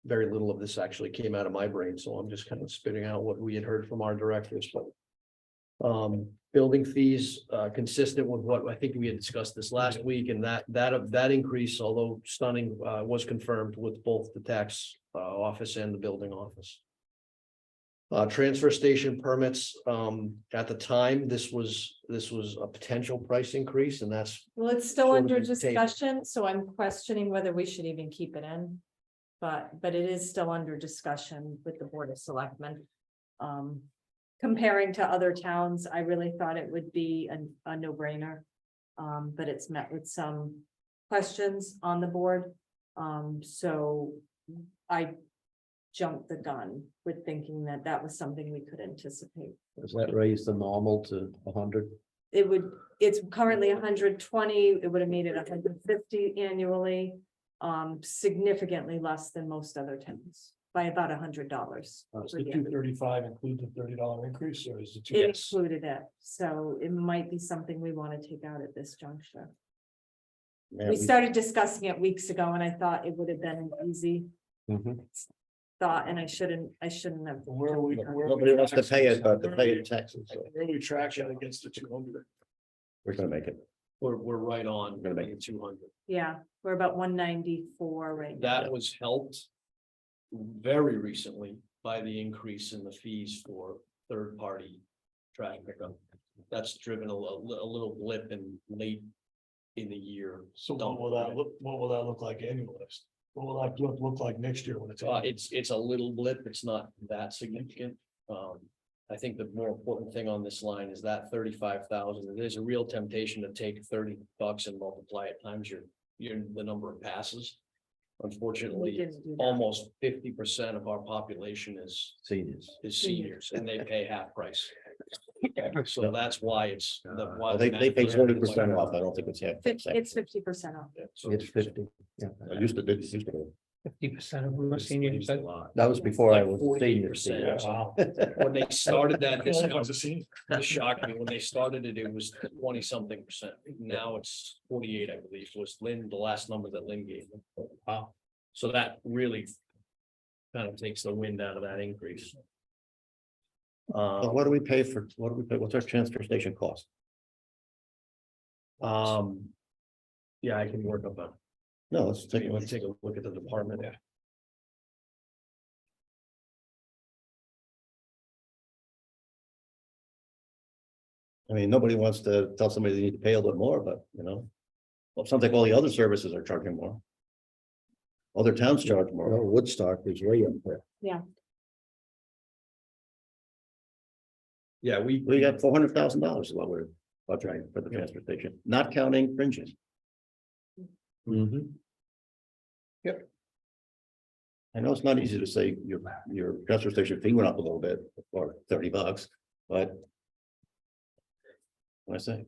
Very little of this actually came out of my brain, so I'm just kind of spitting out what we had heard from our directors, but. Building fees, consistent with what I think we had discussed this last week, and that increase, although stunning, was confirmed with both the tax office and the building office. Transfer station permits, at the time, this was a potential price increase, and that's Well, it's still Sort of under been tabled. discussion, so I'm questioning whether we should even keep it in. But it is still under discussion with the Board of Selectmen. Comparing to other towns, I really thought it would be a no-brainer. But it's met with some questions on the board. So I jumped the gun with thinking that that was something we could anticipate. Does that raise the normal to 100? It's currently 120, it would have made it 150 annually. Significantly less than most other towns by about $100. Does the 235 include the $30 increase, or is it? It included it, so it might be something we want to take out at this juncture. We started discussing it weeks ago, and I thought it would have been an easy thought, and I shouldn't have. Where are we? Nobody wants to pay it, but to pay it taxes, so Early traction against the 200. we're gonna make it. we're right on. Gonna make it 200. Yeah, we're about 194 right now. That was helped very recently by the increase in the fees for third-party trash pickup. That's driven a little blip in late in the year. So what will that look like annualized? What will that look like next year when it's? It's a little blip. It's not that significant. I think the more important thing on this line is that 35,000. There's a real temptation to take $30 and multiply it times the number of passes. We Unfortunately, didn't do that. almost 50% of our population is Seniors. seniors, and they pay half price. So that's why it's. Well, they pay 20% off. I don't think it's half. It's 50% off. It's 50. Yeah. I used to, it used to be. 50% of them are seniors. That was before I was 48%. senior. Wow. When they started that, How long was the scene? this shocked me. When they started it, it was 20-something%. Now it's 48, I believe, was the last number that Lynn gave me. Wow. So that really kind of takes the wind out of that increase. So what do we pay for, what's our transfer station cost? Yeah, I can work up a. No, let's take, Let's take a look at the department. I mean, nobody wants to tell somebody they need to pay a little more, but well, it sounds like all the other services are charging more. Other towns charge Well, more. Woodstock is way up there. Yeah, we We got $400,000 is what we're budgeting for the transfer station, not counting fringes. I know it's not easy to say your transfer station fee went up a little bit, or $30, but. What I say,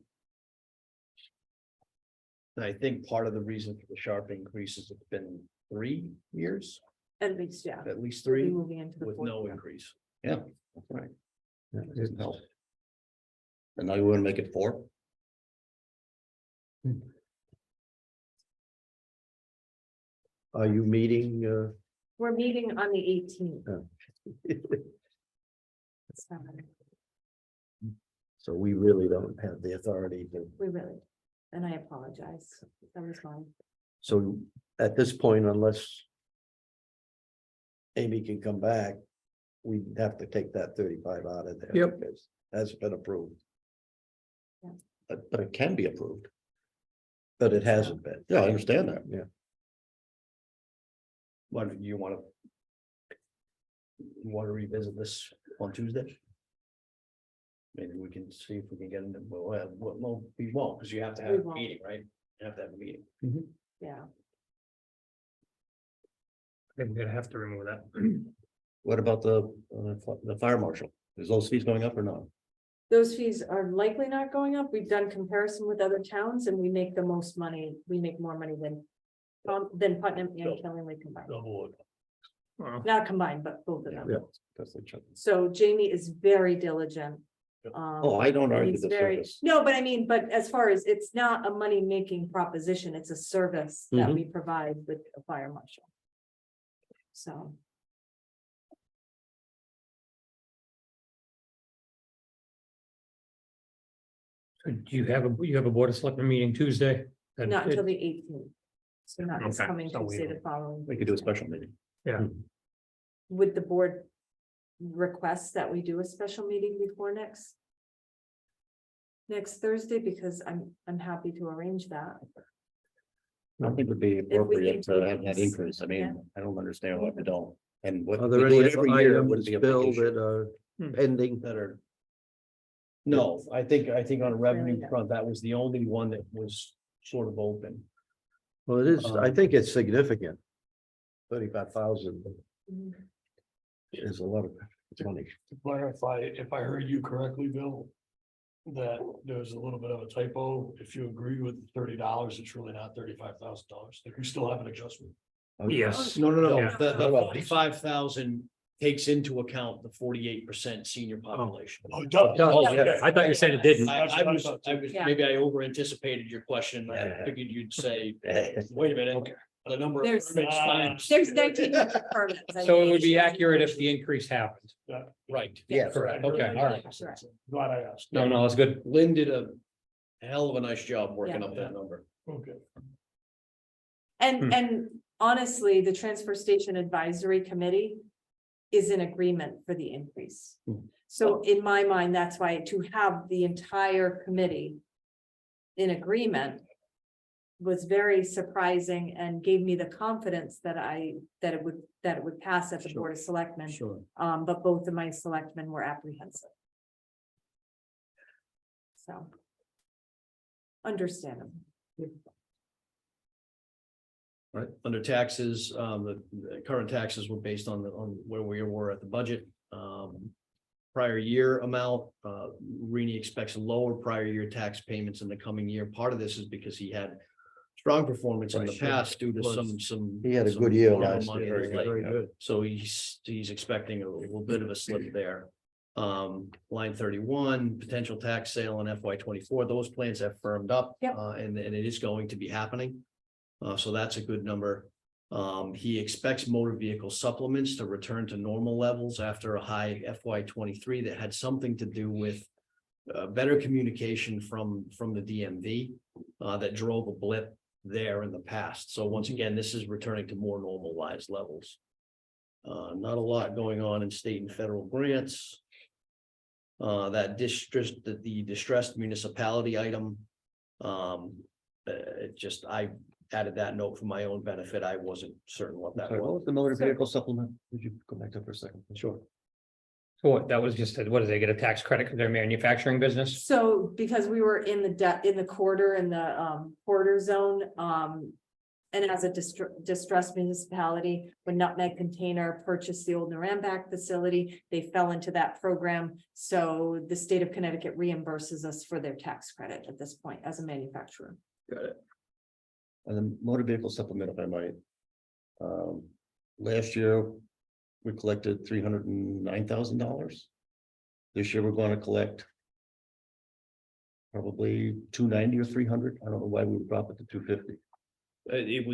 I think part of the reason for the sharp increase is it's been 3 years, At least, yeah. at least We'll be 3, moving into the with fourth no year. increase. yeah, that's right. That doesn't help. And now you want to make it 4? Are you meeting? We're meeting on the 18th. So we really don't have the authority to. We really, And I apologize. That was mine. So at this point, unless Amy can come back, we'd have to take that 35 out of there. Yep. Because that's been approved, But it can be approved. but it hasn't been. Yeah, I understand that. Yeah. Why do you want to? Want to revisit this on Tuesday? Maybe we can see if we can get into, well, we won't, because you have to have We a won't. meeting, right? You have to have a meeting. Yeah. I think we're gonna have to remove that. What about the fire marshal? Is those fees going up or not? Those fees are likely not going up. We've done comparison with other towns and we make the most money. We make more money than Putnam and Killingly combined. Double it. Not combined, but both of them. Yeah. That's the check. So Jamie is very diligent. Oh, I don't argue He's the very, service. no, but I mean, but as far as it's not a money-making proposition, it's a service that Mhm. we provide with a fire marshal. So. So do you have a board of selectmen meeting Tuesday? And Not it- until the 18th. So not this Okay, coming so we Tuesday, the don't- following. We could do a Tuesday. special meeting. Yeah, Would the board request that we do a special meeting before next Thursday? Because I'm happy to arrange that. I think it would be we appropriate can to have that do- increase. I yeah. mean, I don't understand why we don't. And what Are we there do any it every year, it wouldn't items, be a Bill, big issue. that are pending? That are. No, I think on a revenue Really? front, that was the only one that was sort of open. Well, it is, I think it's significant. 35,000 is a lot of money. To clarify, if I heard you correctly, Bill, that there's a little bit of a typo. If you agree with $30, it's really not $35,000. Like we still have an adjustment. yes. No, Yeah. the 45,000 takes into account the 48% senior population. Oh, it does. Oh, Okay. yeah. I thought you said it didn't. I was, Yeah. maybe I over anticipated your question. I figured you'd say, wait a minute, the number of There's- permits times. There's 19 permits. I So it think. would be accurate if the increase happened. Right. Yeah, Correct. Okay, all right. Correct. Glad I asked. No, that's good. Lynn did a hell of a nice job working Yeah. up that number. Okay. And honestly, the Transfer Station Advisory Committee is in agreement for the increase. So in my mind, that's why to have the entire committee in agreement was very surprising and gave me the confidence that it would pass at the Board of Selectmen. Sure. But both of my selectmen were apprehensive. So. Understandable. Right, under taxes, the current taxes were based on where we were at the budget. Prior year amount, Rini expects lower prior year tax payments in the coming year. Part of this is because he had strong performance in the Right. past due to Was- some. He had a some good year borrowed last money year. in his life. Very good. So he's expecting a little bit of a slip there. Line 31, potential tax sale in FY 24, those plans have firmed up. Yep. And it is going to be happening. So that's a good number. He expects motor vehicle supplements to return to normal levels after a high FY 23 that had something to do with better communication from the DMV that drove a blip there in the past. So once again, this is returning to more normalized levels. Not a lot going on in state and federal grants. The distressed municipality item. I added that note for my own benefit. I wasn't certain what that Sorry, what was. was the motor vehicle supplement? Would you go back up for a second? Sure. So what, that was just, what, do they get a tax credit for their manufacturing business? So because we were in the quarter, in the quarter zone, and as a distressed municipality, when Nutmeg Container purchased the old Narambak facility, they fell into that program. So the state of Connecticut reimburses us for their tax credit at this point as a manufacturer. Got it. And then motor vehicle supplement, if I might. Last year, we collected $309,000. This year, we're going to collect probably 290 or 300. I don't know why we would drop it to 250. It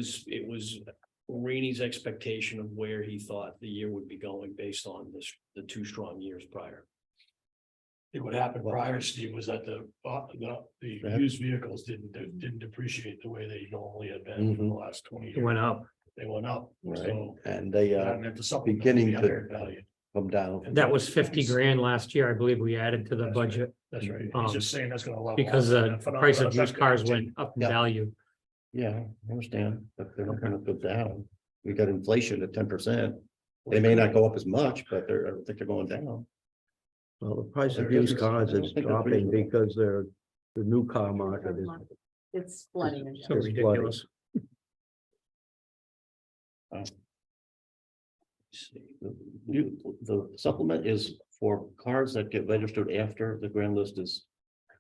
was Rainey's expectation of where he thought the year would be going based on the two strong years prior. What happened prior, Steve, was that the used vehicles didn't depreciate the way they normally had been for the last 20 years. It went up. They went up, Right, so. and they that meant to supplement beginning the to- other value. come down. That was 50 grand last year, I believe we added to the That's right. budget. That's right. He's Um, just saying that's gonna level. Because off, the and that price of phenomenon- used cars went up in Yeah. value. Yeah, I understand, but they're not gonna go down. We got inflation at 10%. They may not go up as much, but I don't think they're going down. Well, the price of There used is- cars I don't is think that's dropping reasonable. because the new car market is. It's flooding. in So there. ridiculous. The supplement is for cars that get registered after the grand list is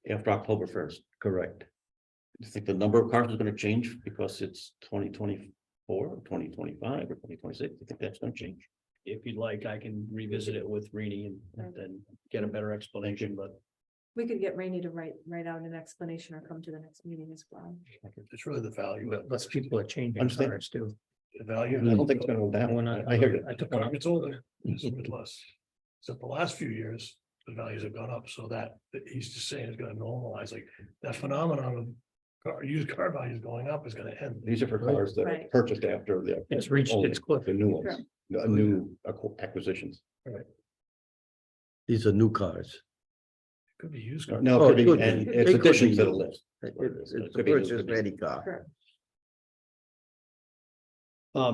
after October 1st. Correct. You think the number of cars is gonna change because it's 2024, or 2025, or 2026? You think that's gonna change? If you'd like, I can revisit it with Rini and then get a better explanation, but We could get Rainey to write out an explanation or come to the next meeting as well. It's really the value. Less people are changing Understand. cars too. The value. I don't think it's gonna go down. When I- I hear you. I The took car one. gets older, it's a bit less. Except the last few years, the values have gone up, so that he's just saying it's gonna normalize, like that phenomenon of used car values going up is gonna end. These are for cars that are Right. purchased after the. It's reached only its cliff. The new ones, Correct. new acquisitions. These are new cars. Could be used. car. No, Oh, it could be, it could and be. it's They could additions be to the used. list. It's It a could be used, purchase could be- ready car. Correct.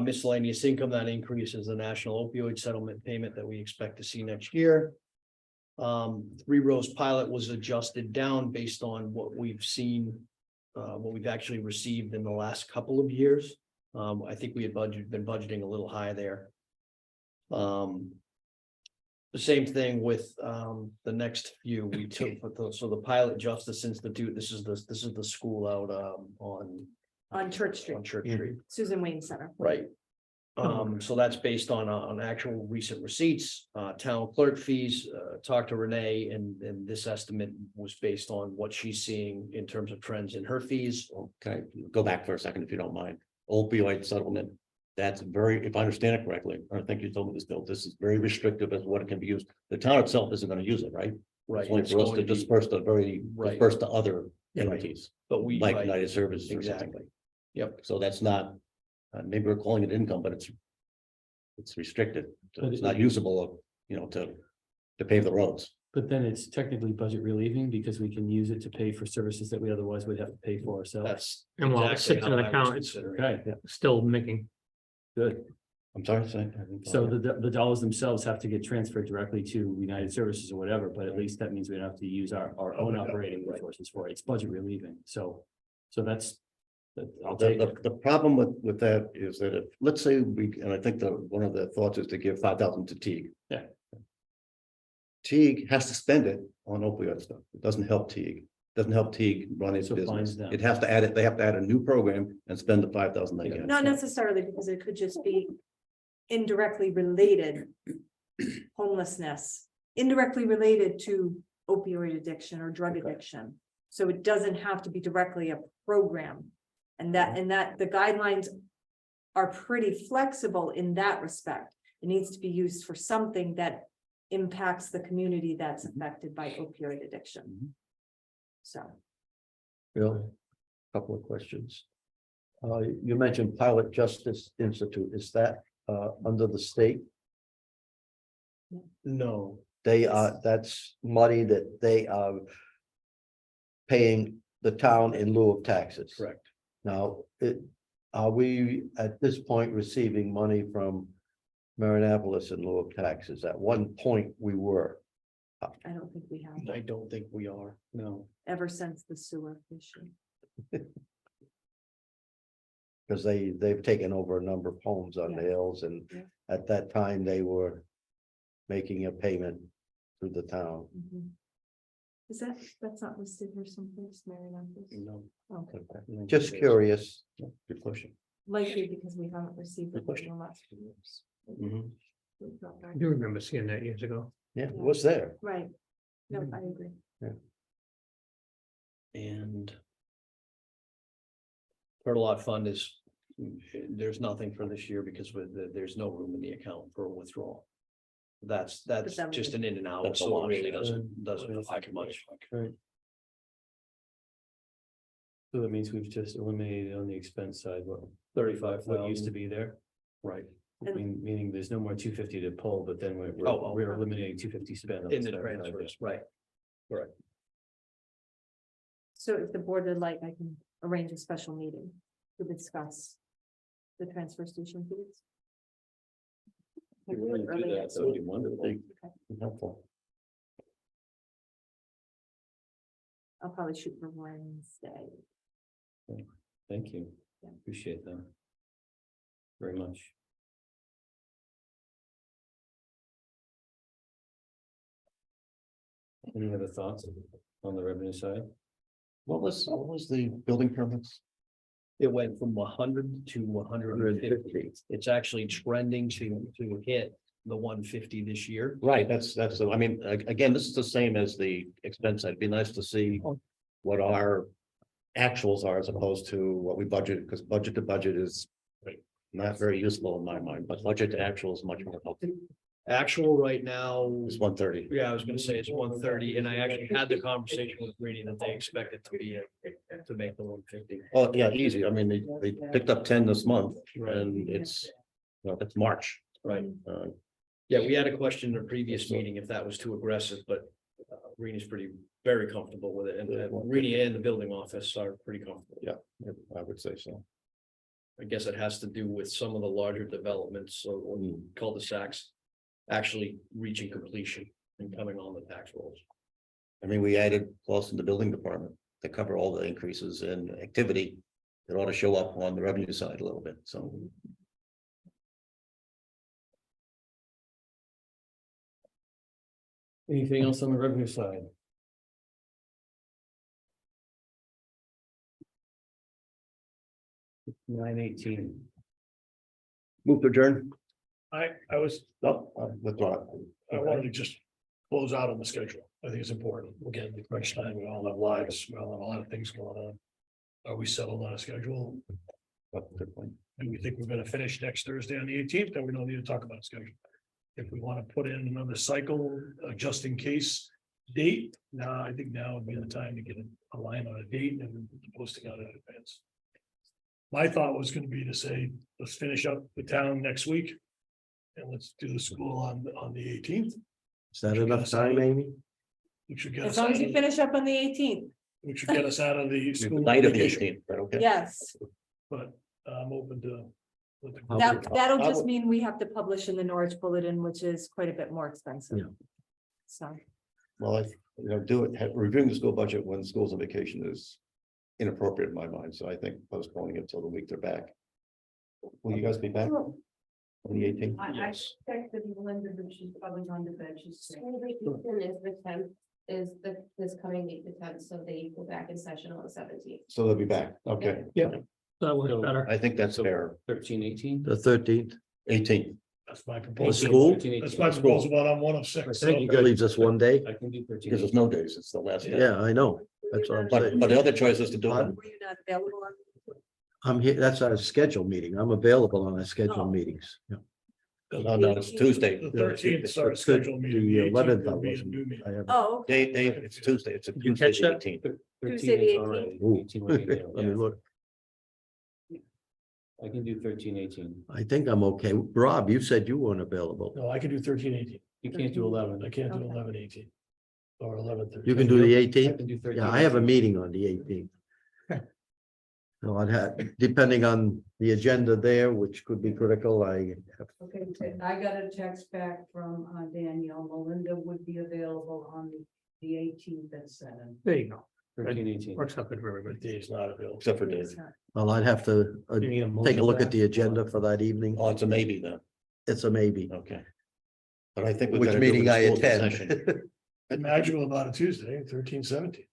miscellaneous income that increases the national opioid settlement payment that we expect to see next year. Three Rose Pilot was adjusted down based on what we've seen, what we've actually received in the last couple of years. I think we had been budgeting a little high there. The same thing with the next few we took, so the Pilot Justice Institute, this is the school out On Church Street, on Church Street. Susan Wayne Center. Right. So that's based on actual recent receipts, town clerk fees, talked to Renee and this estimate was based on what she's seeing in terms of trends in her fees. Okay, go back for a second if you don't mind. Opioid settlement. That's very, if I understand it correctly, or I think you told me this, Bill, this is very restrictive as to what it can be used. The town itself isn't gonna use it, right? Right. It's only it's for us going to to be- disperse to Right. disperse to other Right. entities, But we. like right, United Services or something. Exactly. Yep. So that's not, maybe we're calling it income, but it's restricted. So But it's it- not usable, to pave the roads. But then it's technically budget relieving because we can use it to pay for services that we otherwise would have to pay for ourselves. That's. And while it exactly sits in how an I was account, it's considering it. Okay, still making. good. I'm sorry, say. I didn't So follow. the dollars themselves have to get transferred directly to United Services or whatever, but at least that means we don't have to use our own operating resources for it. It's budget relieving. So that's. I'll take it. The problem with that is that if, let's say and I think one of the thoughts is to give 5,000 to Teague. Yeah. Teague has to spend it on opioid stuff. It doesn't help Teague. Doesn't help Teague run its So it binds business. them. It has to add it, they have to add a new program and spend the 5,000 they get. Not necessarily, because it could just be indirectly related homelessness, indirectly related to opioid addiction or drug addiction. So it doesn't have to be directly a program. And that the guidelines are pretty flexible in that respect. It needs to be used for something that impacts the community that's affected by opioid addiction. So. Bill, couple of questions. You mentioned Pilot Justice Institute. Is that under the state? No, They are, that's money that they are paying the town in lieu of taxes. correct. Now, are we at this point receiving money from Marinapolis in lieu of taxes? At one point, we were. I don't think we have, I don't think we are, no. ever since the sewer issue. Because they've taken over a number of homes on the hills, and Yeah. at that time, they were making a payment to the town. Is that's not listed here someplace, Mary? No. Okay, Just curious. Good question. likely because we haven't received it Good question. in the last few years. Mhm. I do remember seeing that years ago. Yeah, it was there. Right, no, I agree. And. Turtle Lot Fund is, there's nothing for this year because there's no room in the account for a withdrawal. that's that just an in and out, That's a so it wash. really doesn't affect much. Right. So that means we've just eliminated on the expense side, what used to be there, Right. meaning there's no more 250 to pull, but then we're eliminating 250 spent. on In the stuff, right? transfers, right. So if the board would like, I can arrange a special meeting to discuss the transfer station fees. If you're willing to do that, that would be wonderful. Helpful. I'll probably shoot for Wednesday. Thank you. Yeah. Appreciate that. Very much. Any other thoughts on the revenue side? What was the building permits? It went from 100 to 150. It's actually trending to hit the 150 this year. Right, I mean, again, this is the same as the expense side. It'd be nice to see what our actuals are as opposed to what we budget, because budget to budget is not very useful in my mind, but budget to actual is much more helpful. Actual right now, It's 130. yeah, I was gonna say it's 130, and I actually had the conversation with Greeny that they expect it to be to make the 150. Oh, yeah, easy. I mean, they picked up 10 this month and it's March. Right. Uh, Yeah, we had a question in a previous meeting if that was too aggressive, but Greeny's very comfortable with it, and Greeny and the building office are pretty comfortable. Yeah, I would say so. I guess it has to do with some of the larger developments or cul-de-sacs actually reaching completion and coming on the tax rolls. I mean, we added costs in the building department to cover all the increases in activity. It ought to show up on the revenue side a little bit, so. Anything else on the revenue side? $9.18. Move to adjourn. I wanted to just close out on the schedule. I think it's important. Again, the crunch time, we all have lives, we all have a lot of things going on. Are we settled on a schedule? Do we think we're gonna finish next Thursday on the 18th? Then we don't need to talk about a schedule. If we want to put in another cycle, just in case date, I think now would be the time to get a line on a date and posting out in advance. My thought was gonna be to say, let's finish up the town next week. And let's do the school on the 18th. Is that enough time, Amy? Which should get As us long out as you of, finish up on the 18th. which should get us out of the school. Night of the vacation. 18th, but okay. Yes, But I'm open to. that'll just mean we have to publish in the Norwich Bulletin, which is quite a bit more expensive. Yeah. So, Well, reviewing the school budget when school's on vacation is inappropriate in my mind, so I think postponing it till the week they're back. Will you guys be back on the 18th? I texted Melinda, but she's probably gone to bed. She's sick. School vacation is the 10th, is this coming week, the 10th, so they go back in session on the 17th. So they'll be back, okay. Yeah. That was better. I think that's fair. 13.18. The 13th. 18th. That's my The proposal. school? That's my proposal, but I'm one of six. so- Leaves us one day. I can do 13. Because there's no days, it's the last day. Yeah, I know. That's what I'm saying. But the other choice is to do it. were you not available on? I'm here, that's our scheduled meeting. I'm available on our Oh. scheduled meetings. Yeah. No, it's Tuesday. The 13th is our It's scheduled meeting. The 11th, 18th I will be a wasn't. new meeting. I have. Oh, okay. It's Tuesday, it's a Did you Tuesday, catch that? 18th. 13 Tuesday, the is already. Ooh. 18 will be there, Let me yeah. look. I can do 13.18. I think I'm okay. Rob, you said you weren't available. No, I can do 13, 18. You can't do 11. I can't do Okay. 11, 18. Or 11, 13. You can do the I 18th? can do 13. Yeah, I have a meeting on the 18th. So I'd have, depending on the agenda there, which could be critical, I have, Okay, I got a text back from Danielle. Melinda would be available on the 18th at 7. There you go. 13.18. Works out good for everybody. Dave's not available. Except for Dave. well, I'd have to You need a take motion a look for at the agenda for that evening. Oh, it's a maybe then, It's a maybe. okay. But I think. we've Which gotta do it meeting with I schools in attend. session. And magical about a Tuesday, 13, 17.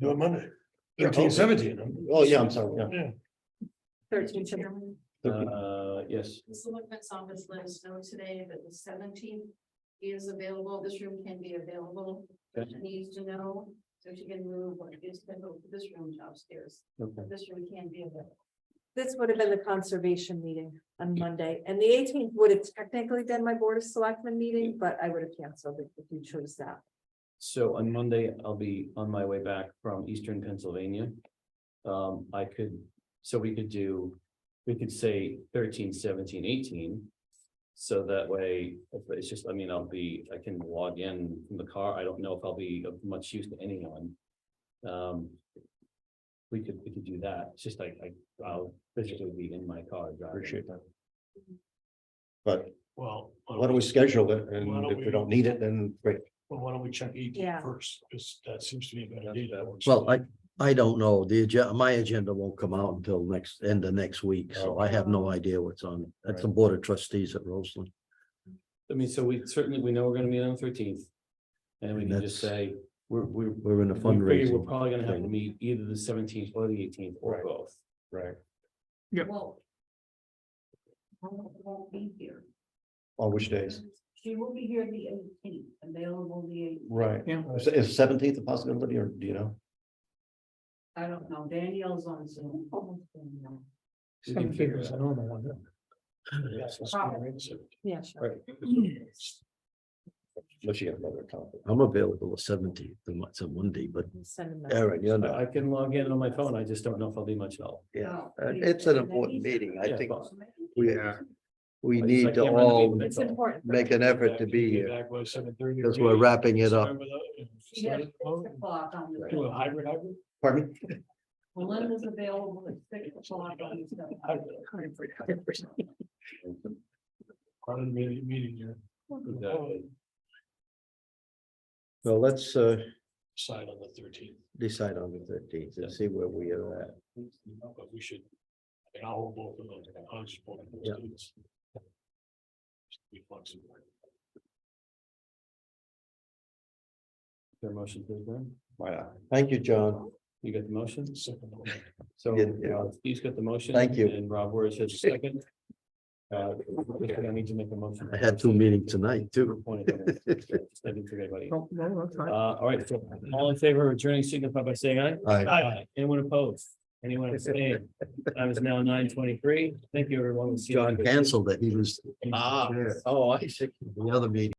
Do it Monday. 13, 17. Oh, yeah, I'm sorry, yeah. Yeah. 13. Yes. The selectmen's office let us know today that the 17th is available. This room can be available. Okay. She needs to know, so she can move what is scheduled for this room upstairs. Okay. This room can be available. this would have been the conservation meeting on Monday, and the 18th would have technically been my Board of Selectmen meeting, but I would have canceled it if you chose that. So on Monday, I'll be on my way back from Eastern Pennsylvania. I could, so we could say 13, 17, 18. So that way, if it's just, I mean, I can log in from the car. I don't know if I'll be of much use to anyone. We could do that. It's just I'll physically be in my car driving. Appreciate that. But Well. why don't we schedule it, and if we don't need it, then great. Well, why don't we check 18 Yeah. first, because that seems to be a better date. That works. Well, I don't know. My agenda won't come out until end of next week, so I have no idea what's on it. That's the Board of Trustees at Roseland. I mean, so we know we're gonna meet on the 13th. And we And can just that's- say, we're We're in a we figure we're fundraising. probably gonna have to thing. meet either the 17th or the 18th or Right. both. Right. Well. I won't be here. On which days? She will be here the 18th, available the 18th. Right. Yeah. Is 17th a possibility, or do you know? I don't know, Danielle's on Zoom. We can figure it I out. don't know. Yeah, sure. Unless you have another conflict. I'm available the 17th, it's a Monday, but Send them that. Aaron, you're not. I can log in on my phone. I just don't know if I'll be much help. Yeah, Oh, it's an important meeting. I Yeah, think but- we I need can't to remember the all meeting. It's important. make an effort to be here, Back by 7:30. because we're wrapping it up. She has 6 o'clock on the. Do a hybrid. Pardon me? Melinda's available at 6 o'clock on the. Part of the meeting here. Exactly. Well, let's Decide on the 13th, decide on the 13th and see where we are at. but we should. I'll hold both of those. I'll just both of those Yeah. dates. Just be flexible. Their motion to adjourn. Thank you, John. You got the motion? Second one. So Yeah. Steve's got the motion. Thank you. And Rob Word says a second. I need to make a motion. I had 2 meetings tonight too. I didn't forget about you. All right, so all in favor of adjourning signify by saying aye. Aye. Anyone opposed? Anyone abstained? Time is now 9:23. Thank you, everyone. We'll see you John next week. canceled it. He was. Ah, Oh, I see. The other meeting.